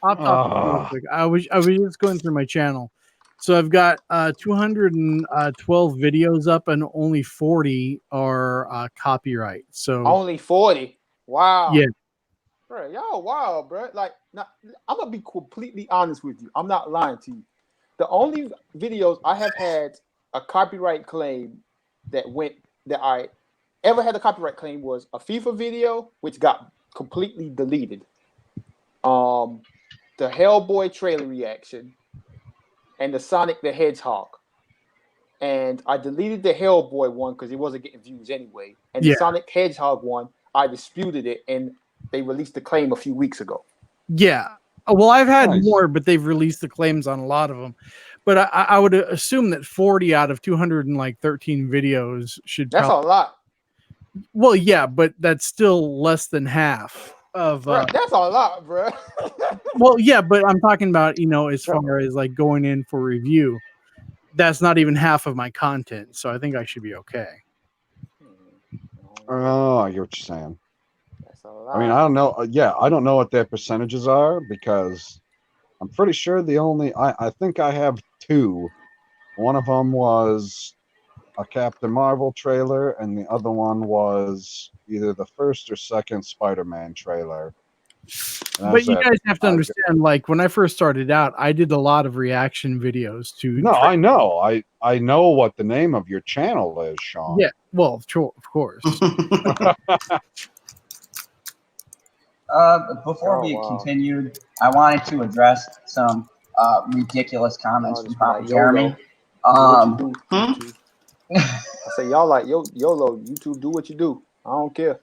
Off topic real quick. I was just going through my channel. So I've got 212 videos up and only 40 are copyright. So only 40. Wow. Yeah. Bro, y'all wild, bro. Like, I'm gonna be completely honest with you. I'm not lying to you. The only videos I have had a copyright claim that I ever had a copyright claim was a FIFA video, which got completely deleted. The Hellboy trailer reaction, and the Sonic the Hedgehog. And I deleted the Hellboy one because it wasn't getting views anyway. And the Sonic Hedgehog one, I disputed it, and they released the claim a few weeks ago. Yeah. Well, I've had more, but they've released the claims on a lot of them. But I would assume that 40 out of 213 videos should. That's a lot. Well, yeah, but that's still less than half of. That's a lot, bro. Well, yeah, but I'm talking about, as far as like going in for review, that's not even half of my content. So I think I should be okay. Oh, I get what you're saying. That's a lot. I mean, I don't know. I don't know what their percentages are because I'm pretty sure I think I have two. One of them was a Captain Marvel trailer, and the other one was either the first or second Spider-Man trailer. But you guys have to understand, like when I first started out, I did a lot of reaction videos to. No, I know. I know what the name of your channel is, Sean. Yeah, well, of course. Before we continued, I wanted to address some ridiculous comments from Papa Jeremy. I say y'all like YOLO. YouTube, do what you do. I don't care.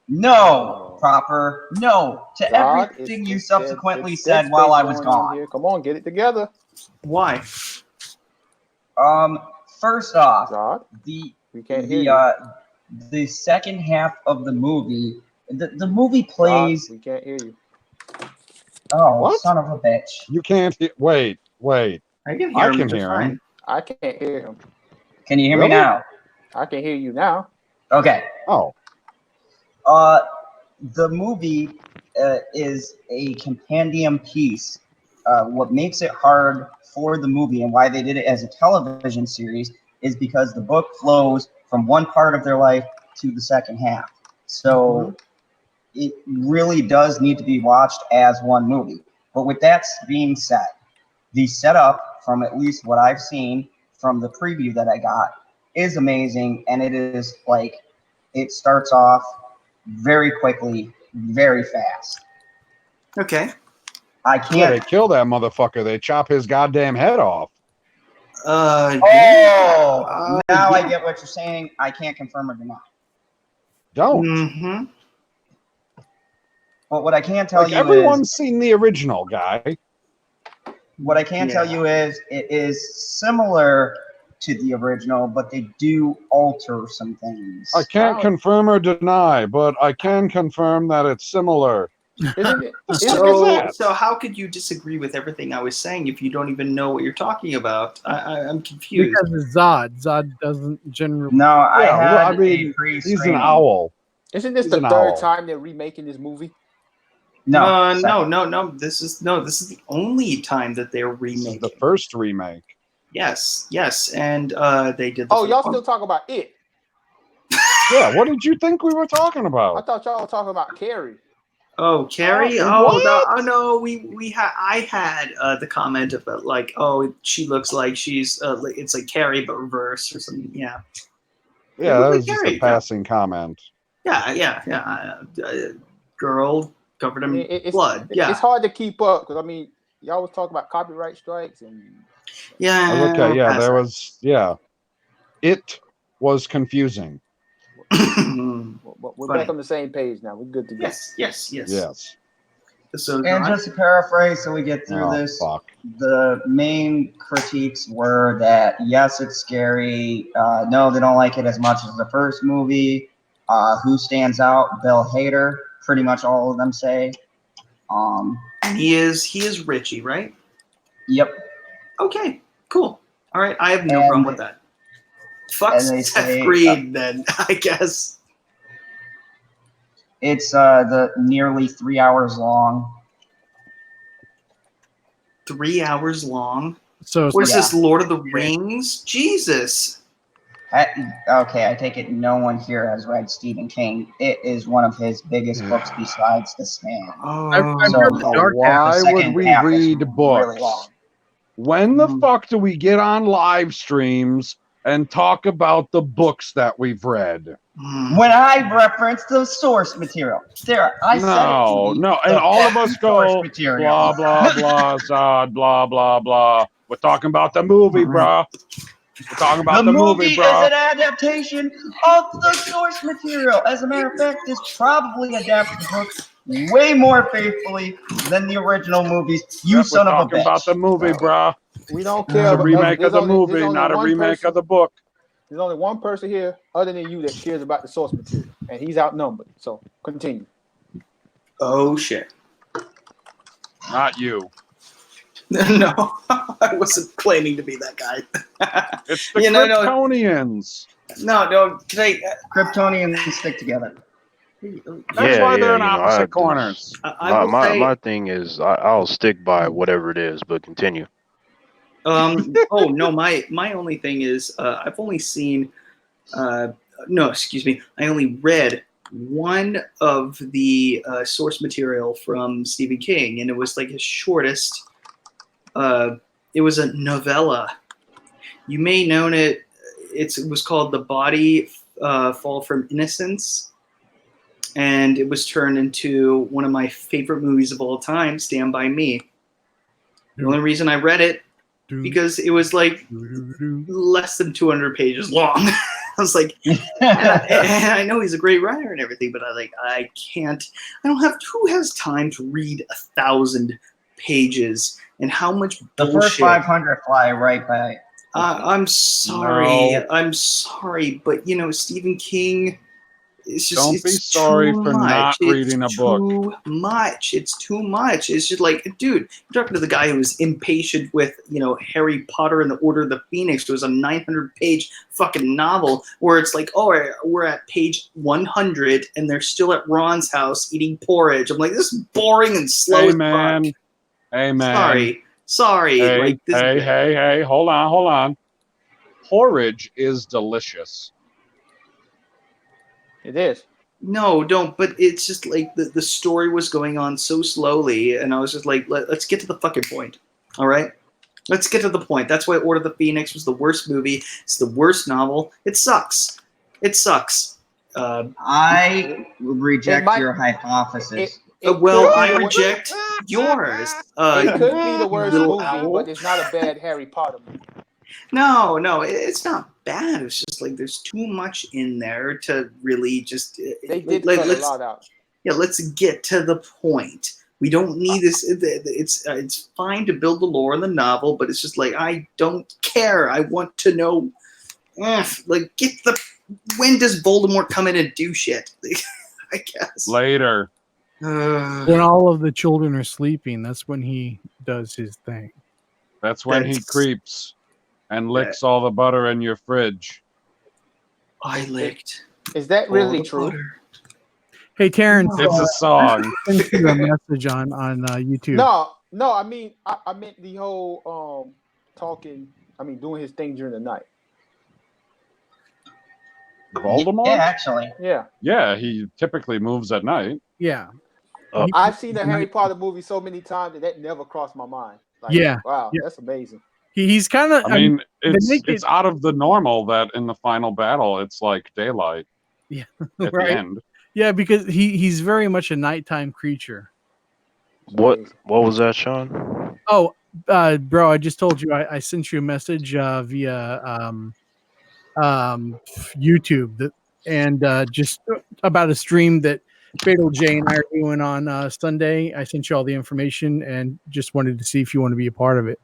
No, Proper. No to everything you subsequently said while I was gone. Come on, get it together. Why? First off, we can't hear the second half of the movie, the movie plays. We can't hear you. Oh, what? Son of a bitch! You can't hear. Wait. I can hear him. Him. I can't hear him. Can you hear me now? I can hear you now. Okay. Oh. The movie is a compendium piece. What makes it hard for the movie and why they did it as a television series is because the book flows from one part of their life to the second half. So it really does need to be watched as one movie. But with that being said, the setup, from at least what I've seen from the preview that I got, is amazing. And it is like, it starts off very quickly, very fast. Okay. I can't. Yeah, they kill that motherfucker. They chop his goddamn head off. Now I get what you're saying. I can't confirm or deny. Don't. Mm-hmm. But what I can tell you everyone's seen the original guy. What I can tell you is it is similar to the original, but they do alter some things. I can't confirm or deny, but I can confirm that it's similar. So how could you disagree with everything I was saying if you don't even know what you're talking about? I'm confused. Because it's Zod. Zod doesn't generally. No, I mean, he's an owl. Isn't this the third time they're remaking this movie? No. This is the only time that they're remaking. The first remake. Yes, and they did. Y'all still talk about it? Yeah. What did you think we were talking about? I thought y'all were talking about Carrie. Oh, Carrie! No, I had the comment about like, she looks like she's it's like Carrie but reverse or something. Yeah. Yeah, that was just a passing comment. Yeah. Girl covered in blood. Yeah, it's hard to keep up because I mean, y'all was talking about copyright strikes and. Yeah. Okay. Yeah, there was. Yeah, it was confusing. We're back on the same page now. We're good to go. Yes. So, and just to paraphrase, so we get through this, the main critiques were that yes, it's scary. No, they don't like it as much as the first movie. Who stands out? Bill Hader. Pretty much all of them say. He is Richie, right? Yep. Okay. Cool. All right. I have no problem with that. Fuck Seth Green, then, I guess. It's the nearly 3 hours long. 3 hours long? So what is this, Lord of the Rings? Jesus. Okay, I take it no one here has read Stephen King. It is one of his biggest books besides The Stand. I've So read the Dark Why the would second we half is read really books? long. When the fuck do we get on live streams and talk about the books that we've read? When I reference the source material, there, I said it to be and the all of us source go material. blah blah blah, Zod, blah blah blah. We're talking about the movie, bruh. We're talking about the movie, is bruh. an adaptation of the source material. As a matter of fact, this probably adapts the book way more faithfully than the original movies. You son We're of a talking bitch. about the movie, bruh. We don't It's care a about remake there's of the only- there's movie, only not a one remake person- of the book. There's only one person here other than you that cares about the source material, and he's outnumbered. So continue. Oh shit. Not you. No, I wasn't claiming to be that guy. It's the Yeah, no, no. Kryptonians. No, can I? Kryptonians stick together. That's why they're in opposite corners. My thing is, I'll stick by whatever it is, but continue. Oh no, my only thing is I've only seen no, excuse me, I only read one of the source material from Stephen King, and it was like his shortest. It was a novella. You may know it. It was called "The Body Fall from Innocence," and it was turned into one of my favorite movies of all time, Stand By Me. The only reason I read it because it was like less than 200 pages long. I was like, and I know he's a great writer and everything, but I can't. I don't have. Who has time to read 1,000 pages and how much bullshit? The first 500 fly right by. I'm sorry. No. I'm sorry, but you know, Stephen King. It's just, Don't be sorry for not reading a book. Too much. It's too much. It's just like, dude, you're talking to the guy who was impatient with, you know, Harry Potter and the Order of the Phoenix. It was a 900-page fucking novel where it's like, oh, we're at page 100 and they're still at Ron's house eating porridge. I'm like, this is boring and slow as fuck. Amen. Sorry. Hey, Like this. hey, hold on. Porridge is delicious. It is. No, don't. But it's just like the story was going on so slowly, and I was just like, let's get to the fucking point. All right, let's get to the point. That's why Order of the Phoenix was the worst movie. It's the worst novel. It sucks. It sucks. I reject your hypothesis. I reject yours. It could be the worst little movie, owl. but it's not a bad Harry Potter movie. No, it's not bad. It's just like there's too much in there to really just. They did cut a lot out. Yeah, let's get to the point. We don't need this. It's fine to build the lore in the novel, but it's just like I don't care. I want to know. Like, when does Voldemort come in and do shit? I guess Later. When all of the children are sleeping, that's when he does his thing. That's when he creeps and licks all the butter in your fridge. I licked. Is that really true? Hey, Terrence. It's a song. Send you a message on YouTube. No. I mean, I meant the whole talking. I mean, doing his thing during the night. Voldemort? Yeah, actually. Yeah. Yeah, he typically moves at night. Yeah. I've seen the Harry Potter movie so many times that never crossed my mind. Like, Yeah. Wow, Yeah. that's amazing. He's kind of. I mean, it's out of the normal that in the final battle it's like daylight. Yeah. At Right. the end. Yeah, because he's very much a nighttime creature. What was that, Sean? Oh, bro, I just told you I sent you a message via YouTube and just about a stream that Fatal J and I are doing on Sunday. I sent you all the information and just wanted to see if you want to be a part of it.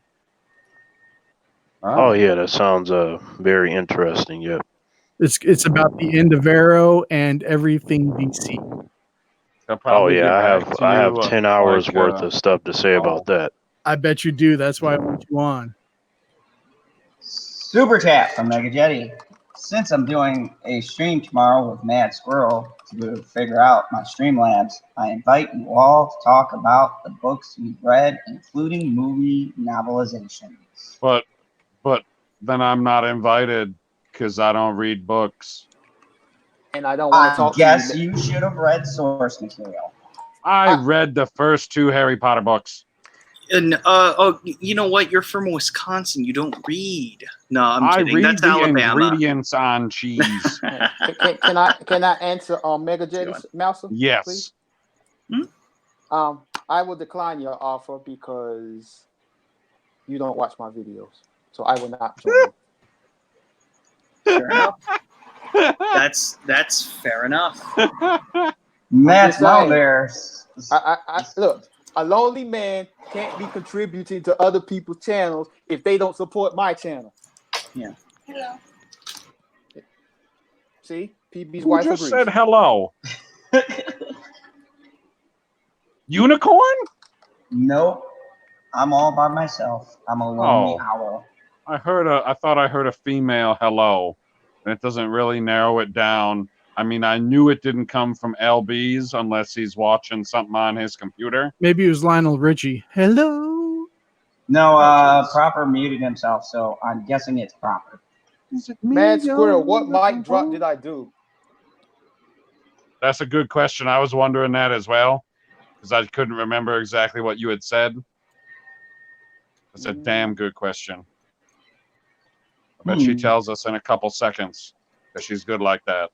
Oh yeah, that sounds very interesting. Yeah. It's about the end of Arrow and everything DC. Oh yeah, I have 10 hours worth of stuff to say about that. I bet you do. That's why I want you on. Super chat from Mega Jetty. Since I'm doing a stream tomorrow with Mad Squirrel to figure out my Streamlabs, I invite you all to talk about the books we've read, including movie novelizations. But then I'm not invited because I don't read books. And I don't want to I talk guess to you. you should have read source material. I read the first 2 Harry Potter books. And you know what? You're from Wisconsin. You don't read. No, I'm I kidding. read That's the Alabama. ingredients on cheese. Can I answer Mega Jetty's Mouser? Yes. Please? I will decline your offer because you don't watch my videos, so I will not join you. Fair enough. That's fair enough. Matt's just saying. Mama Bear. I look. A lonely man can't be contributing to other people's channels if they don't support my channel. Yeah. Hello. See, PB's Who wife just agrees. said hello? Unicorn? Nope. I'm all by myself. I'm a lonely owl. I thought I heard a female hello, and it doesn't really narrow it down. I mean, I knew it didn't come from LB's unless he's watching something on his computer. Maybe it was Lionel Richie. Hello. No, Proper muted himself, so I'm guessing it's Proper. Is it me? Mad Squirrel, what mic drop did I do? That's a good question. I was wondering that as well, because I couldn't remember exactly what you had said. That's a damn good question. I bet she tells us in a couple seconds, because she's good like that.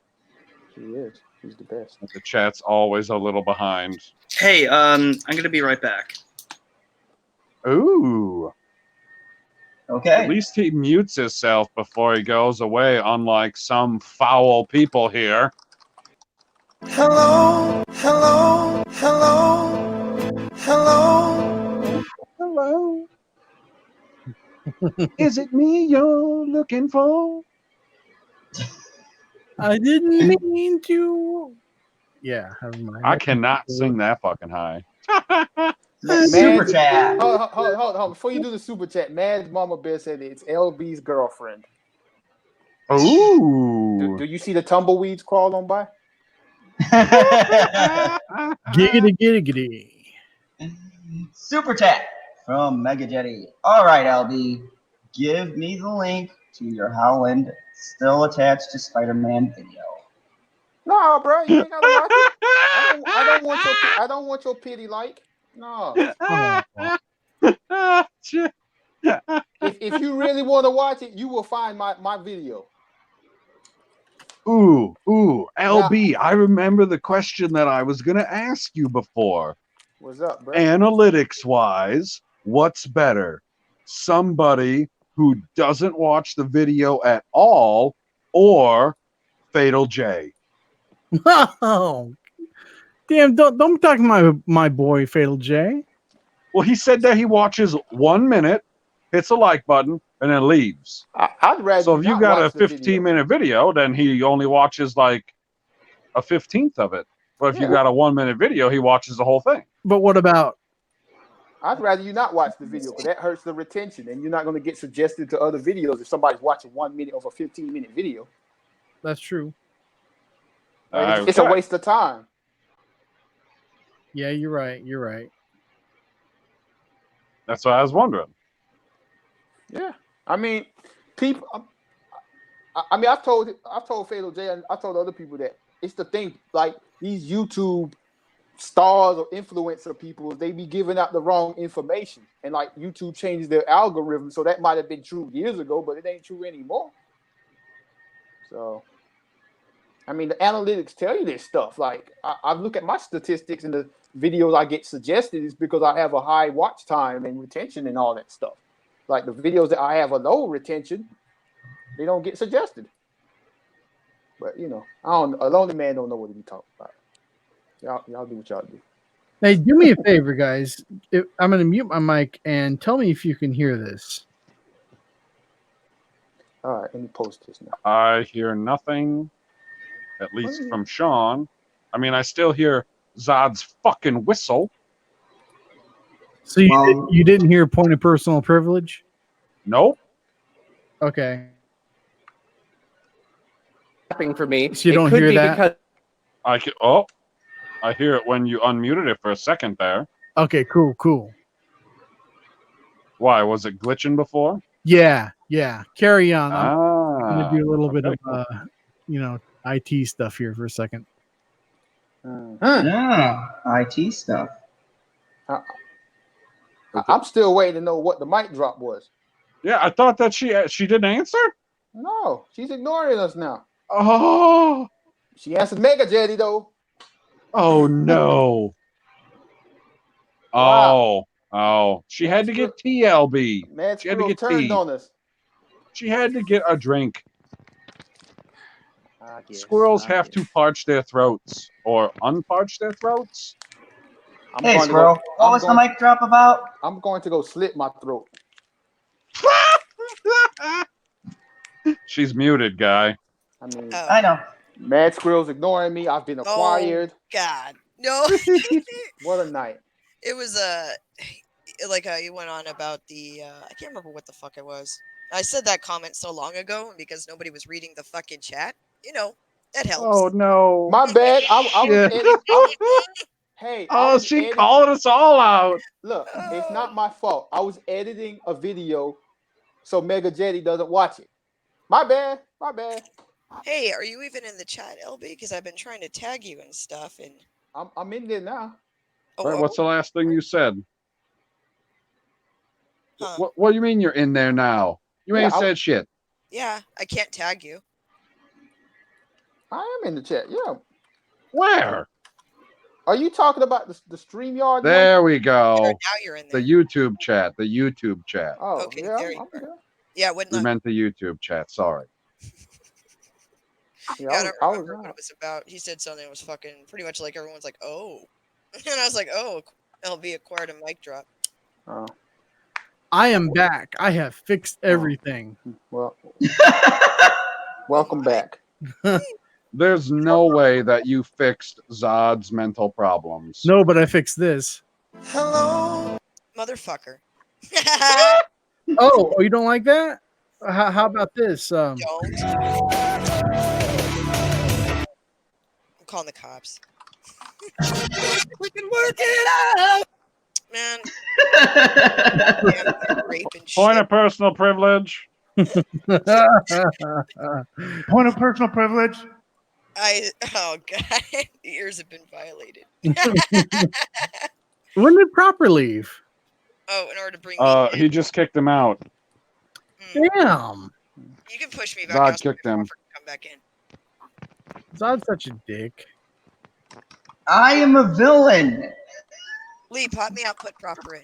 She is. She's the best. The chat's always a little behind. Hey, I'm gonna be right back. Ooh. Okay. At least he mutes himself before he goes away, unlike some foul people here. Hello, hello, hello, hello. Hello. Is it me you're looking for? I didn't mean to. Yeah, never mind. I cannot sing that fucking high. Super chat. Hold on. Before you do the super chat, Mad's Mama Bear said it's LB's girlfriend. Ooh. Do you see the tumbleweeds crawl on by? Giggity, giggity. Super chat from Mega Jetty. All right, LB, give me the link to your Howland still attached to Spider-Man video. No, bro, you ain't gotta watch it. I don't want your pity like. No. If you really want to watch it, you will find my video. Ooh, LB, I remember the question that I was going to ask you before. What's up, bro? Analytics-wise, what's better? Somebody who doesn't watch the video at all or Fatal J? Oh, damn! Don't talk my boy Fatal J. Well, he said that he watches 1 minute, hits a like button, and then leaves. I'd rather. So if you got a 15-minute video, then he only watches like a 15th of it. But if you got a 1 minute video, he watches the whole thing. But what about? I'd rather you not watch the video because that hurts the retention, and you're not going to get suggested to other videos if somebody's watching 1 minute of a 15-minute video. That's true. It's a waste of time. Yeah, you're right. You're right. That's what I was wondering. Yeah, I mean, people. I mean, I've told Fatal J and I told other people that it's the thing. Like these YouTube stars or influencer people, they be giving out the wrong information, and like YouTube changes their algorithm, so that might have been true years ago, but it ain't true anymore. So, I mean, the analytics tell you this stuff. Like I look at my statistics and the videos I get suggested is because I have a high watch time and retention and all that stuff. Like the videos that I have a low retention, they don't get suggested. But you know, a lonely man don't know what he talking about. Y'all do what y'all do. Hey, do me a favor, guys. I'm going to mute my mic and tell me if you can hear this. All right, let me post this now. I hear nothing, at least from Sean. I mean, I still hear Zod's fucking whistle. So you didn't hear point of personal privilege? Nope. Okay. For me, so you don't hear that? I hear it when you unmuted it for a second there. Okay, cool. Why? Was it glitching before? Yeah. Carry on. I'm gonna Ah, do a little bit okay, of IT stuff here for a second. Yeah, IT stuff. I'm still waiting to know what the mic drop was. Yeah, I thought that she didn't answer. No, she's ignoring us now. Oh, She answered Mega Jetty though. oh no. Wow. Oh, she had to get TLB. Mad She had to Squirrel get turned tea. on us. She had to get a drink. I guess. Squirrels have to parch their throats or unparch their throats. Hey, Squirrel, what was the mic drop about? I'm going to go slit my throat. She's muted, guy. I mean, I know. Mad Squirrel's ignoring me. I've been acquired. Oh God, no! What a night. It was like you went on about the I can't remember what the fuck it was. I said that comment so long ago because nobody was reading the fucking chat. You know, that helps. Oh no. My bad. I was editing. Hey. Oh, she called us all out. Look, it's not my fault. I was editing a video so Mega Jetty doesn't watch it. My bad. Hey, are you even in the chat, LB? Because I've been trying to tag you and stuff, and I'm in there now. Right, what's the last thing you said? Huh. What do you mean you're in there now? You ain't said shit. Yeah, I can't tag you. I am in the chat. Yeah. Where? Are you talking about the StreamYard? There we go. Now you're in there. The YouTube chat. The YouTube chat. Oh, okay, yeah. there you are. Yeah, when We meant the YouTube chat. Sorry. Yeah, I don't remember what it was about. He said something that was fucking pretty much like everyone's like, oh. And I was like, oh, LB acquired a mic drop. Oh. I am back. I have fixed everything. Well, welcome back. There's no way that you fixed Zod's mental problems. No, but I fixed this. Hello. Motherfucker. Oh, you don't like that? How about this? Don't. I'm calling the cops. We can work it out, man. Damn, rape and Point shit. of personal privilege. Point of personal privilege. Oh god, ears have been violated. When did Proper leave? Oh, in order to bring me in. He just kicked him out. Damn. You can push me back Zod out so kicked him. come back in. Zod's such a dick. I am a villain. Lee, pop me out, put Proper in.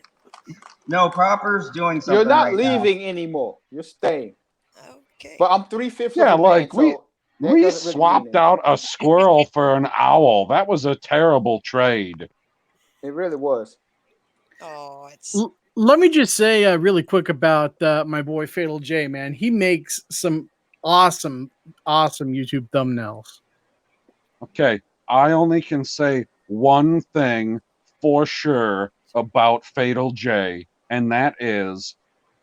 No, Proper's doing something. You're not right leaving anymore. You're staying. Okay. But I'm 3/5 Yeah, of a like man, so that we doesn't really swapped mean out a squirrel for an owl. That was a terrible trade. It really was. Oh, it's. Let me just say really quick about my boy Fatal J, man. He makes some awesome YouTube thumbnails. Okay, I only can say one thing for sure about Fatal J, and that is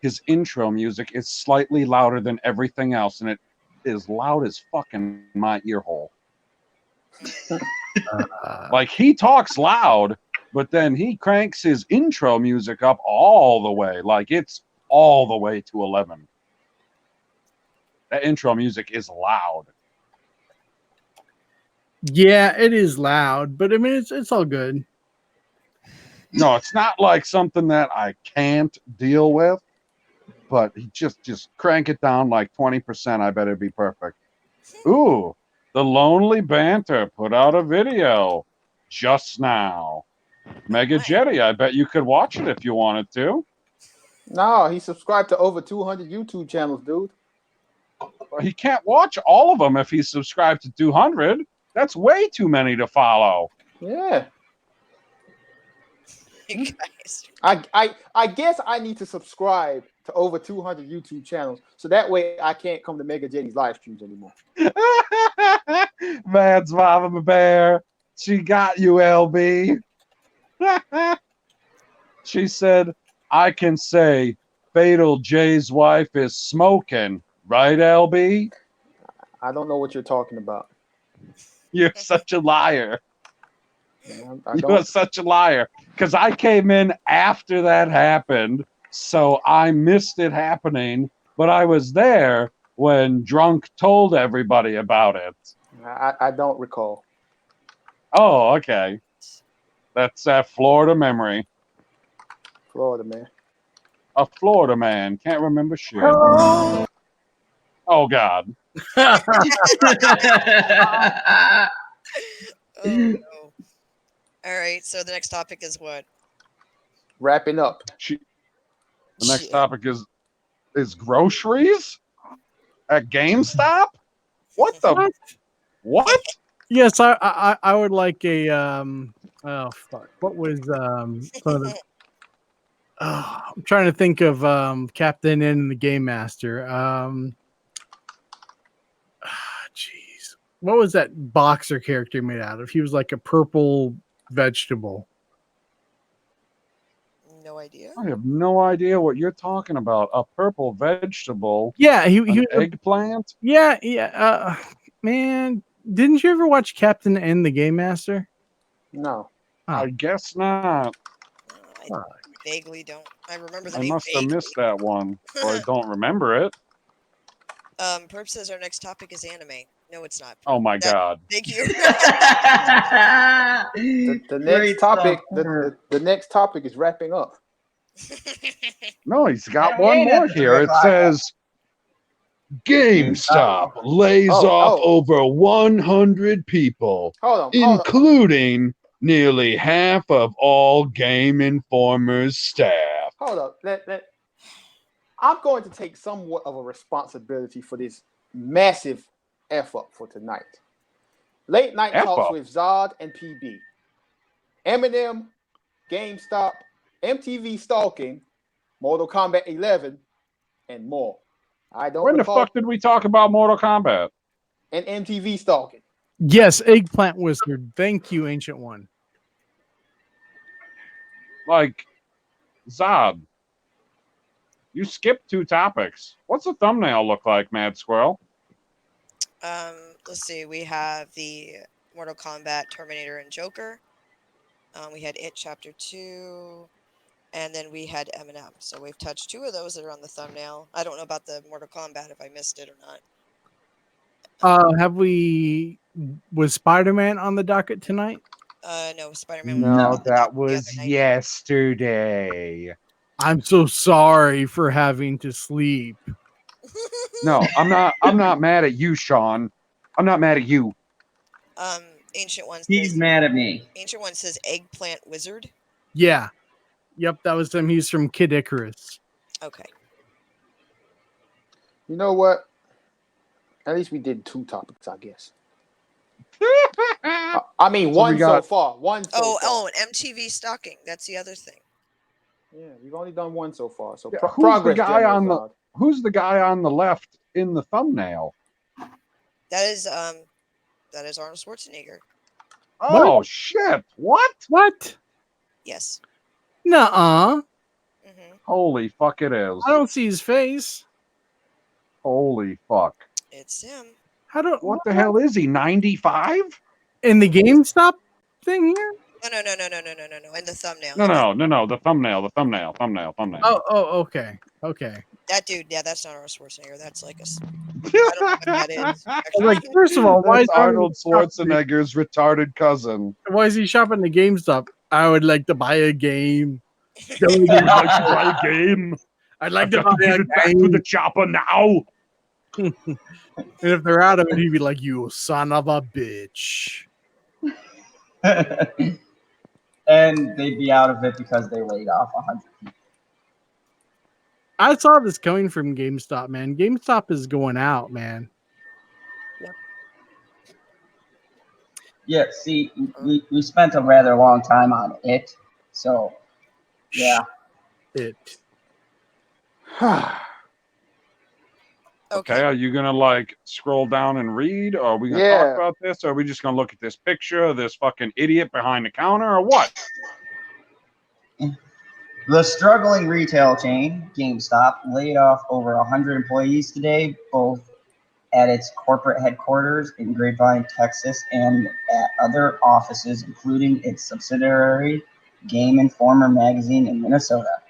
his intro music is slightly louder than everything else, and it is loud as fucking my ear hole. Like, he talks loud, but then he cranks his intro music up all the way. Like, it's all the way to 11. That intro music is loud. Yeah, it is loud, but I mean it's all good. No, it's not like something that I can't deal with, but he just crank it down like 20%. I bet it'd be perfect. Ooh, the Lonely Banter put out a video just now. Mega Jetty, I bet you could watch it if you wanted to. No, he subscribed to over 200 YouTube channels, dude. He can't watch all of them if he's subscribed to 200. That's way too many to follow. Yeah. You guys. I guess I need to subscribe to over 200 YouTube channels so that way I can't come to Mega Jetty's live streams anymore. Man's Mama Bear. She got you, LB. She said, I can say Fatal J's wife is smoking. Right, LB? I don't know what you're talking about. You're such a liar. I You are such a liar. Because I came in after that happened. so I missed it happening, but I was there when Drunk told everybody about it. I don't recall. Oh, okay. That's that Florida memory. Florida, man. A Florida man can't remember shit. Hello. Oh God. Oh, no. All right. So the next topic is what? Wrapping up. The next topic is groceries at GameStop. What the? What? Yes, I would like a oh fuck. What was some of the I'm trying to think of Captain N and the Game Master. Jeez. What was that boxer character made out of? He was like a purple vegetable. No idea. I have no idea what you're talking about. A purple vegetable. Yeah, he an was eggplant. Yeah. Man, didn't you ever watch Captain N the Game Master? No. I guess not. I vaguely don't. I remember the I name. must have Vaguely. missed that one, or I don't remember it. Perp says our next topic is anime. No, it's not. Oh my God. Thank you. The next topic. The next topic is wrapping up. No, he's got Yeah, we one ain't at more the here. 3 It o'clock says GameStop lays off over 100 people, Hold on. including nearly half of all Game Informer's staff. Hold up. I'm going to take somewhat of a responsibility for this massive F up for tonight. Late night talks with Zod and PB. Eminem, GameStop, MTV Stalking, Mortal Kombat 11, and more. I don't When recall. the fuck did we talk about Mortal Kombat? And MTV Stalking. Yes, Eggplant Wizard. Thank you, Ancient One. Like, Zod, you skipped 2 topics. What's the thumbnail look like, Mad Squirrel? Let's see. We have the Mortal Kombat, Terminator, and Joker. We had It Chapter 2, and then we had Eminem. So we've touched 2 of those that are on the thumbnail. I don't know about the Mortal Kombat if I missed it or not. Was Spider-Man on the docket tonight? No, Spider-Man. No, that was yesterday. I'm so sorry for having to sleep. No, I'm not mad at you, Sean. I'm not mad at you. Ancient One. He's mad at me. Ancient One says Eggplant Wizard. Yeah. Yep, that was him. He's from Kid Icarus. Okay. You know what? At least we did 2 topics, I guess. I mean, So one we got- so far. One so far. Oh, and MTV Stalking. That's the other thing. Yeah, we've only done 1 so far. So Yeah, progress. who's the guy on the left in the thumbnail? That is Arnold Schwarzenegger. Oh shit! What? Yes. Nuh-uh. Holy fuck! It is. I don't see his face. Holy fuck! It's him. What the hell is he? 95? In the GameStop thing here? No. In the thumbnail. No. The thumbnail. Oh, okay. That dude, yeah, that's not Arnold Schwarzenegger. That's like I don't know what that is. Actually. Like, first of all, why is That's Arnold Schwarzenegger's retarded cousin? Why is he shopping the GameStop? I would like to buy a game. I'd like to buy a game. I'd like I've to got buy to get a it back game. to the chopper now. And if they're out of it, he'd be like, "You son of a bitch." And they'd be out of it because they laid off 100 people. I saw this coming from GameStop, man. GameStop is going out, man. Yeah, see, we spent a rather long time on it. So, yeah. It. Okay, are you gonna like scroll down and read, or are we gonna talk about this, or are we just gonna look at this picture of this fucking idiot behind the counter, or what? The struggling retail chain, GameStop, laid off over 100 employees today, both at its corporate headquarters in Grapevine, Texas, and at other offices, including its subsidiary, Game Informer magazine in Minnesota.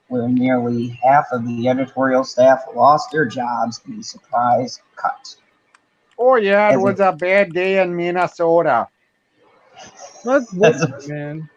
where nearly half of the editorial staff lost their jobs in a surprise cut. Oh yeah, it As was a bad day in Minnesota. Let's look, man.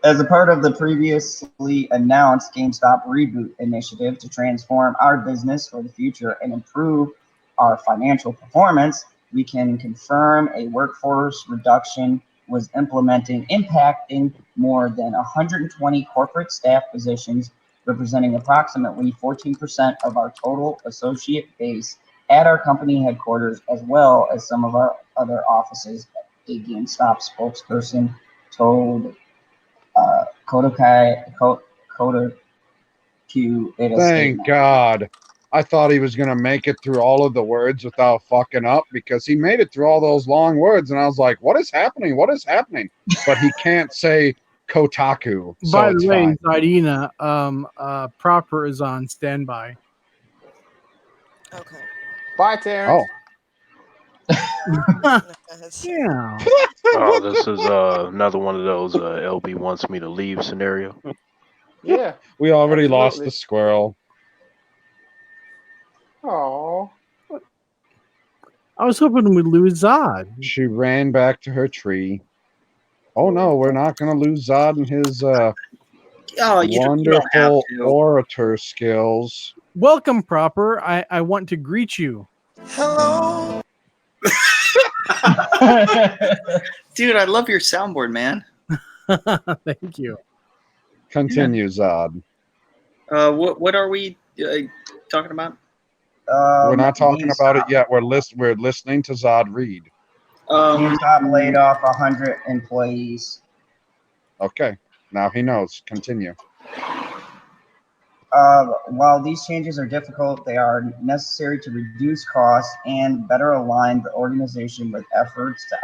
As a part of the previously announced GameStop reboot initiative to transform our business for the future and improve our financial performance, we can confirm a workforce reduction was implemented, impacting more than 120 corporate staff positions, representing approximately 14% of our total associate base at our company headquarters, as well as some of our other offices. A GameStop spokesperson told Koda Q in a Thank statement. God. I thought he was going to make it through all of the words without fucking up because he made it through all those long words. And I was like, what is happening? What is happening? But he can't say Kotaku. So By it's the way, fine. Zadina, Proper is on standby. Okay. Bye, Terrence. Yeah. Oh, this is another one of those LB wants me to leave scenario. Yeah. We already lost absolutely. the squirrel. Oh. I was hoping we'd lose Zod. She ran back to her tree. Oh no, we're not going to lose Zod and his Oh, you don't have wonderful to. orator skills. Welcome, Proper. I want to greet you. Hello. Dude, I love your soundboard, man. Thank you. Continue, Zod. What are we talking about? We're not talking about it GameStop. yet. We're listening to Zod read. GameStop laid off 100 employees. Okay, now he knows. Continue. While these changes are difficult, they are necessary to reduce costs and better align the organization with efforts to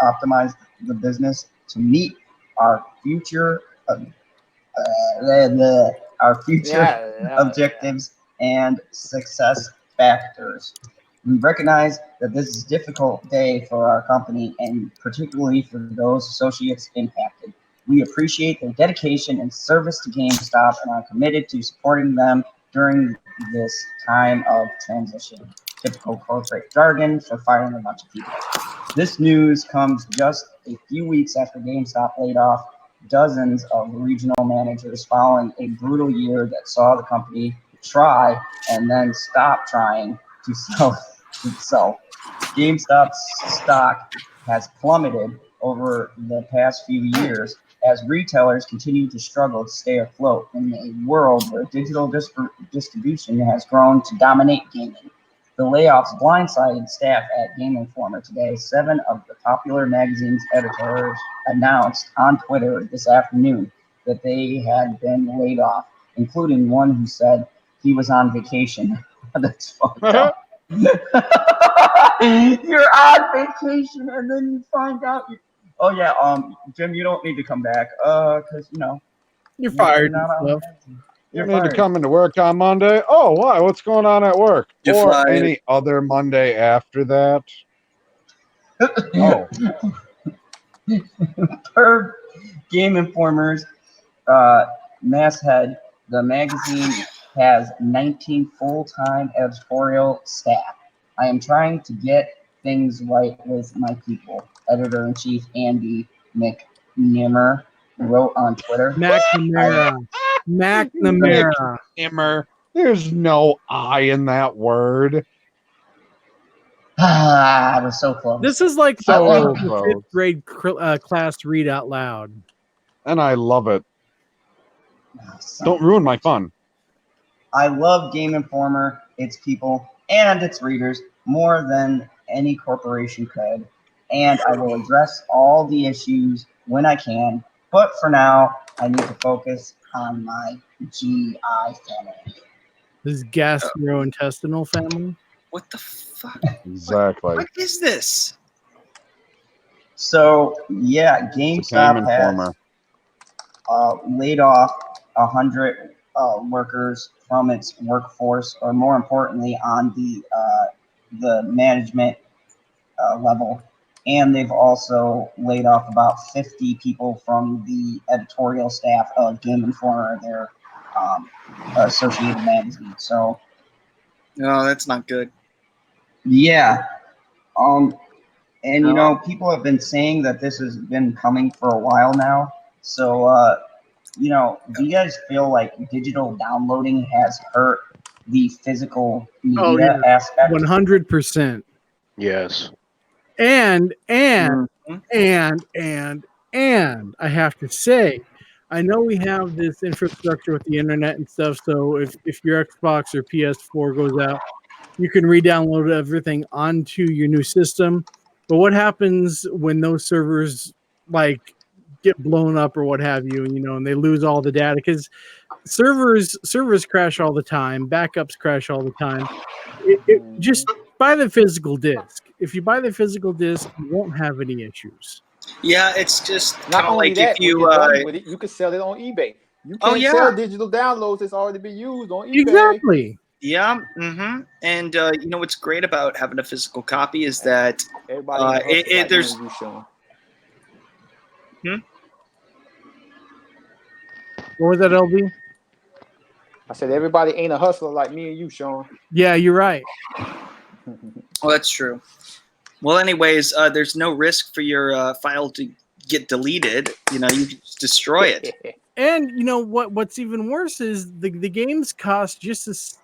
optimize the business to meet our future objectives and success factors. We recognize that this is a difficult day for our company and particularly for those associates impacted. We appreciate their dedication and service to GameStop and are committed to supporting them during this time of transition. Typical corporate jargon for firing a bunch of people. This news comes just a few weeks after GameStop laid off dozens of regional managers following a brutal year that saw the company try and then stop trying to sell itself. GameStop's stock has plummeted over the past few years as retailers continue to struggle to stay afloat in a world where digital distribution has grown to dominate gaming. The layoffs blindsided staff at Game Informer today. 7 of the popular magazine's editors announced on Twitter this afternoon that they had been laid off, including one who said he was on vacation. That's fucked up. You're on vacation and then you find out. Oh yeah, Jim, you don't need to come back, cause You're fired. not on Stuff. You You're need to fired. come into work on Monday. Oh, why? What's going on at work? You're or fired. any other Monday after that? Oh, Per Game Informer's masthead, the magazine has 19 full-time editorial staff. I am trying to get things right with my people. Editor-in-chief Andy McNamara wrote on Twitter. McNamara. McNamara. Nimmer. There's no I in that word. I was so close. This is like So the close. 5th grade class read out loud. And I love it. Don't ruin my fun. I love Game Informer, its people, and its readers more than any corporation could, and I will address all the issues when I can, but for now, I need to focus on my GI family. This gastrointestinal family. What the fuck? Exactly. What is this? So, yeah, It's a Game GameStop has Informer. laid off 100 workers from its workforce, or more importantly, on the management level. and they've also laid off about 50 people from the editorial staff of Game Informer, their associated magazine. So, No, that's not good. yeah. And you know, people have been saying that this has been coming for a while now. So, you know, do you guys feel like digital downloading has hurt the physical media aspect? 100%. Yes. And I have to say, I know we have this infrastructure with the internet and stuff. So if your Xbox or PS4 goes out, you can re-download everything onto your new system. But what happens when those servers like get blown up or what have you, you know, and they lose all the data? Because servers crash all the time, backups crash all the time. Just buy the physical disc. If you buy the physical disc, you won't have any issues. Yeah, it's just Not kind of only like that, if you. when you're done with it, you can sell it on eBay. You can't sell digital downloads that's already been used on eBay. Exactly. Yeah. Mm-hmm. And you know what's great about having a physical copy is that there's. You, Sean. What was that, LB? I said everybody ain't a hustler like me and you, Sean. Yeah, you're right. Well, that's true. Well, anyways, there's no risk for your file to get deleted. You know, you can just destroy it. And you know what's even worse is the games cost just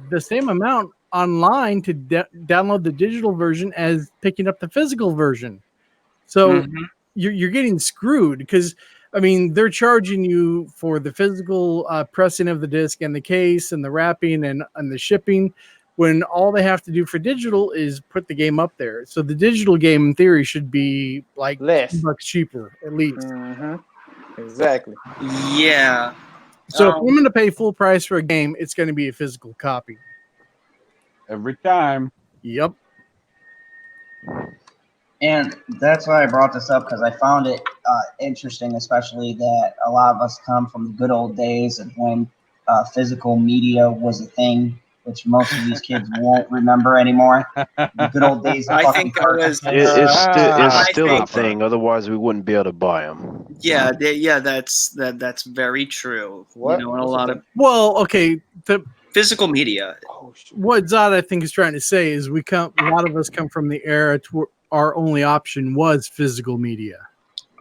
the same amount online to download the digital version as picking up the physical version. So you're getting screwed because, I mean, they're charging you for the physical pressing of the disc and the case and the wrapping and the shipping, when all they have to do for digital is put the game up there. So the digital game, in theory, should be like $10 cheaper at least. Exactly. Yeah. So if I'm going to pay full price for a game, it's going to be a physical copy. Every time. Yep. And that's why I brought this up, because I found it interesting, especially that a lot of us come from the good old days of when physical media was a thing, which most of these kids won't remember anymore. The good old days of I think fucking It's still a thing. Otherwise, we wouldn't be able to buy them. Yeah, that's very true. What? You know, and a lot of okay, the physical media. What Zod, I think, is trying to say is a lot of us come from the era to our only option was physical media.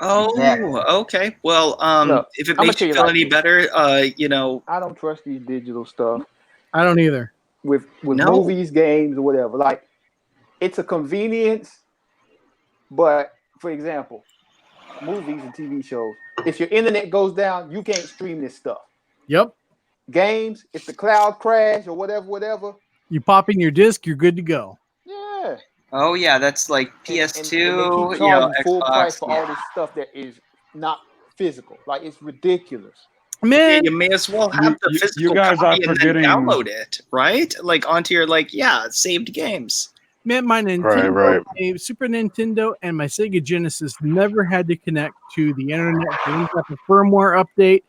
Oh, okay. Well, Look, if it I'ma makes tell you you feel like any this. better, you know. I don't trust these digital stuff. I don't either. With movies, games, or whatever. Like, it's a convenience, but for example, movies and TV shows, if your internet goes down, you can't stream this stuff. Yep. Games, if the cloud crash or whatever. You pop in your disc, you're good to go. Yeah. Oh yeah, that's like PS2. And they keep you know, charging full Xbox, price for all this stuff that is not physical. Like, it's ridiculous. Man, you may as well have the physical you guys copy are and forgetting- then download it, right? Like onto your saved games. Man, my Nintendo, Right. my Super Nintendo, and my Sega Genesis never had to connect to the internet. They didn't have a firmware update.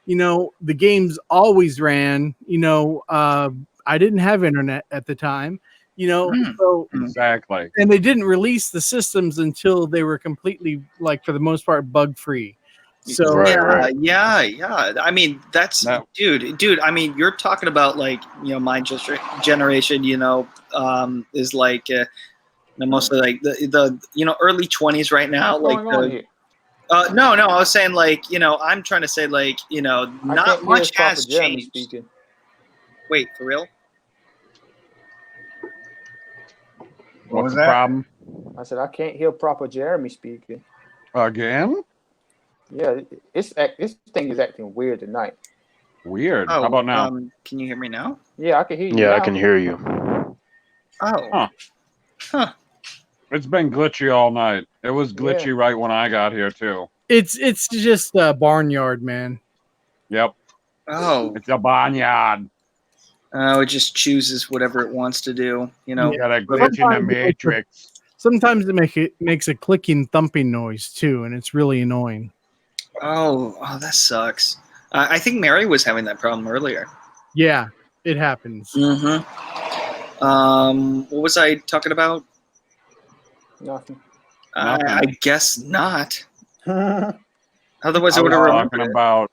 You know, the games always ran. You know, I didn't have internet at the time. You know, so Exactly. and they didn't release the systems until they were completely, like, for the most part, bug free. So Yeah. I mean, that's dude. I mean, you're talking about my generation. Is like mostly like the early 20s right now. What's going on here? No. I was saying I'm trying to say not much has changed. Speaking. Wait, for real? What's the problem? I said I can't hear proper Jeremy speaking. Again? Yeah, this thing is acting weird tonight. Weird. How about now? Can you hear me now? Yeah, I can hear you. Yeah, now. I can hear you. Oh. Huh. It's been glitchy all night. It was glitchy right when I got here too. it's just a barnyard, man. Yep. Oh. It's a barnyard. It just chooses whatever it wants to do. You know. You got a glitch in the matrix. Sometimes it makes a clicking, thumping noise too, and it's really annoying. Oh, that sucks. I think Mary was having that problem earlier. Yeah, it happens. Mm-hmm. What was I talking about? Nothing. I guess not. Otherwise, I I would was have remembered talking it. about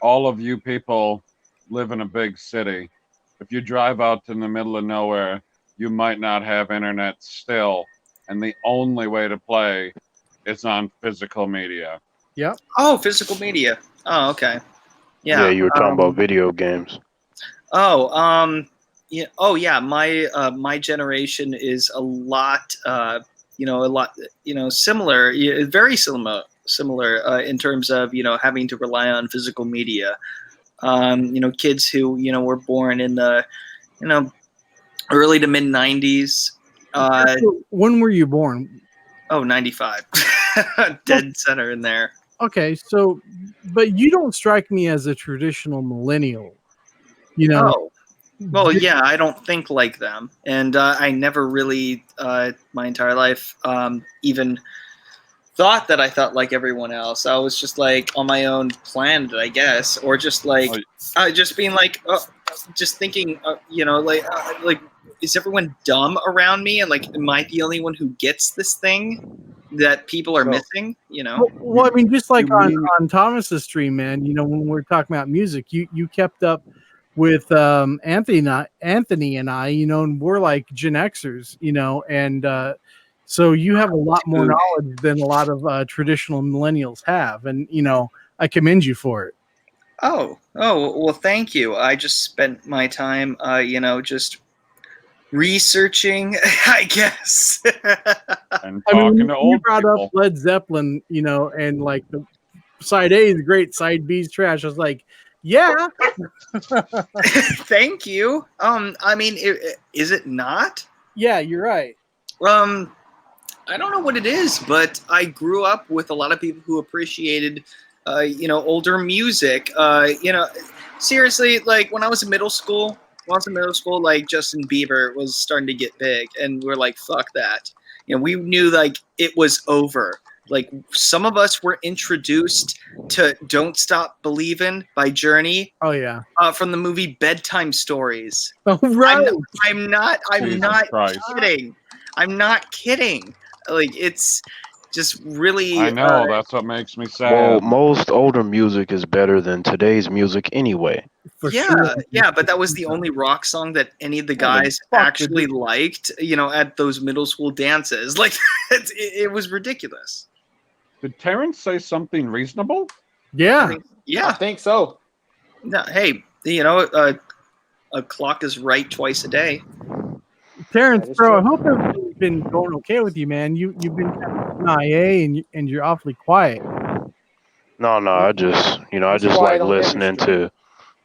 all of you people live in a big city. If you drive out to the middle of nowhere, you might not have internet still, and the only way to play is on physical media. Yep. Oh, physical media. Oh, okay. Yeah. Yeah, you were talking about video games. Yeah. Oh, yeah. My generation is a lot. Similar. Yeah, very similar in terms of having to rely on physical media. Kids who were born in the early to mid 90s. When were you born? 95. Dead center in there. Okay, so but you don't strike me as a traditional millennial. You know. Oh. Well, yeah, I don't think like them, and I never really, my entire life, even thought that I thought like everyone else. I was just like on my own planet, I guess, or just like, just being like, just thinking, like, is everyone dumb around me, and like, am I the only one who gets this thing that people are missing? Well, I mean, just like on Thomas's stream, man. When we're talking about music, you kept up with Anthony and I, and we're like Gen Xers, and so you have a lot more knowledge than a lot of traditional millennials have, and I commend you for it. Oh, well, thank you. I just spent my time, just researching, I guess. And I mean, talking to you old brought people. up Led Zeppelin, and like the side A is great, side B is trash. I was like, yeah. Thank you. I mean, is it not? Yeah, you're right. I don't know what it is, but I grew up with a lot of people who appreciated, older music. Seriously, like when I was in middle school, like Justin Bieber was starting to get big, and we're like, fuck that. We knew like it was over. Like some of us were introduced to "Don't Stop Believin'" by Journey. Oh yeah. From the movie Bedtime Stories. Oh right. I'm not Christ. kidding. I'm not kidding. Like it's just really. I know, that's what makes me sad. Well, most older music is better than today's music anyway. Yeah, but that was the only rock song that any of the guys actually liked, at those middle school dances. Like, it was ridiculous. Did Terrence say something reasonable? Yeah. I think so. No, hey, a clock is right twice a day. Terrence, bro, I hope everything's been going okay with you, man. You've been kind of MIA and you're awfully quiet. No, I just like listening to.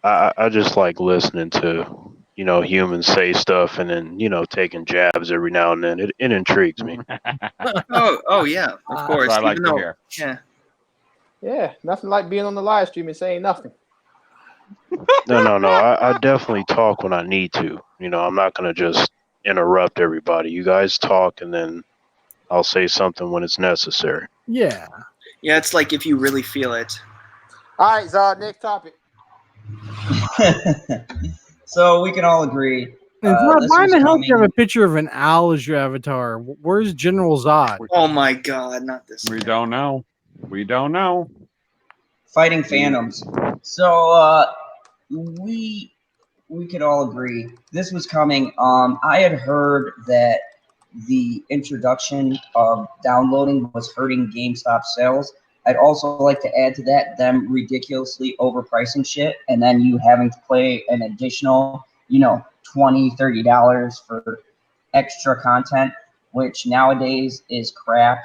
I just like listening to humans say stuff and then taking jabs every now and then. It intrigues me. oh yeah, of course. That's what I like to hear. Yeah. Yeah, nothing like being on the live stream and saying nothing. No. I definitely talk when I need to. I'm not gonna just interrupt everybody. You guys talk, and then I'll say something when it's necessary. Yeah. Yeah, it's like if you really feel it. All right, Zod, next topic. So we can all agree. Why in the hell do you have a picture of an owl as your avatar? Where's General Zod? Oh my God, not this. We don't know. Fighting Fandoms. So we could all agree this was coming. I had heard that the introduction of downloading was hurting GameStop sales. I'd also like to add to that them ridiculously overpricing shit and then you having to pay an additional, $20, $30 for extra content, which nowadays is crap.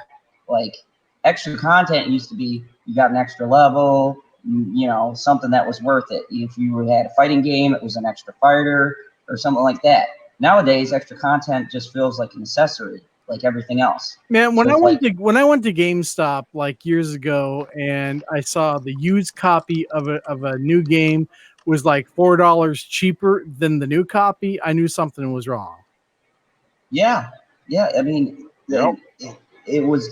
Like extra content used to be you got an extra level, something that was worth it. If you had a fighting game, it was an extra fighter or something like that. Nowadays, extra content just feels like an accessory, like everything else. Man, when I went to GameStop like years ago, and I saw the used copy of a new game was like $4 cheaper than the new copy, I knew something was wrong. Yeah. I mean, it was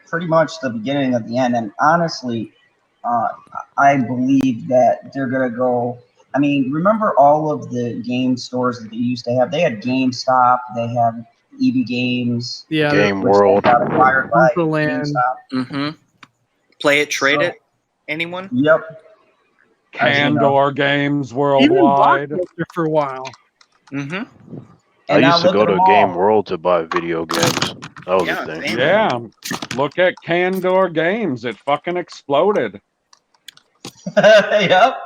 pretty much the beginning of the end, and honestly, I believe that they're gonna go. I mean, remember all of the game stores that they used to have? They had GameStop, they had EB Games. Yeah, Game which World. got acquired by Land. GameStop. Mm-hmm. Play it, trade So- it. Anyone? Yep. As you know. Candor Games Even Worldwide. Blockbuster for a while. Mm-hmm. I And now used to look go at to them all. Game World to buy video games. That was Yeah, a thing. same. Yeah. Look at Candor Games. It fucking exploded. Yep.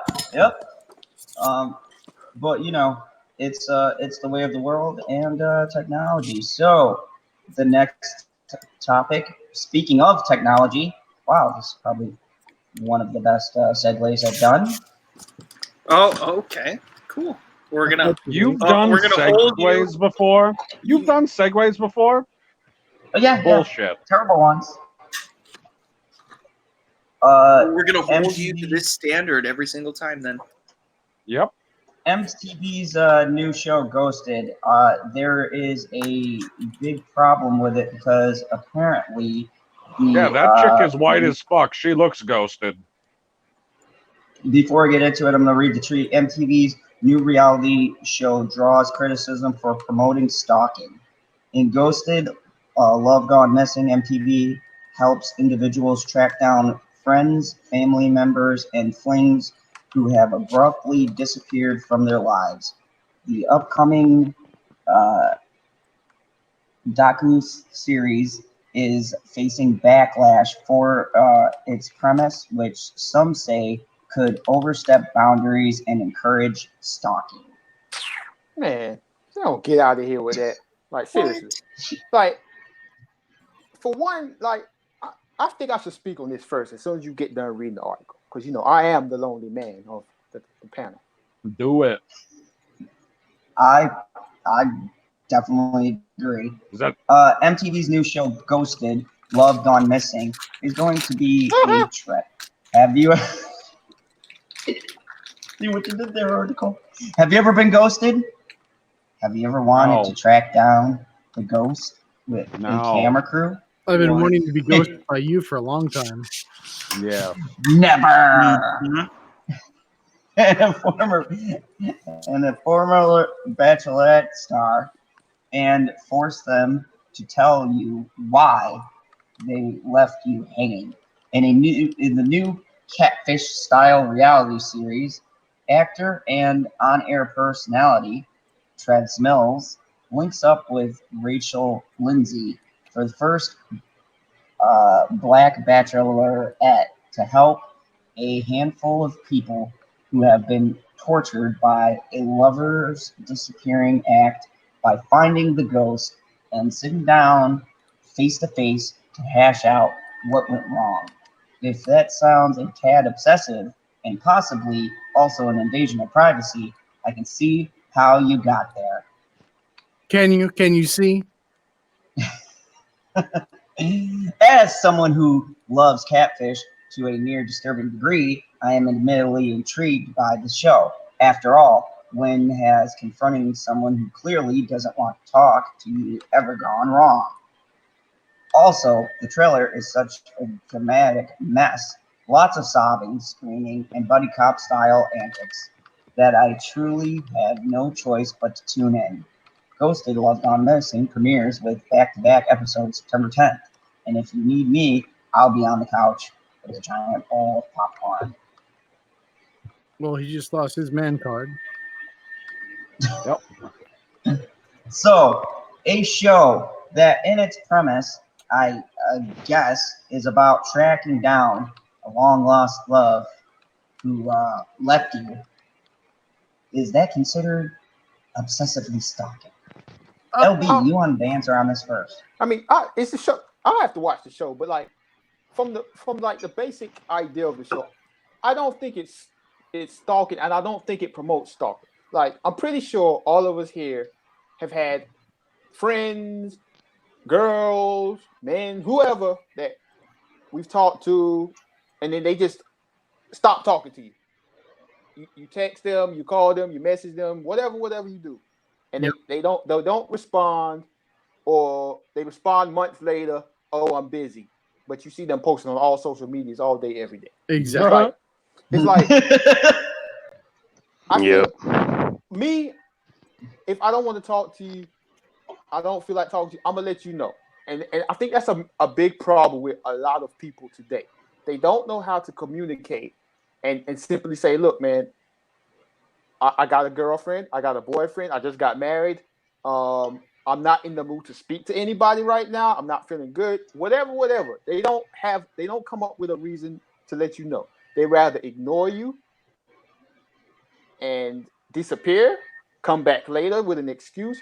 But you know, it's the way of the world and technology. So the next topic, speaking of technology, wow, this is probably one of the best segues I've done. Oh, okay. Cool. We're gonna You've done we're gonna hold you. segues before? You've done segues before? Oh, yeah, Bullshit. Terrible ones. We're gonna hold you to MTV this standard every single time then. Yep. MTV's new show, Ghosted, there is a big problem with it because apparently Yeah, that chick is white as fuck. She looks ghosted. Before I get into it, I'm going to read the tweet. MTV's new reality show draws criticism for promoting stalking. In Ghosted, Love Gone Missing, MTV helps individuals track down friends, family members, and flings who have abruptly disappeared from their lives. The upcoming docu-series is facing backlash for its premise, which some say could overstep boundaries and encourage stalking. Man, don't get out of here with that. Like, seriously. Like, for one, like, I think I should speak on this first as soon as you get done reading the article. Because, you know, I am the lonely man of the panel. Do it. I definitely agree. Is that MTV's new show, Ghosted, Love Gone Missing, is going to be a trip. Have you see what you did there, article? Have you ever been ghosted? Have you ever wanted to track down the ghost with a camera crew? I've been wanting to be ghosted by you for a long time. Yeah. Never. Mm-hmm. and a former Bachelorette star, and force them to tell you why they left you hanging. In the new Catfish style reality series, actor and on-air personality Trez Mills links up with Rachel Lindsay for the first Black Bachelorette to help a handful of people who have been tortured by a lover's disappearing act by finding the ghost and sitting down face to face to hash out what went wrong. If that sounds a tad obsessive and possibly also an invasion of privacy, I can see how you got there. Can you see? As someone who loves Catfish to a near disturbing degree, I am admittedly intrigued by the show. After all, when has confronting someone who clearly doesn't want to talk to you ever gone wrong? Also, the trailer is such a dramatic mess. Lots of sobbing, screaming, and buddy cop style antics that I truly had no choice but to tune in. Ghosted Love Gone Missing premieres with back-to-back episodes September 10th. And if you need me, I'll be on the couch with a giant bowl of popcorn. Well, he just lost his man card. Yep. So, a show that in its premise, I guess, is about tracking down a long-lost love who left you. Is that considered obsessively stalking? LB, you want to answer on this first? I mean, it's a show. I have to watch the show, but like from like the basic idea of the show, I don't think it's stalking, and I don't think it promotes stalking. Like, I'm pretty sure all of us here have had friends, girls, men, whoever that we've talked to, and then they just stop talking to you. You text them, you call them, you message them, whatever you do, and they don't respond, or they respond months later. Oh, I'm busy, but you see them posting on all social medias all day, every day. Exactly. It's like I Yep. think me, if I don't want to talk to you, I don't feel like talking to you. I'm gonna let you know. And I think that's a big problem with a lot of people today. They don't know how to communicate and simply say, look, man, I got a girlfriend, I got a boyfriend, I just got married. I'm not in the mood to speak to anybody right now. I'm not feeling good. Whatever. They don't come up with a reason to let you know. They rather ignore you and disappear, come back later with an excuse.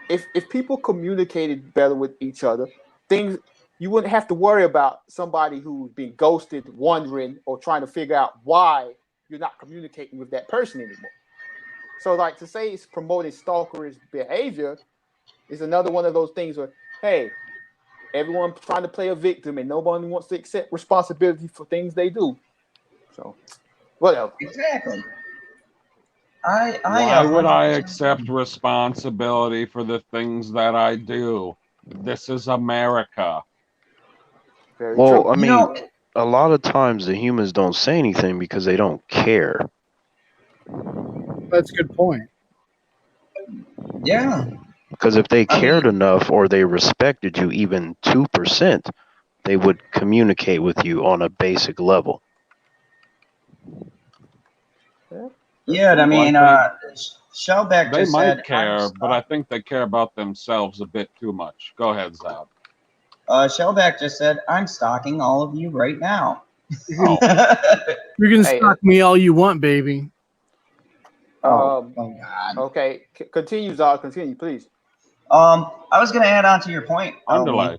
If people communicated better with each other, things you wouldn't have to worry about somebody who's been ghosted, wondering or trying to figure out why you're not communicating with that person anymore. So, like to say it's promoting stalkerish behavior is another one of those things where, hey, everyone trying to play a victim and nobody wants to accept responsibility for things they do. So, whatever. Exactly. Why would I accept responsibility for the things that I do? This is America. Very Well, true. I mean, a lot of times the humans don't say anything because they don't care. That's a good point. Yeah. Because if they cared enough or they respected you even 2%, they would communicate with you on a basic level. Yeah, I mean, Shellback They just might said, care, but I think they care about themselves a bit too much. Go ahead, Zab. Shellback just said, I'm stalking all of you right now. You can stalk me all you want, baby. Oh God. Okay, continue, Zod. Continue, please. I was going to add on to your point. Underlay.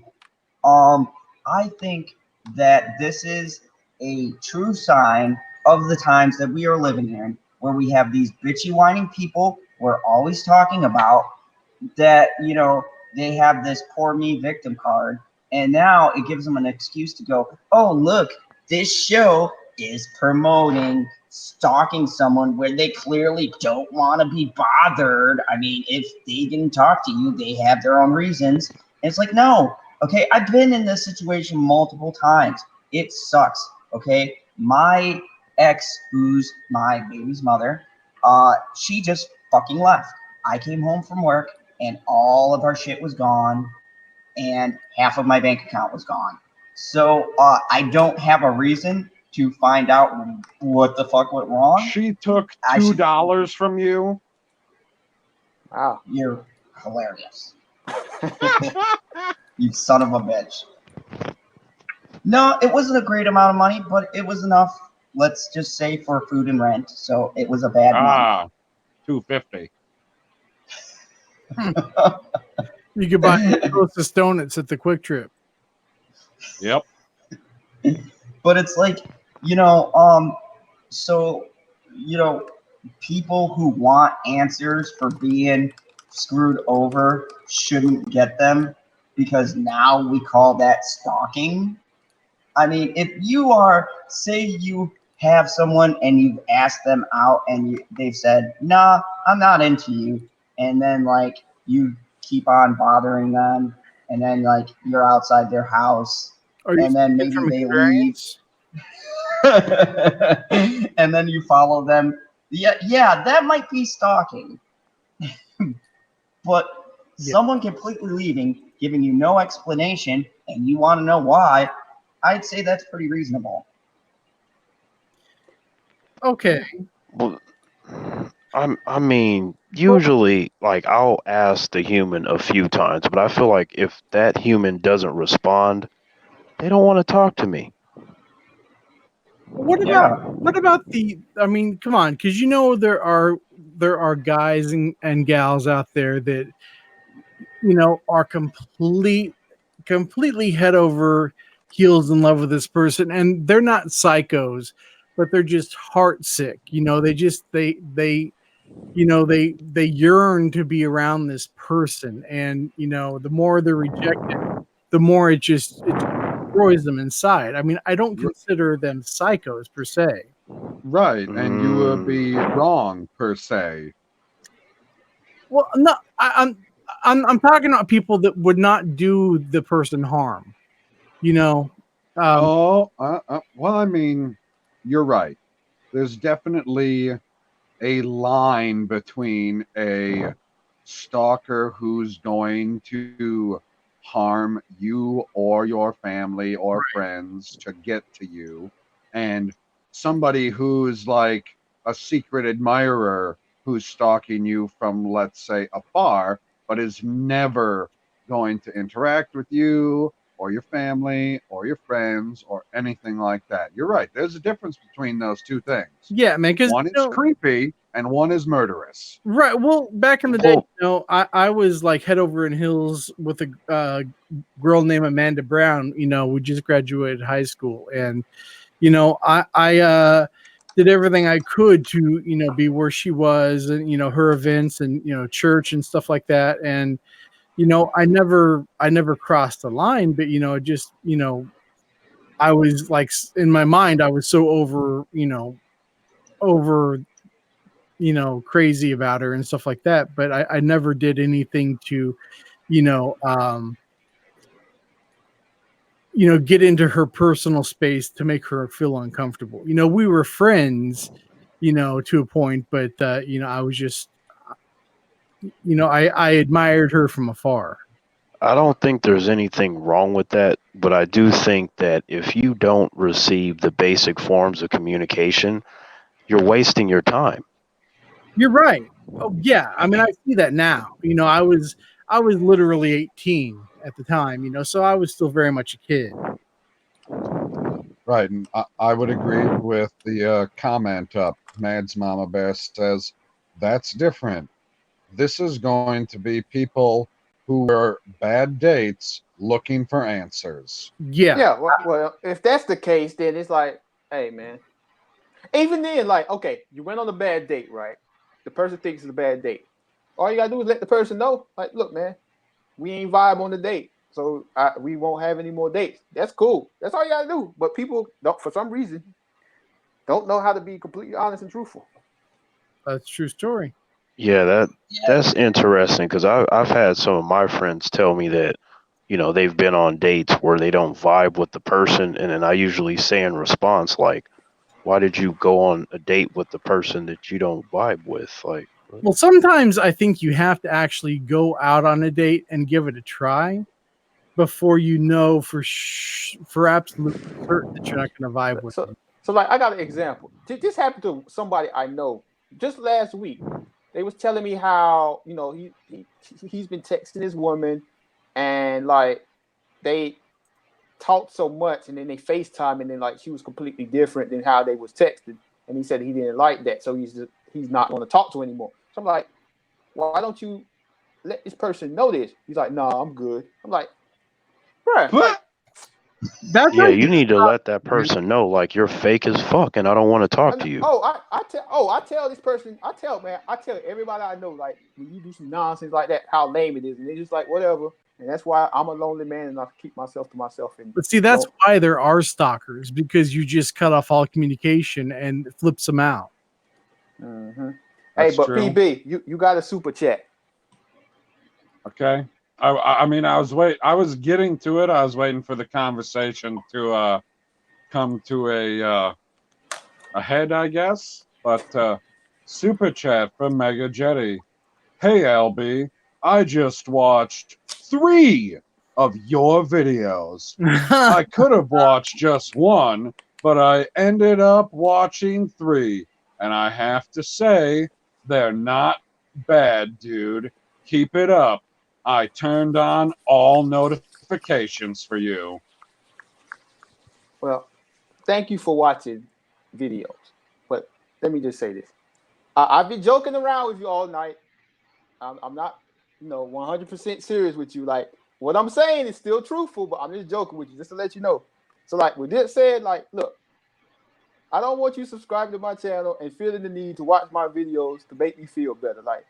I think that this is a true sign of the times that we are living in, where we have these bitchy, whining people we're always talking about that, you know, they have this poor me victim card, and now it gives them an excuse to go, oh, look, this show is promoting stalking someone where they clearly don't want to be bothered. I mean, if they didn't talk to you, they have their own reasons. And it's like, no, okay, I've been in this situation multiple times. It sucks, okay? My ex, who's my baby's mother, she just fucking left. I came home from work and all of our shit was gone and half of my bank account was gone. So I don't have a reason to find out what the fuck went wrong. She took $2 from you. Wow. You're hilarious. You son of a bitch. No, it wasn't a great amount of money, but it was enough, let's just say, for food and rent. So it was a bad month. $2.50. You could buy closest donuts at the Quick Trip. Yep. But it's like, you know, so, you know, people who want answers for being screwed over shouldn't get them, because now we call that stalking. I mean, if you are, say you have someone and you've asked them out and they've said, nah, I'm not into you. And then like you keep on bothering them and then like you're outside their house and then maybe they leave. And then you follow them. Yeah, that might be stalking. But someone completely leaving, giving you no explanation, and you want to know why, I'd say that's pretty reasonable. Okay. Well, I mean, usually, like, I'll ask the human a few times, but I feel like if that human doesn't respond, they don't want to talk to me. What about the? I mean, come on, because you know there are guys and gals out there that you know are completely head over heels in love with this person, and they're not psychos, but they're just heart sick. You know, they yearn to be around this person, and you know, the more they're rejected, the more it destroys them inside. I mean, I don't consider them psychos per se. Right, and you would be wrong per se. Well, no, I'm talking about people that would not do the person harm. You know. Well, I mean, you're right. There's definitely a line between a stalker who's going to harm you or your family or friends to get to you, and somebody who's like a secret admirer who's stalking you from, let's say, afar, but is never going to interact with you or your family or your friends or anything like that. You're right. There's a difference between those two things. Yeah, man. Because One is creepy and one is murderous. right. Well, back in the day, I was like head over in heels with a girl named Amanda Brown. We just graduated high school, and I did everything I could to be where she was, and her events and church and stuff like that. And I never crossed the line, but just I was like, in my mind, I was so over crazy about her and stuff like that, but I never did anything to you know um get into her personal space to make her feel uncomfortable. We were friends to a point, but I was just I admired her from afar. I don't think there's anything wrong with that, but I do think that if you don't receive the basic forms of communication, you're wasting your time. You're right. Oh yeah, I mean, I see that now. I was literally 18 at the time, so I was still very much a kid. Right, and I would agree with the comment up. Mad's Mama Bear says, that's different. This is going to be people who are bad dates looking for answers. Yeah. Yeah. Well, if that's the case, then it's like, hey, man. Even then, like, okay, you went on a bad date, right? The person thinks it's a bad date. All you gotta do is let the person know, like, look, man, we ain't vibe on the date, so we won't have any more dates. That's cool. That's all you gotta do. But people don't, for some reason, don't know how to be completely honest and truthful. That's a true story. Yeah, that's interesting because I've had some of my friends tell me that they've been on dates where they don't vibe with the person, and then I usually say in response like, why did you go on a date with the person that you don't vibe with? Like, well, sometimes I think you have to actually go out on a date and give it a try before for absolute certain that you're not going to vibe with them. So like, I got an example. This happened to somebody I know just last week. They was telling me how he's been texting his woman, and like they talked so much, and then they FaceTime, and then like she was completely different than how they was texting, and he said he didn't like that, so he's not going to talk to her anymore. So I'm like, why don't you let this person know this? He's like, nah, I'm good. I'm like, bruh. Yeah, you need to let that person know, like, you're fake as fuck, and I don't want to talk to you. I tell this person, I tell everybody I know, like, when you do some nonsense like that, how lame it is, and they're just like, whatever. And that's why I'm a lonely man, and I keep myself to myself. But see, that's why there are stalkers, because you just cut off all communication and it flips them out. Mm-hmm. Hey, but true. PB, you got a super chat. Okay. I mean, I was getting to it. I was waiting for the conversation to come to a head, I guess. But super chat from Mega Jetty. Hey, LB, I just watched 3 of your videos. I could have watched just one, but I ended up watching 3. And I have to say, they're not bad, dude. Keep it up. I turned on all notifications for you. Well, thank you for watching videos. But let me just say this. I've been joking around with you all night. I'm not, 100% serious with you. Like, what I'm saying is still truthful, but I'm just joking with you, just to let you know. So, like, with this said, like, look, I don't want you subscribing to my channel and feeling the need to watch my videos to make me feel better. Like,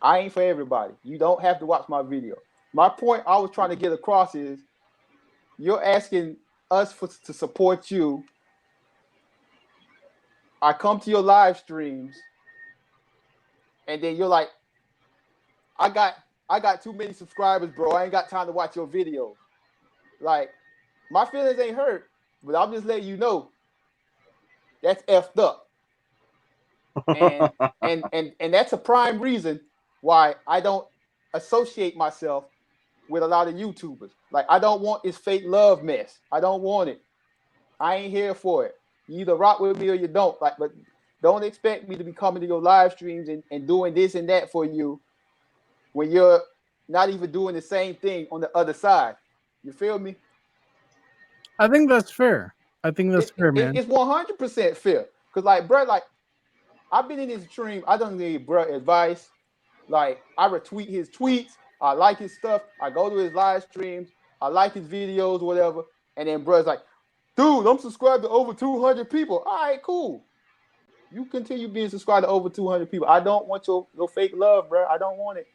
I ain't for everybody. You don't have to watch my video. My point I was trying to get across is you're asking us to support you. I come to your live streams, and then you're like, I got too many subscribers, bro. I ain't got time to watch your videos. Like, my feelings ain't hurt, but I'm just letting you know that's effed up. And that's a prime reason why I don't associate myself with a lot of YouTubers. Like, I don't want this fake love mess. I don't want it. I ain't here for it. You either rock with me or you don't. Like, but don't expect me to be coming to your live streams and doing this and that for you when you're not even doing the same thing on the other side. You feel me? I think that's fair. I think that's fair, man. It's 100% fair. Cause like, bro, like I've been in his stream. I don't need bro advice. Like, I retweet his tweets. I like his stuff. I go to his live streams. I like his videos, whatever. And then bro's like, dude, I'm subscribed to over 200 people. All right, cool. You continue being subscribed to over 200 people. I don't want your fake love, bro. I don't want it.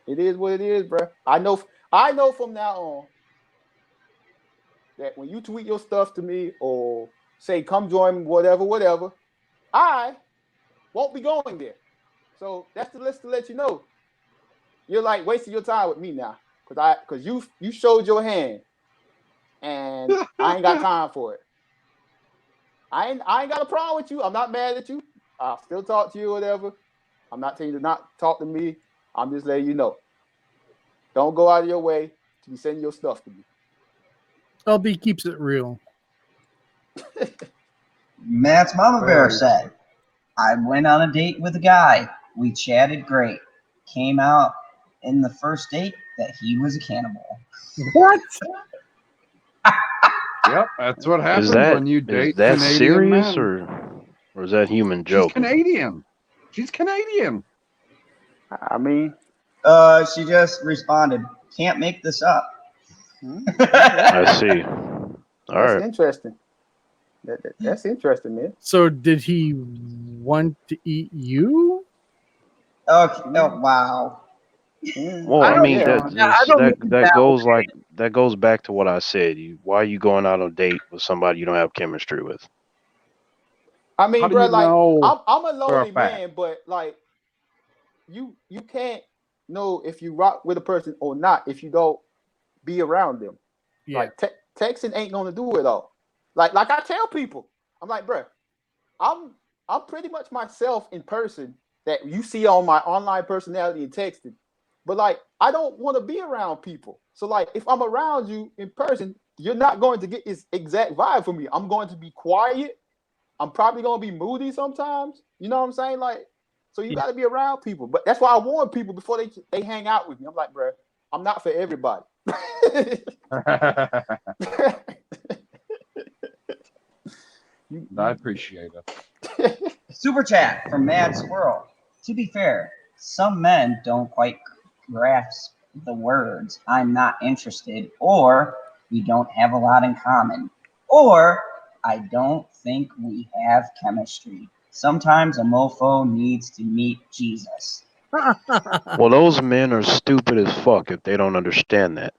It is what it is, bro. I know from now on that when you tweet your stuff to me or say, come join me, whatever, I won't be going there. So that's the list to let you know. You're like wasting your time with me now. Cause you showed your hand and I ain't got time for it. I ain't got a problem with you. I'm not mad at you. I'll still talk to you, whatever. I'm not telling you to not talk to me. I'm just letting you know. Don't go out of your way to be sending your stuff to me. LB keeps it real. Matt's mama bear said, I went on a date with a guy. We chatted great. Came out in the first date that he was a cannibal. What? Yep, that's what happens when you date that Canadian serious men. or is that human joke? She's Canadian. She's Canadian. I mean, she just responded, can't make this up. I see. All that's right. interesting. That's interesting, man. So did he want to eat you? Okay. Oh, wow. Well, I mean that goes back to what I said. Why are you going out on a date with somebody you don't have chemistry with? I mean, How do bro, you like know I'm a for a lonely fact? man, but like you can't know if you rock with a person or not if you don't be around them. Yeah. Like texting ain't gonna do it all. Like I tell people, I'm like, bro, I'm pretty much myself in person that you see on my online personality and texting. But like, I don't want to be around people. So like, if I'm around you in person, you're not going to get this exact vibe from me. I'm going to be quiet. I'm probably going to be moody sometimes. You know what I'm saying? Like, so you got to be around people. But that's why I warn people before they hang out with me. I'm like, bro, I'm not for everybody. I appreciate it. Super chat from Mad Squirrel. To be fair, some men don't quite grasp the words I'm not interested, or we don't have a lot in common, or I don't think we have chemistry. Sometimes a mofo needs to meet Jesus. Well, those men are stupid as fuck if they don't understand that.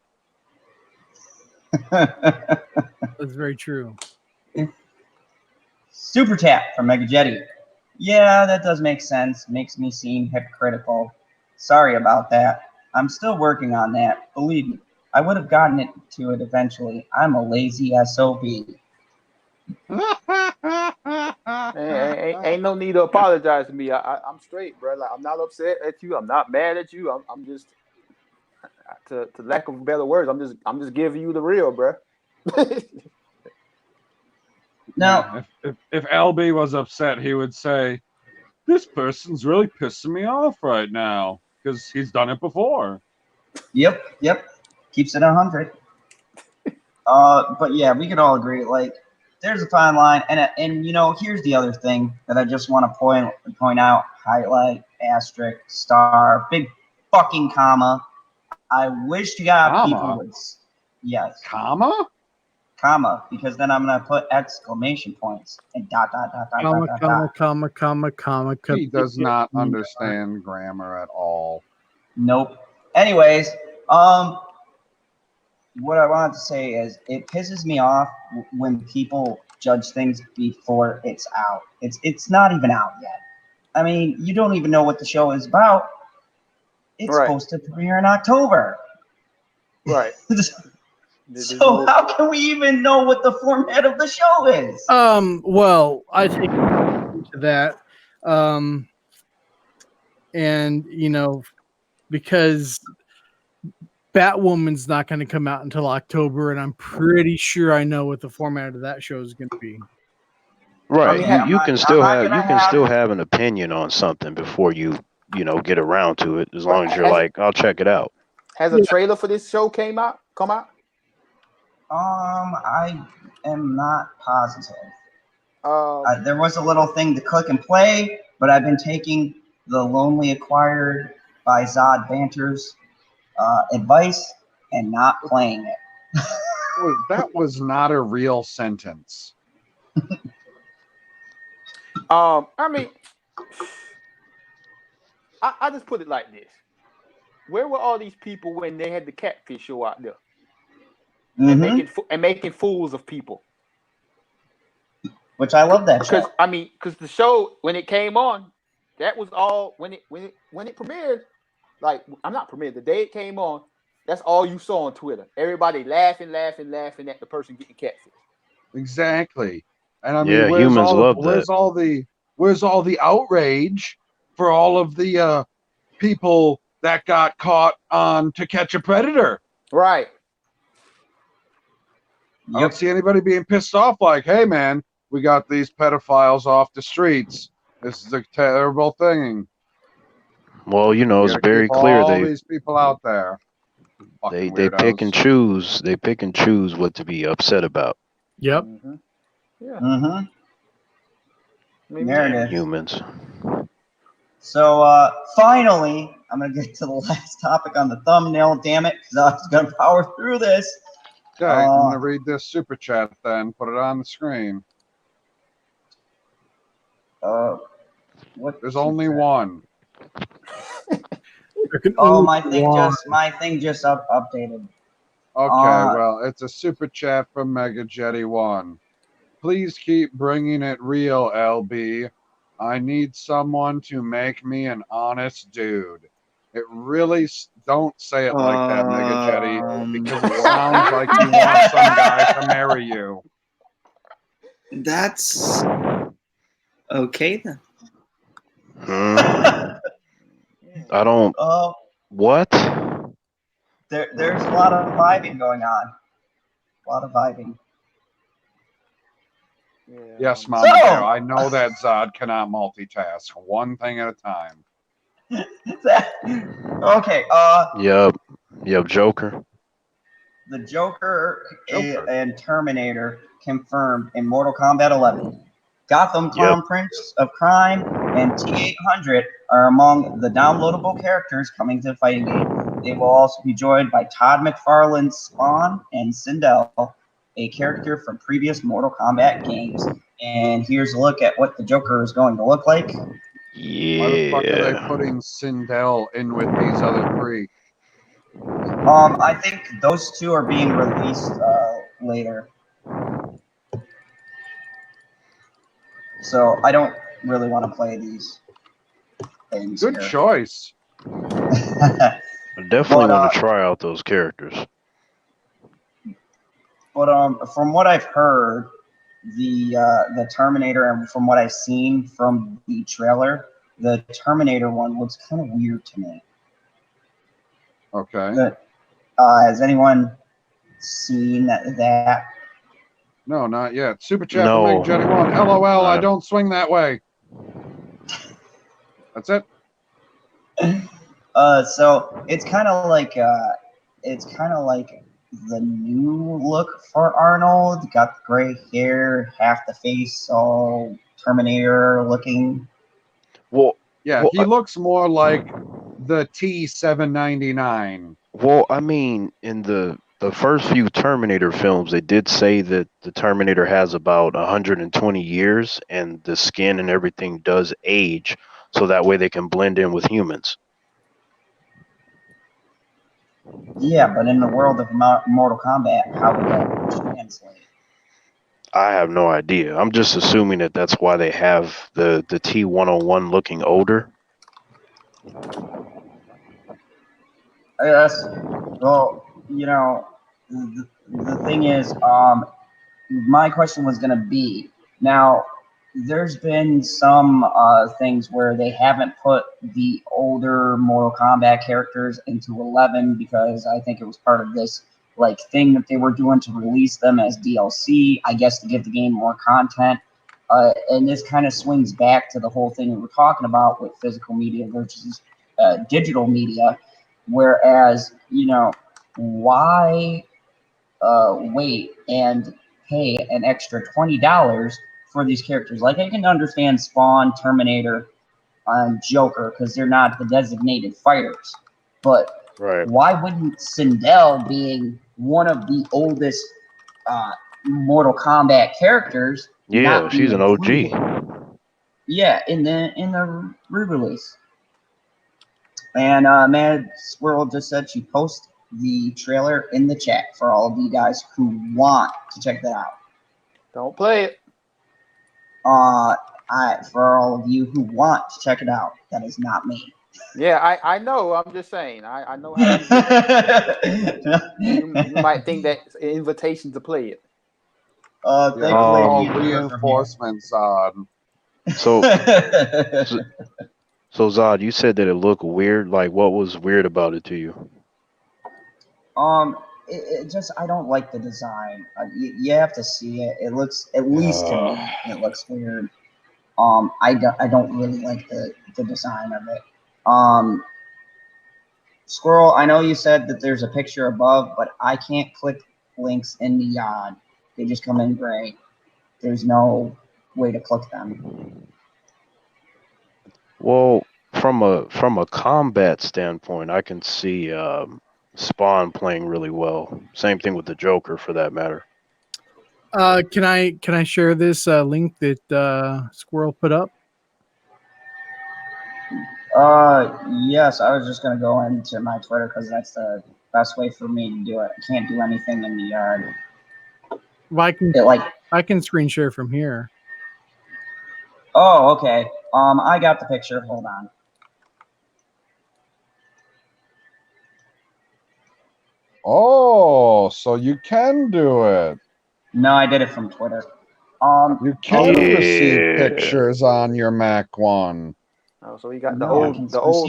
That's very true. Super chat from Mega Jetty. Yeah, that does make sense. Makes me seem hypocritical. Sorry about that. I'm still working on that. Believe me, I would have gotten to it eventually. I'm a lazy SOB. Ain't no need to apologize to me. I'm straight, bro. Like, I'm not upset at you. I'm not mad at you. I'm just, to lack of better words, I'm just giving you the real, bro. Now, if LB was upset, he would say, "This person's really pissing me off right now because he's done it before." Yep. Keeps it 100. But yeah, we could all agree. Like, there's a fine line, and you know, here's the other thing that I just want to point out: highlight, asterisk, star, big fucking comma. I wish to God people would. Yes. Comma, because then I'm gonna put exclamation points and dot. Comma. he does not understand grammar at all. Nope. Anyways, what I wanted to say is it pisses me off when people judge things before it's out. It's not even out yet. I mean, you don't even know what the show is about. It's supposed to premiere in October. Right. So how can we even know what the format of the show is? Well, I think to that. and because Batwoman's not going to come out until October, and I'm pretty sure I know what the format of that show is going to be. Right. You can still have have an opinion on something before you get around to it, as long as you're like, I'll check it out. Has a trailer for this show come out? I am not positive. There was a little thing to click and play, but I've been taking the Lonely Acquired by Zod Banter's advice and not playing it. That was not a real sentence. I mean, I just put it like this: where were all these people when they had the catfish show out there, and making fools of people? Which I love that show. Because the show when it came on, that was all when it premiered. Like, I'm not premiered. The day it came on, that's all you saw on Twitter. Everybody laughing at the person getting catfish. Exactly. And I mean, humans love that. Where's all the outrage for all of the people that got caught on To Catch a Predator? Right. I don't see anybody being pissed off like, hey, man, we got these pedophiles off the streets. This is a terrible thing. Well, it's very clear all these people out there. They pick and choose. They pick and choose what to be upset about. Yep. Mm-hmm. Yeah. Mm-hmm. There it is. Humans. So finally, I'm gonna get to the last topic on the thumbnail. Damn it, because I was gonna power through this. Okay, I'm gonna read this super chat then. Put it on the screen. There's only one. My thing just updated. Okay, well, it's a super chat from Mega Jetty 1. Please keep bringing it real, LB. I need someone to make me an honest dude. It really don't say it like that, Mega Jetty, because it sounds like you want some guy to marry you. That's okay then. I don't. What? There's a lot of vibing going on. A lot of vibing. Yes, Mama Bear, I know that Zod cannot multitask. One thing at a time. Okay. Yep. Joker. The Joker and Terminator confirmed in Mortal Kombat 11. Gotham Clown Prince of Crime and T-800 are among the downloadable characters coming to the fighting game. They will also be joined by Todd McFarlane's Spawn and Sindel, a character from previous Mortal Kombat games. And here's a look at what the Joker is going to look like. Yeah. Why the fuck are they putting Sindel in with these other three? I think those two are being released later. So I don't really want to play these things. Good choice. I definitely want to try out those characters. But from what I've heard, the Terminator, and from what I've seen from the trailer, the Terminator one looks kind of weird to me. Okay. But, has anyone seen that? No, not yet. Super chat from Meg Jetty 1. LOL, I don't swing that way. That's it. So it's kind of like the new look for Arnold. Got the gray hair, half the face all Terminator looking. Well, he looks more like the T-799. Well, I mean, in the first few Terminator films, they did say that the Terminator has about 120 years, and the skin and everything does age, so that way they can blend in with humans. Yeah, but in the world of Mortal Kombat, how would that translate? I have no idea. I'm just assuming that that's why they have the T-101 looking older. Yes. Well, the thing is, my question was going to be, now, there's been some things where they haven't put the older Mortal Kombat characters into 11 because I think it was part of this like thing that they were doing to release them as DLC, I guess to give the game more content. And this kind of swings back to the whole thing we were talking about with physical media versus digital media. Whereas, you know, why wait and pay an extra $20 for these characters? Like, I can understand Spawn, Terminator, and Joker because they're not the designated fighters. But why wouldn't Sindel, being one of the oldest Mortal Kombat characters, Yeah, not be she's an included? OG. Yeah, in the re-release. And Mad Squirrel just said she post the trailer in the chat for all of you guys who want to check that out. Don't play it. For all of you who want to check it out, that is not me. Yeah, I know. I'm just saying. I know how you do. You might think that's an invitation to play it. Thankfully, reinforcements on. So Zod, you said that it looked weird. Like, what was weird about it to you? It just, I don't like the design. You have to see it. It looks, at least to me, it looks weird. I don't really like the design of it. Squirrel, I know you said that there's a picture above, but I can't click links in the yard. They just come in gray. There's no way to click them. Well, from a combat standpoint, I can see Spawn playing really well. Same thing with the Joker, for that matter. Can I share this link that Squirrel put up? Yes, I was just gonna go into my Twitter because that's the best way for me to do it. I can't do anything in the yard. Well, I can screen share from here. Oh, okay. I got the picture. Hold on. Oh, so you can do it. No, I did it from Twitter. You can receive pictures on your Mac One. Oh, so we got the old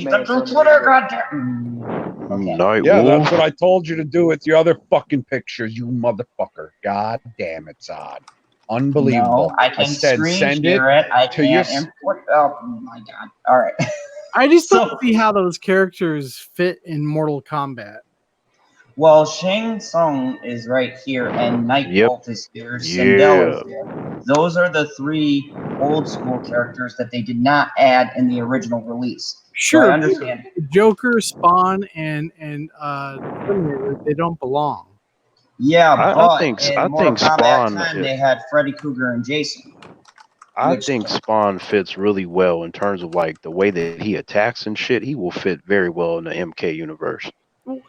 man from Twitter. Goddamn. Okay. Yeah, that's what I told you to do with your other fucking pictures, you motherfucker. God damn it, Zod. Unbelievable. No, I can said send it. I to your. can't import. Oh my god. All right. I just don't see how those characters fit in Mortal Kombat. Well, Shang Tsung is right here, and Nightbolt is here. Sindel is here. Those are the three old school characters that they did not add in the original release. Sure, so I understand. Joker, Spawn, and Terminator, they don't belong. Yeah, I think Mortal Kombat Spawn. 10, they had Freddy Krueger and Jason. I think Spawn fits really well in terms of like the way that he attacks and shit. He will fit very well in the MK universe.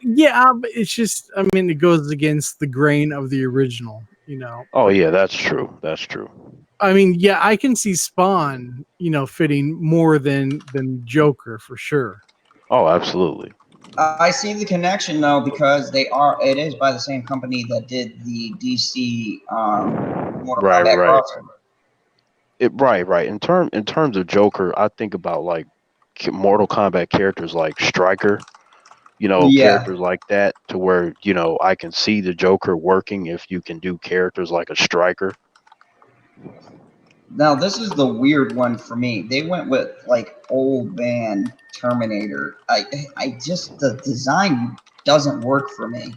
Yeah, but it's just, I mean, it goes against the grain of the original, you know. Oh yeah, that's true. That's true. I mean, yeah, I can see Spawn, you know, fitting more than Joker for sure. Oh, absolutely. I see the connection though because it is by the same company that did the DC Mortal Kombat crossover. Right. In terms of Joker, I think about like Mortal Kombat characters like Stryker, you know, characters like that, to where, you know, I can see the Joker working if you can do characters like a Stryker. Now this is the weird one for me. They went with like old man Terminator. I just, the design doesn't work for me.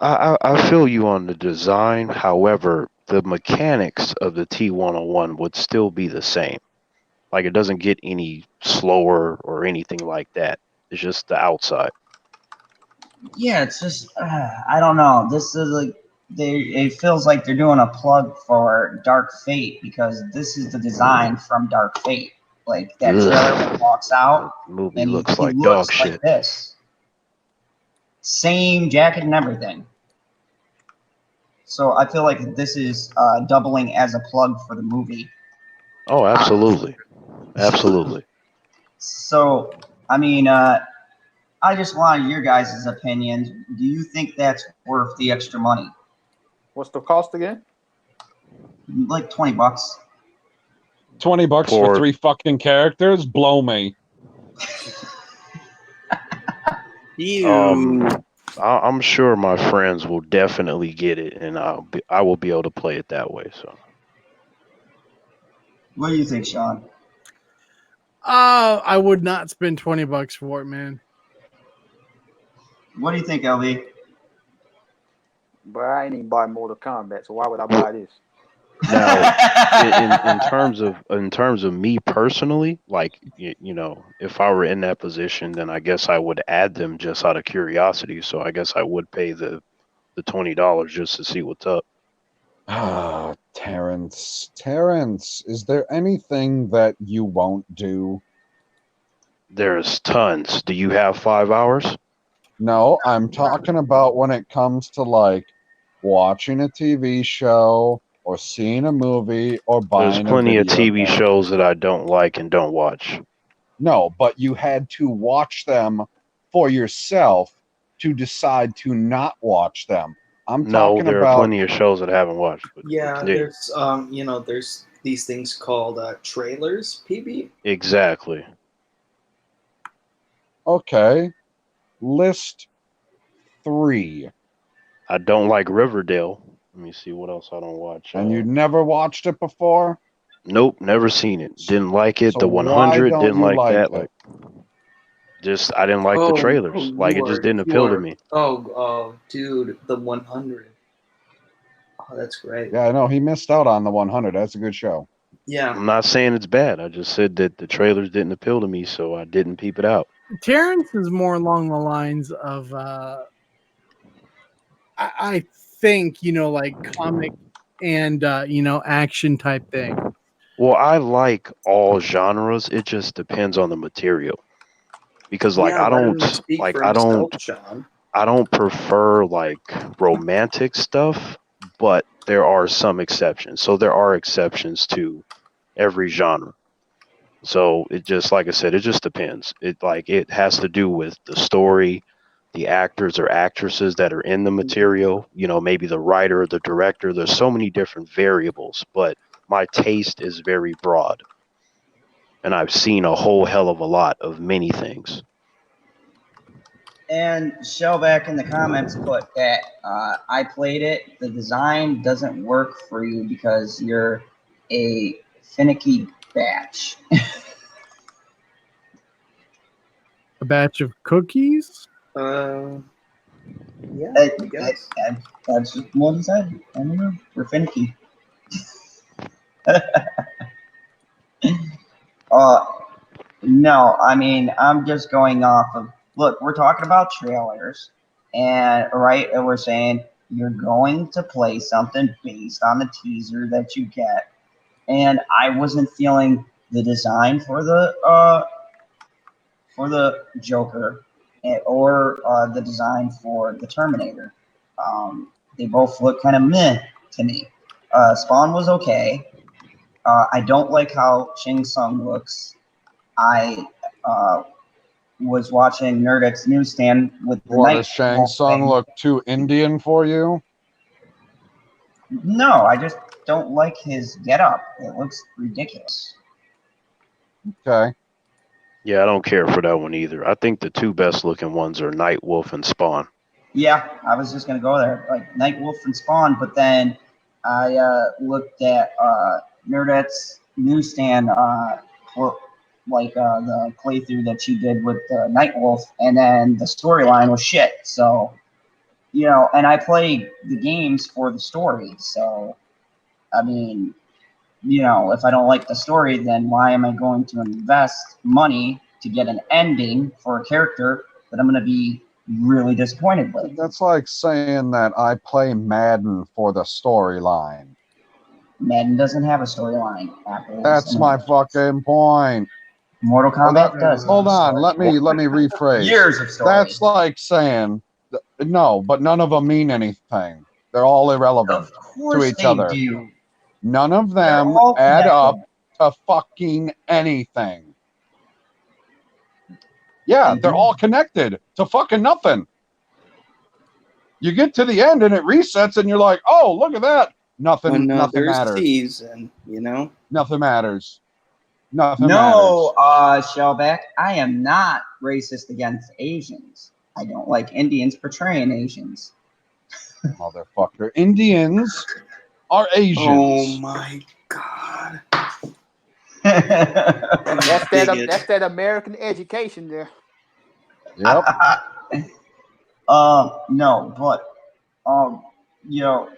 I feel you on the design. However, the mechanics of the T101 would still be the same. Like, it doesn't get any slower or anything like that. It's just the outside. Yeah, it's just I don't know. This is like it feels like they're doing a plug for Dark Fate because this is the design from Dark Fate. Like that trailer walks out, movie and looks he like looks dog like shit. this. Same jacket and everything. So I feel like this is doubling as a plug for the movie. Oh, absolutely. Absolutely. So, I mean, I just wanted your guys' opinions. Do you think that's worth the extra money? What's the cost again? Like $20. $20 for 3 fucking characters? Blow me. I'm sure my friends will definitely get it, and I will be able to play it that way. So, What do you think, Sean? I would not spend $20 for it, man. What do you think, LV? But I ain't even buy Mortal Kombat, so why would I buy this? now, in terms of me personally, like you know, if I were in that position, then I guess I would add them just out of curiosity. So I guess I would pay the $20 just to see what's up. Ah, Terrence, is there anything that you won't do? There's tons. Do you have 5 hours? No, I'm talking about when it comes to like watching a TV show or seeing a movie or buying There's plenty a of video TV game. shows that I don't like and don't watch. No, but you had to watch them for yourself to decide to not watch them. I'm No, talking there are about plenty of shows that I haven't watched. But Yeah, continue. there's there's these things called trailers, PB. Exactly. okay. List 3. I don't like Riverdale. Let me see what else I don't watch. And you never watched it before? Nope, never seen it. Didn't like it. So The why 100 don't didn't you like like that. it? Like, just I didn't like the trailers. Like it just didn't appeal to me. Oh, dude, the 100. Oh, that's great. Yeah, I know. He missed out on the 100. That's a good show. Yeah. I'm not saying it's bad. I just said that the trailers didn't appeal to me, so I didn't peep it out. Terrence is more along the lines of I think, like comic and action type thing. Well, I like all genres. It just depends on the material. Because like Yeah, I let him don't speak like for I himself, don't Sean. I don't prefer like romantic stuff, but there are some exceptions. So there are exceptions to every genre. So it just like I said, it just depends. It has to do with the story, the actors or actresses that are in the material, maybe the writer, the director. There's so many different variables, but my taste is very broad. And I've seen a whole hell of a lot of many things. And Shellback in the comments put that I played it. The design doesn't work for you because you're a finicky batch. A batch of cookies? Yeah, I guess. That's just what he said. I don't know. We're finicky. No, I mean, I'm just going off of, look, we're talking about trailers, and we're saying you're going to play something based on the teaser that you get, and I wasn't feeling the design for the Joker or the design for the Terminator. They both look kind of meh to me. Spawn was okay. I don't like how Shang Tsung looks. I was watching Nerdic's newsstand with the What, night. does Shang Tsung look too Indian for you? No, I just don't like his getup. It looks ridiculous. Okay. Yeah, I don't care for that one either. I think the two best looking ones are Nightwolf and Spawn. Yeah, I was just gonna go there, like Nightwolf and Spawn, but then I looked at Nerdette's newsstand, the playthrough that she did with Nightwolf, and then the storyline was shit. So, and I played the games for the story. So, I mean, if I don't like the story, then why am I going to invest money to get an ending for a character that I'm going to be really disappointed with? That's like saying that I play Madden for the storyline. Madden doesn't have a storyline. That's my fucking point. Mortal Kombat does. Hold on, let me rephrase. Years of story. That's like saying no, but none of them mean anything. They're all irrelevant to each other. Do. None of them add up to fucking anything. Yeah, they're all connected to fucking nothing. You get to the end and it resets and you're like, oh, look at that. Nothing Another matters. season, you know? Nothing matters. Nothing No, matters. Shellback, I am not racist against Asians. I don't like Indians portraying Asians. Motherfucker. Indians are Asians. Oh my god. That's that American education there. Yep. No, but you know,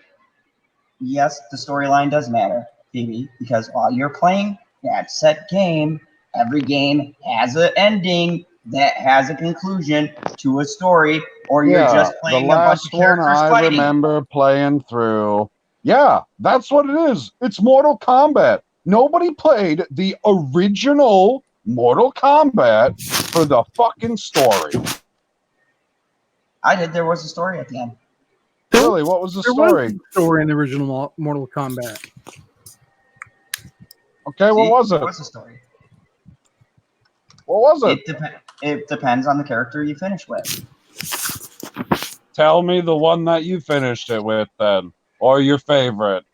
yes, the storyline does matter, Phoebe, because while you're playing that set game, every game has an ending that has a conclusion to a story, or you're just playing the a bunch of last one characters I fighting. remember playing through. Yeah, that's what it is. It's Mortal Kombat. Nobody played the original Mortal Kombat for the fucking story. I did. There was a story at the end. Really? What was the There story? was a story in the original Mortal Kombat. Okay, what was it? There was a story. What was it? It depends on the character you finish with. Tell me the one that you finished it with then, or your favorite.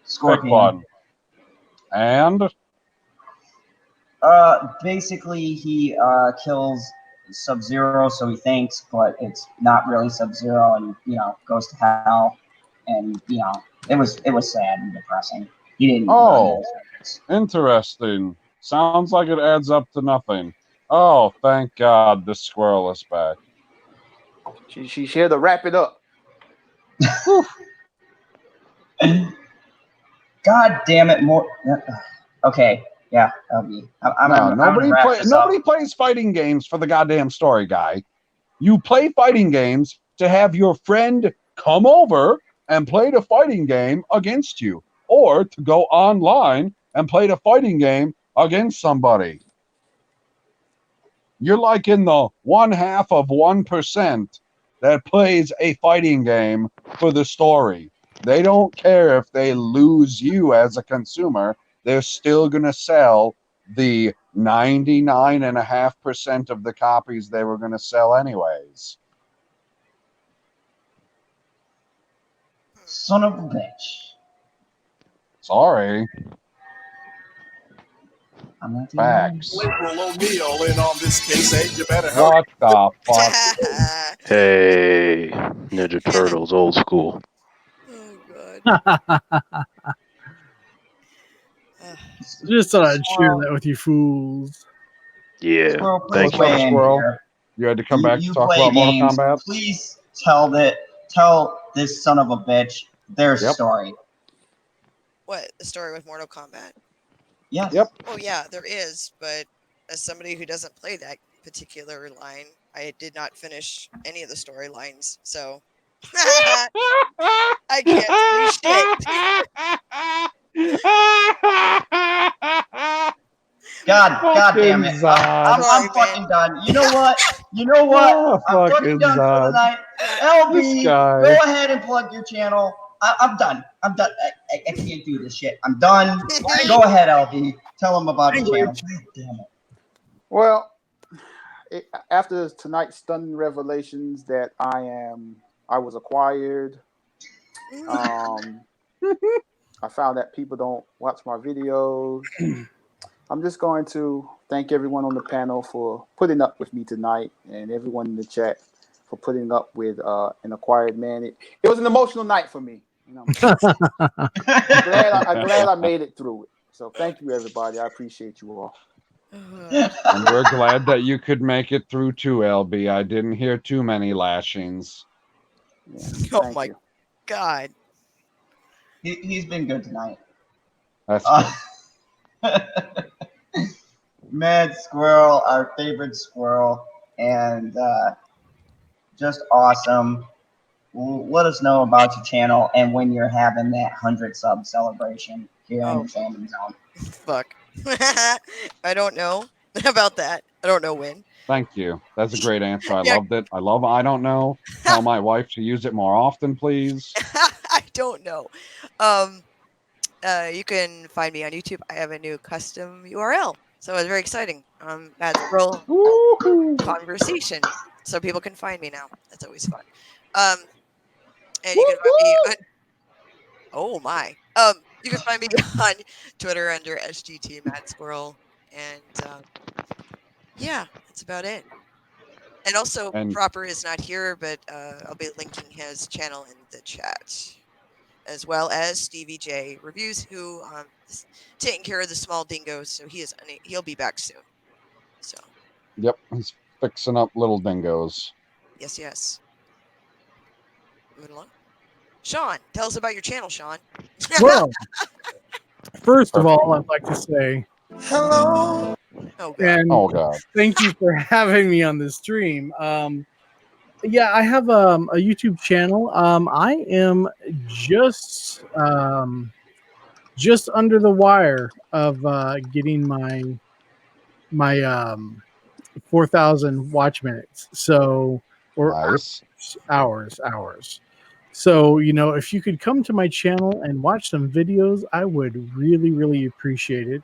Scorpion. Pick one. And? Basically, he kills Sub-Zero, so he thinks, but it's not really Sub-Zero, and goes to hell, and it was sad and depressing. He didn't. Oh, interesting. Sounds like it adds up to nothing. Oh, thank God, this squirrel is back. She's here to wrap it up. God damn it! More. Okay. Yeah, nobody plays fighting games for the goddamn story, guy. You play fighting games to have your friend come over and play the fighting game against you, or to go online and play the fighting game against somebody. You're like in the 0.1% that plays a fighting game for the story. They don't care if they lose you as a consumer. They're still going to sell the 99.5% of the copies they were going to sell anyways. Son of a bitch. Sorry. I'm not Facts. Liberal O'Neill in on this case, eh? You better What the fuck? Hey, Ninja Turtles, old school. Oh god. Just thought I'd share that with you fools. Yeah, thank What's up, you. Squirrel? You had to come back to talk play about Mortal games. Kombat? Please tell this son of a bitch their story. What, the story with Mortal Kombat? Yes. Yep. Oh yeah, there is, but as somebody who doesn't play that particular line, I did not finish any of the storylines, so I can't say shit. God damn it! I'm fucking done. You know what? I'm fucking done for the night. LB, go ahead and plug your channel. I'm done. I can't do this shit. I'm done. Go ahead, LB. Tell them about your channel. God damn it. Well, after tonight's stunning revelations that I was acquired. I found that people don't watch my videos. I'm just going to thank everyone on the panel for putting up with me tonight, and everyone in the chat for putting up with an acquired man. It was an emotional night for me. I'm glad I made it through it. So thank you, everybody. I appreciate you all. And we're glad that you could make it through too, LB. I didn't hear too many lashings. Yeah, oh my god. He's been good tonight. That's good. Mad Squirrel, our favorite squirrel, and just awesome. Let us know about your channel and when you're having that 100 sub celebration here in the Fandom Zone. Fuck. I don't know about that. I don't know when. Thank you. That's a great answer. I loved it. I don't know. Tell my wife to use it more often, please. I don't know. You can find me on YouTube. I have a new custom URL. So it's very exciting. That's Girl Conversation. So people can find me now. That's always fun. And you can find me Oh my. You can find me on Twitter under SGT Mad Squirrel, and yeah, that's about it. And also, And Proper is not here, but I'll be linking his channel in the chat, as well as Stevie J Reviews, who is taking care of the small dingoes, so he'll be back soon. So yep, he's fixing up little dingoes. yes. Moving along. Sean, tell us about your channel, Sean. Well, first of Perfect. all, I'd like to say Hello. Oh god. and Oh god. thank you for having me on the stream. Yeah, I have a YouTube channel. I am just under the wire of getting my 4,000 watch minutes. So or Nice. hours. So, if you could come to my channel and watch some videos, I would really, really appreciate it.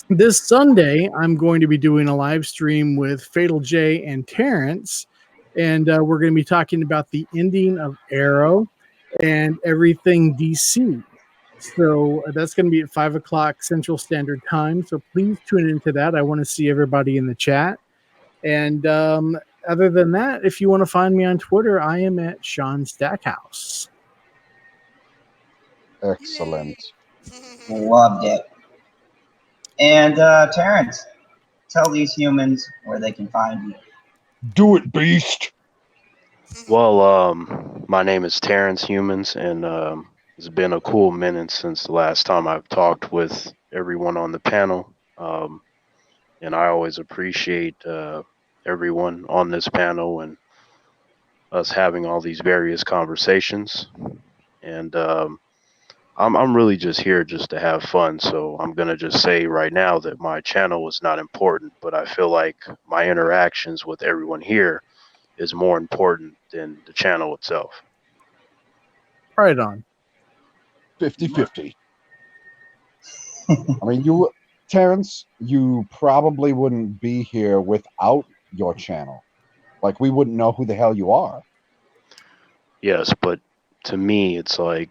This Sunday, I'm going to be doing a live stream with Fatal J and Terrence, and we're going to be talking about the ending of Arrow and everything DC. So that's going to be at 5 o'clock Central Standard Time. So please tune into that. I want to see everybody in the chat. And other than that, if you want to find me on Twitter, I am at Sean Stackhouse. Excellent. Loved it. And Terrence, tell these humans where they can find you. Do it, beast. Well, my name is Terrence Humans, and it's been a cool minute since the last time I've talked with everyone on the panel. And I always appreciate everyone on this panel and us having all these various conversations. And I'm really just here just to have fun. So I'm gonna just say right now that my channel is not important, but I feel like my interactions with everyone here is more important than the channel itself. Right on. 50-50. I mean, Terrence, you probably wouldn't be here without your channel. Like, we wouldn't know who the hell you are. Yes, but to me, it's like,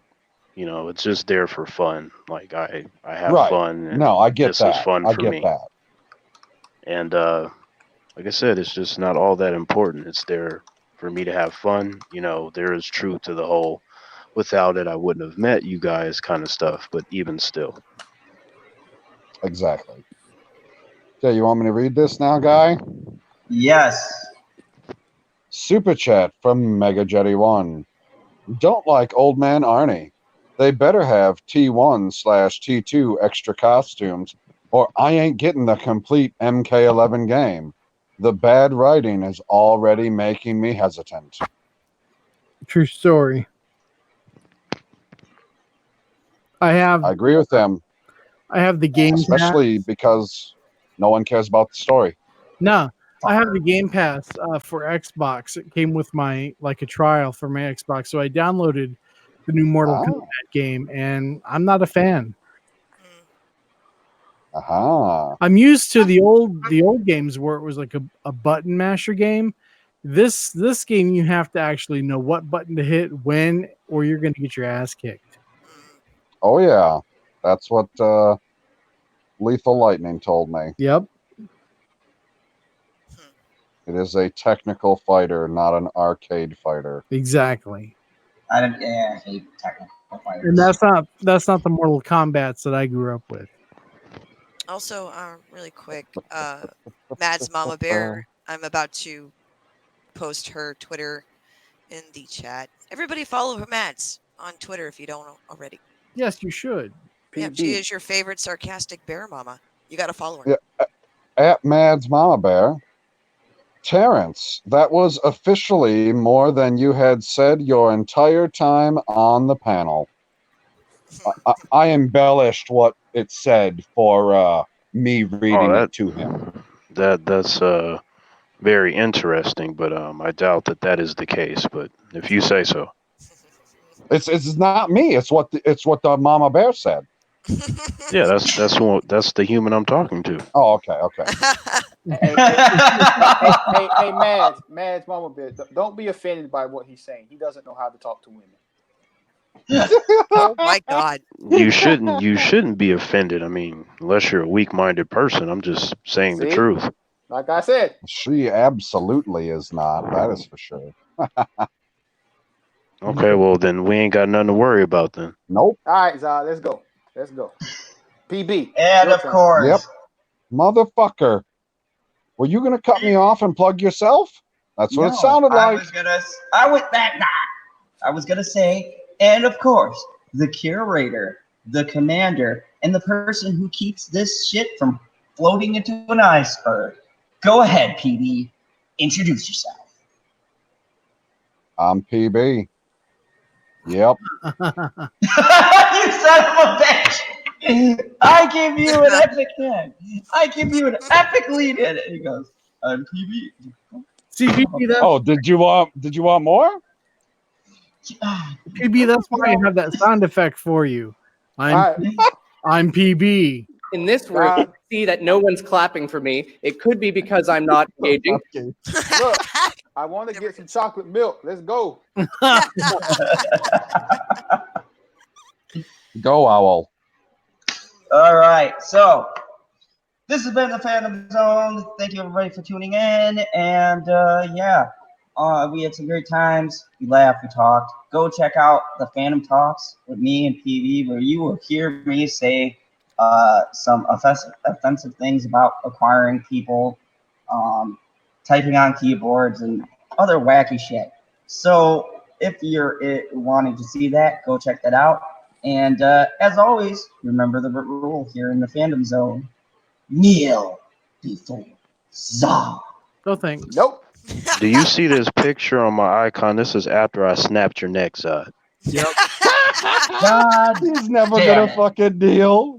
it's just there for fun. Like I have Right. fun. And No, I get this that. is fun I for get me. that. And like I said, it's just not all that important. It's there for me to have fun. There is truth to the whole without it I wouldn't have met you guys kind of stuff, but even still. Exactly. Okay, you want me to read this now, guy? Yes. Super chat from Mega Jetty 1. Don't like old man Arnie. They better have T1/T2 extra costumes, or I ain't getting the complete MK11 game. The bad writing is already making me hesitant. True story. I agree with them. I have the Game Especially because no one cares about the story. No, I have the Game Pass for Xbox. It came with a trial for my Xbox, so I downloaded the new Mortal Kombat game, and I'm not a fan. Aha. I'm used to the old games where it was like a button masher game. This game, you have to actually know what button to hit when, or you're going to get your ass kicked. Oh yeah, that's what Lethal Lightning told me. Yep. It is a technical fighter, not an arcade fighter. Exactly. I hate technical fighters. And that's not the Mortal Kombats that I grew up with. Also, really quick, Mad's Mama Bear, I'm about to post her Twitter in the chat. Everybody follow her Mads on Twitter if you don't already. Yes, you should. Yeah, she is your favorite sarcastic bear mama. You got to follow her. Yeah, at Mad's Mama Bear. Terrence, that was officially more than you had said your entire time on the panel. I embellished what it said for me reading it to him. That's very interesting, but I doubt that is the case. But if you say so, it's not me. It's what the Mama Bear said. Yeah, that's the human I'm talking to. Oh, okay. Hey, Mads, Mama Bear, don't be offended by what he's saying. He doesn't know how to talk to women. Oh my God. You shouldn't be offended. I mean, unless you're a weak-minded person. I'm just saying the See? truth. Like I said, She absolutely is not. That is for sure. Okay, well then we ain't got nothing to worry about then. Nope. all right, Zod, let's go. Let's go. PB. And your of turn. course, Yep. Motherfucker. Were you gonna cut me off and plug yourself? That's what it sounded like. I was gonna say, and of course, the curator, the commander, and the person who keeps this shit from floating into an iceberg. Go ahead, PB. Introduce yourself. I'm PB. Yep. You son of a bitch! I give you an epic hint. I give you an epic lead in. And he goes, I'm PB. See, PB, that's, Oh, did you want more? PB, that's why I have that sound effect for you. I'm PB. In this room, I see that no one's clapping for me. It could be because I'm not engaging. Look, I want to get some chocolate milk. Let's go. Go, Owl. All right, so this has been the Fandom Zone. Thank you everybody for tuning in, and we had some great times. We laughed, we talked. Go check out the Fandom Talks with me and PV, where you will hear me say some offensive things about acquiring people, typing on keyboards, and other wacky shit. So if you're wanting to see that, go check that out. And as always, remember the rule here in the Fandom Zone: kneel before Zod. No thanks. Nope. Do you see this picture on my icon? This is after I snapped your neck, Zod. Yep. God, He's never damn gonna it. fucking deal.